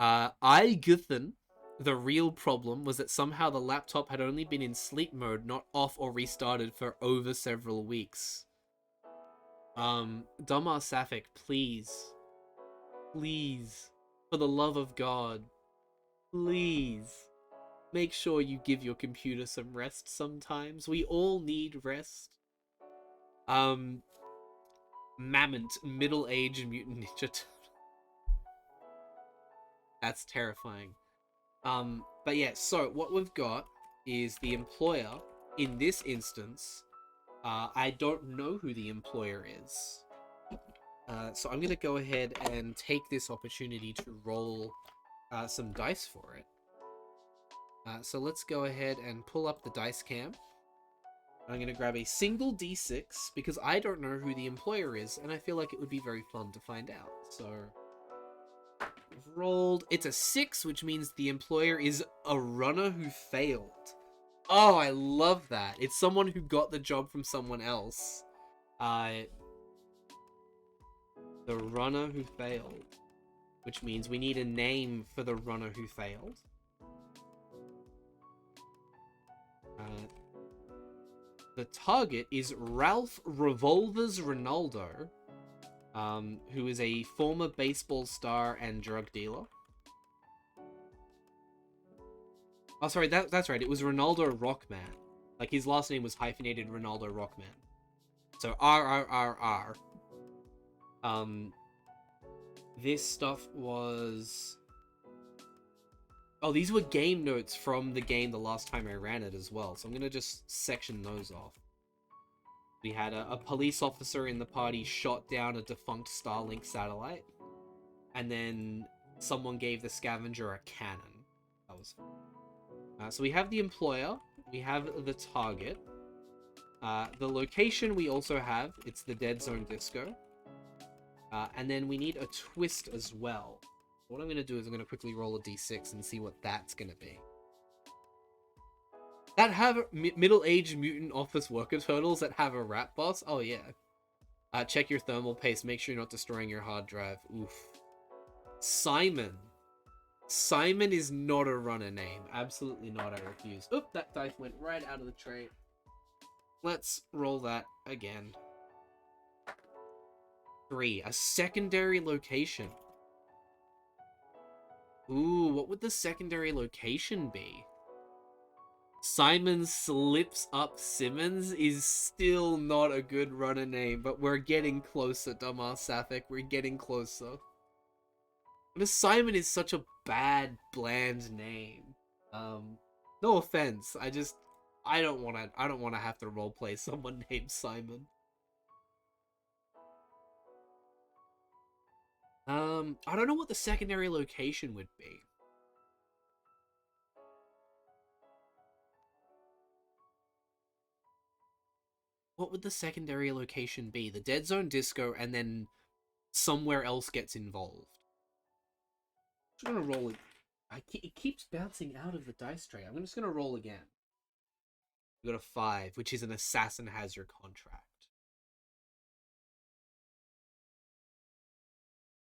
Speaker 1: Guthan, the real problem was that somehow the laptop had only been in sleep mode, not off or restarted for over several weeks. Dumbass Sapphic, please. Please. For the love of God. Please. Make sure you give your computer some rest sometimes. We all need rest. Mammoth, middle-aged mutant ninja turtle. That's terrifying. But yeah, so what we've got is the employer. In this instance, I don't know who the employer is. So I'm going to go ahead and take this opportunity to roll some dice for it. So let's go ahead and pull up the dice cam. I'm going to grab a single d6 because I don't know who the employer is, and I feel like it would be very fun to find out. So I've rolled. It's a 6, which means the employer is a runner who failed. Oh, I love that. It's someone who got the job from someone else. The runner who failed, which means we need a name for the runner who failed. The target is Ralph Revolvers Ronaldo, who is a former baseball star and drug dealer. Oh, sorry, that's right. It was Ronaldo Rockman. Like, his last name was hyphenated Ronaldo Rockman. So, RRRR. This stuff was... Oh, these were game notes from the game the last time I ran it as well. So I'm going to just section those off. We had a police officer in the party shot down a defunct Starlink satellite. And then someone gave the scavenger a cannon. That was fun. So we have the employer. We have the target. The location we also have. It's the Dead Zone Disco. And then we need a twist as well. What I'm going to do is I'm going to quickly roll a d6 and see what that's going to be. That have middle-aged mutant office worker turtles that have a rat boss? Oh, yeah. Check your thermal paste. Make sure you're not destroying your hard drive. Oof. Simon. Simon is not a runner name. Absolutely not. I refuse. Oop, that dice went right out of the tray. Let's roll that again. 3. A secondary location. Ooh, what would the secondary location be? Simon Slips Up Simmons is still not a good runner name, but we're getting closer, Dumbass Sapphic. We're getting closer. But Simon is such a bad, bland name. No offense. I don't wanna have to roleplay someone named Simon. I don't know what the secondary location would be. What would the secondary location be? The Dead Zone Disco, and then somewhere else gets involved. I'm just gonna roll it. It keeps bouncing out of the dice tray. I'm just gonna roll again. We got a 5, which is an assassin has your contract.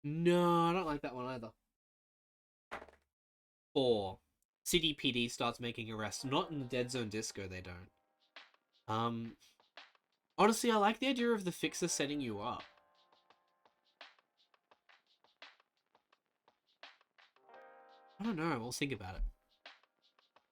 Speaker 1: No, I don't like that one either. 4. CDPD starts making arrests. Not in the Dead Zone Disco, they don't. Honestly, I like the idea of the fixer setting you up. I don't know, we'll think about it.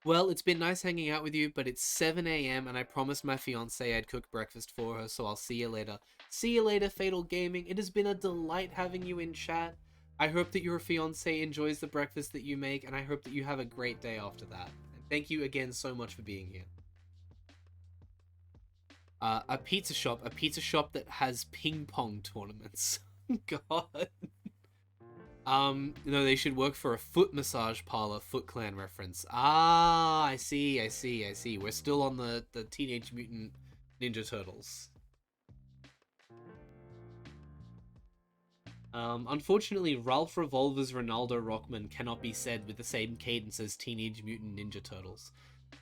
Speaker 1: Well, it's been nice hanging out with you, but it's 7 AM and I promised my fiancée I'd cook breakfast for her, so I'll see you later. See you later, Fatal Gaming. It has been a delight having you in chat. I hope that your fiancée enjoys the breakfast that you make, and I hope that you have a great day after that. And thank you again so much for being here. A pizza shop that has ping pong tournaments. God. No, they should work for a foot massage parlor. Foot Clan reference. Ah, I see. We're still on the Teenage Mutant Ninja Turtles. Unfortunately, Ralph Revolver's Ronaldo Rockman cannot be said with the same cadence as Teenage Mutant Ninja Turtles.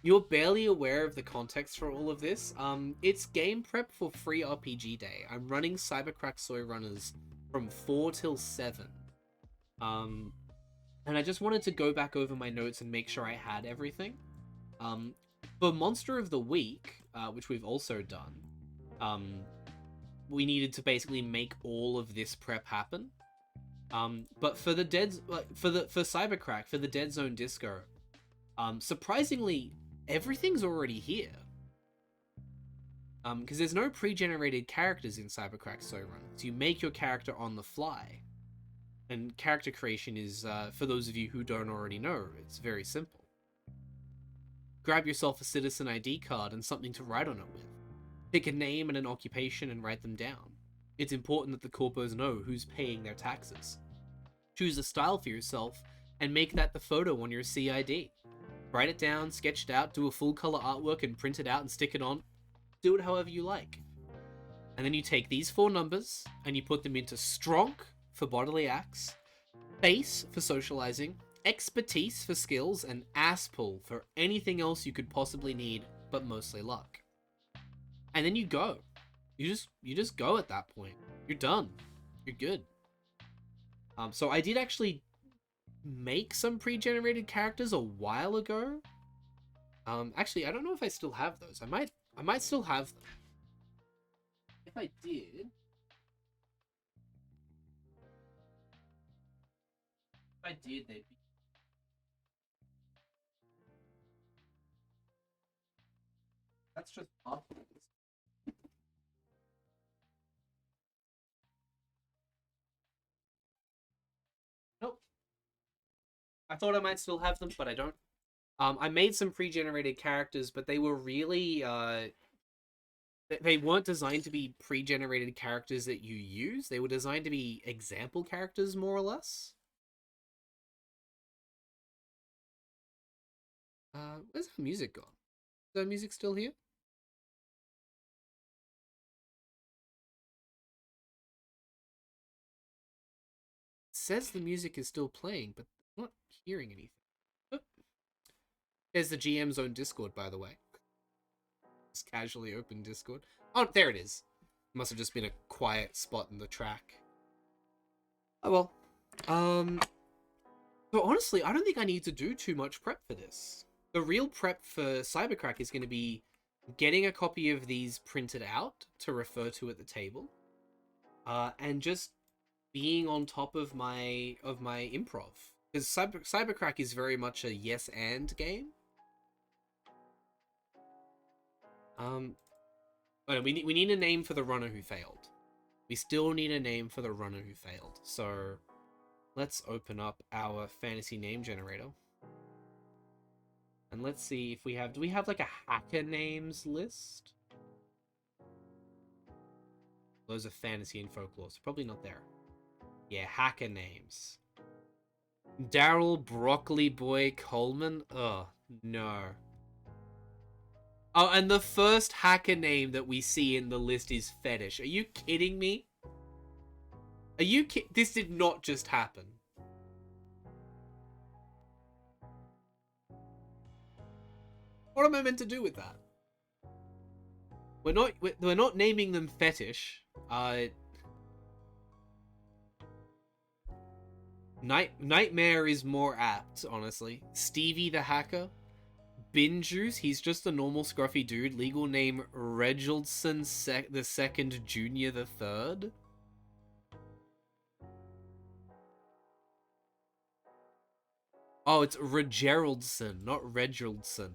Speaker 1: You're barely aware of the context for all of this. It's game prep for Free RPG Day. I'm running CYBERCRACK Soy Runners from 4 till 7. And I just wanted to go back over my notes and make sure I had everything. For Monster of the Week, which we've also done, we needed to basically make all of this prep happen. But for the for CYBERCRACK, for the Dead Zone Disco, Surprisingly, everything's already here. Because there's no pre-generated characters in CyberCrack Soy Runners. You make your character on the fly. And character creation is, for those of you who don't already know, it's very simple. Grab yourself a citizen ID card and something to write on it with. Pick a name and an occupation and write them down. It's important that the corpos know who's paying their taxes. Choose a style for yourself and make that the photo on your CID. Write it down, sketch it out, do a full color artwork and print it out and stick it on. Do it however you like. And then you take these 4 numbers and you put them into Stronk for bodily acts, Face for socializing, Expertise for skills, and Asspull for anything else you could possibly need, but mostly luck. And then you go. You just go at that point. You're done. You're good. So I did actually make some pre-generated characters a while ago. Actually, I don't know if I still have those. I might still have them. If I did... they'd be... That's just awful. Nope. I thought I might still have them, but I don't. I made some pre-generated characters, but they were really, they weren't designed to be pre-generated characters that you use. They were designed to be example characters, more or less. Where's the music gone? Is that music still here? It says the music is still playing, but I'm not hearing anything. Oh. There's the GM's own Discord, by the way. Just casually open Discord. Oh, there it is. Must have just been a quiet spot in the track. Oh well. So honestly, I don't think I need to do too much prep for this. The real prep for CyberCrack is going to be getting a copy of these printed out to refer to at the table, and just being on top of my improv. Because CyberCrack is very much a yes and game. But we need a name for the runner who failed. We still need a name for the runner who failed. So let's open up our fantasy name generator. And let's see if we have... Do we have like a hacker names list? Those are fantasy and folklore, so probably not there. Yeah, hacker names. Daryl Broccoli Boy Coleman? Ugh, no. Oh, and the first hacker name that we see in the list is Fetish. Are you kidding me? Are you This did not just happen. What am I meant to do with that? We're not naming them Fetish. Nightmare is more apt, honestly. Stevie the Hacker. Bin Juice, he's just a normal scruffy dude. Legal name Reginaldson the Second Junior the Third. Oh, it's Regeraldson, not Reginaldson.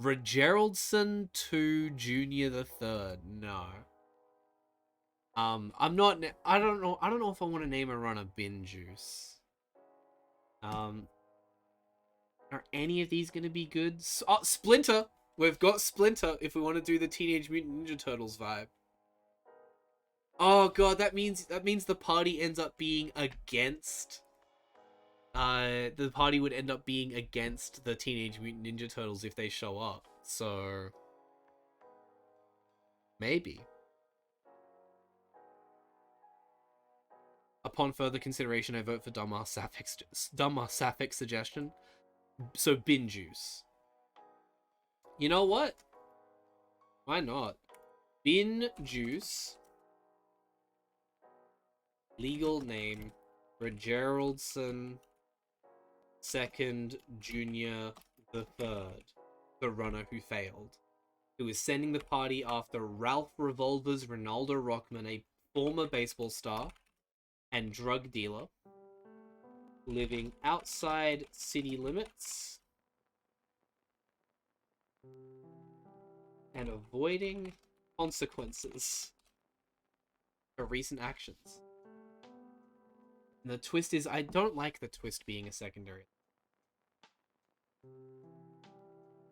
Speaker 1: Regeraldson 2 Junior the Third. No. I'm not. I don't know if I want to name a runner Bin Juice. Are any of these going to be good? Oh, Splinter! We've got Splinter if we want to do the Teenage Mutant Ninja Turtles vibe. Oh god, that means the party ends up being against... the party would end up being against the Teenage Mutant Ninja Turtles if they show up. So... maybe. Upon further consideration, I vote for Dumbass Sapphic suggestion. So, Bin Juice. You know what? Why not? Bin Juice. Legal name. Regeraldson Second Junior the Third. The runner who failed. Who is sending the party after Ralph Revolver's Ronaldo Rockman, a former baseball star and drug dealer, living outside city limits and avoiding consequences for recent actions. And the twist is, I don't like the twist being a secondary.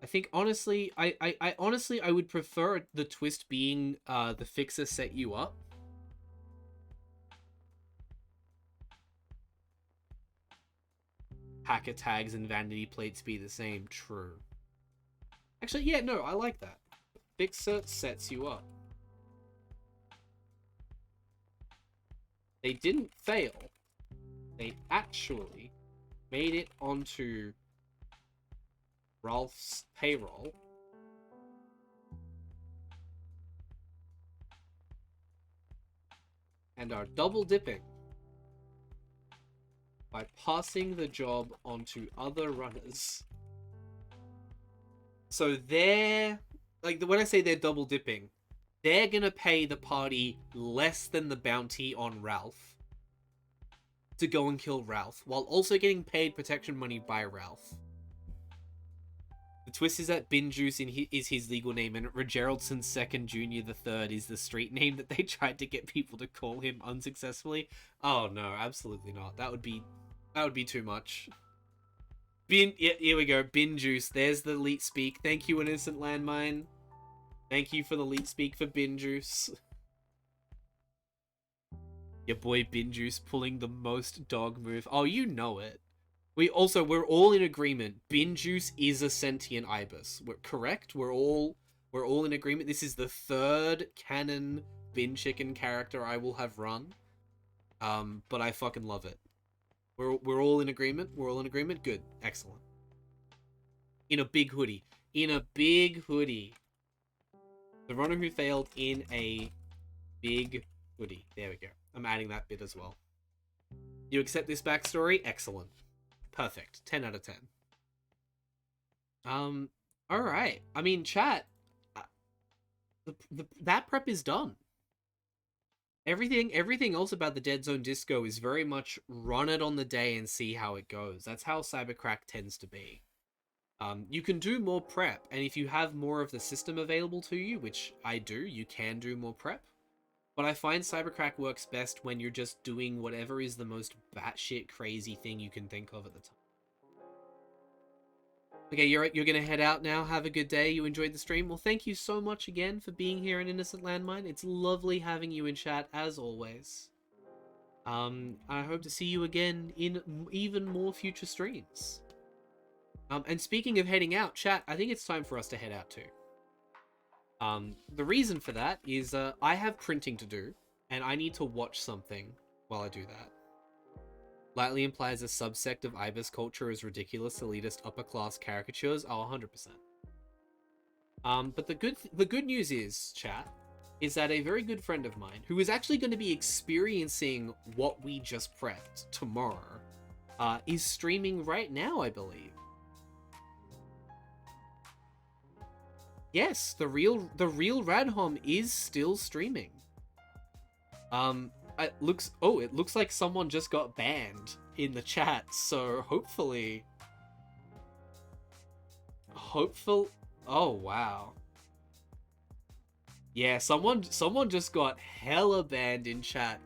Speaker 1: I think honestly, I honestly I would prefer the twist being the fixer set you up. Hacker tags and vanity plates be the same. True. Actually, yeah, no, I like that. Fixer sets you up. They didn't fail. They actually made it onto Ralph's payroll. And are double dipping by passing the job onto other runners. So they're, like, when I say they're double dipping, they're gonna pay the party less than the bounty on Ralph to go and kill Ralph, while also getting paid protection money by Ralph. The twist is that Bin Juice is his legal name, and Geraldson's Second Junior the Third is the street name that they tried to get people to call him unsuccessfully. Oh no, absolutely not. That would be too much. Yeah, here we go. Bin Juice. There's the leet speak. Thank you, Innocent Landmine. Thank you for the leet speak for Bin Juice. Your boy Bin Juice pulling the most dog move. Oh, you know it. We're all in agreement. Bin Juice is a sentient ibis. We're correct. We're all in agreement. This is the third canon Bin Chicken character I will have run. But I fucking love it. We're all in agreement. We're all in agreement. Good. Excellent. In a big hoodie. In a big hoodie. The runner who failed in a big hoodie. There we go. I'm adding that bit as well. You accept this backstory? Excellent. Perfect. 10 out of 10. Alright. I mean, chat. That prep is done. Everything else about the Dead Zone Disco is very much run it on the day and see how it goes. That's how CyberCrack tends to be. You can do more prep, and if you have more of the system available to you, which I do, you can do more prep. But I find CyberCrack works best when you're just doing whatever is the most batshit crazy thing you can think of at the time. Okay, you're gonna head out now. Have a good day. You enjoyed the stream. Well, thank you so much again for being here in Innocent Landmine. It's lovely having you in chat, as always. I hope to see you again in even more future streams. And speaking of heading out, chat, I think it's time for us to head out too. The reason for that is I have printing to do, and I need to watch something while I do that. Lightly implies a subsect of Ibis culture as ridiculous, elitist, upper-class caricatures. Oh, 100%. But the good news is, chat, is that a very good friend of mine, who is actually going to be experiencing what we just prepped tomorrow, is streaming right now, I believe. Yes, the real Radhom is still streaming. It looks like someone just got banned in the chat, so hopefully, oh wow. Yeah, someone just got hella banned in chat.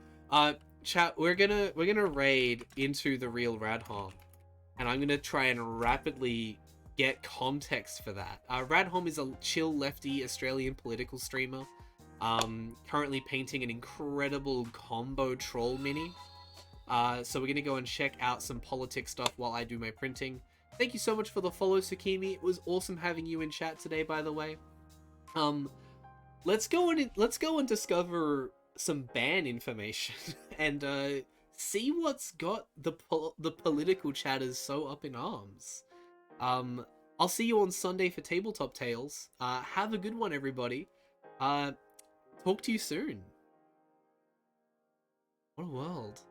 Speaker 1: Chat, we're gonna raid into the real Radhom, and I'm gonna try and rapidly get context for that. Radhom is a chill lefty Australian political streamer. Currently painting an incredible combo troll mini. So we're gonna go and check out some politics stuff while I do my printing. Thank you so much for the follow, Sakimi. It was awesome having you in chat today, by the way. Let's go and discover some ban information and see what's got the political chatters so up in arms. I'll see you on Sunday for Tabletop Tales. Have a good one, everybody. Talk to you soon. What a world.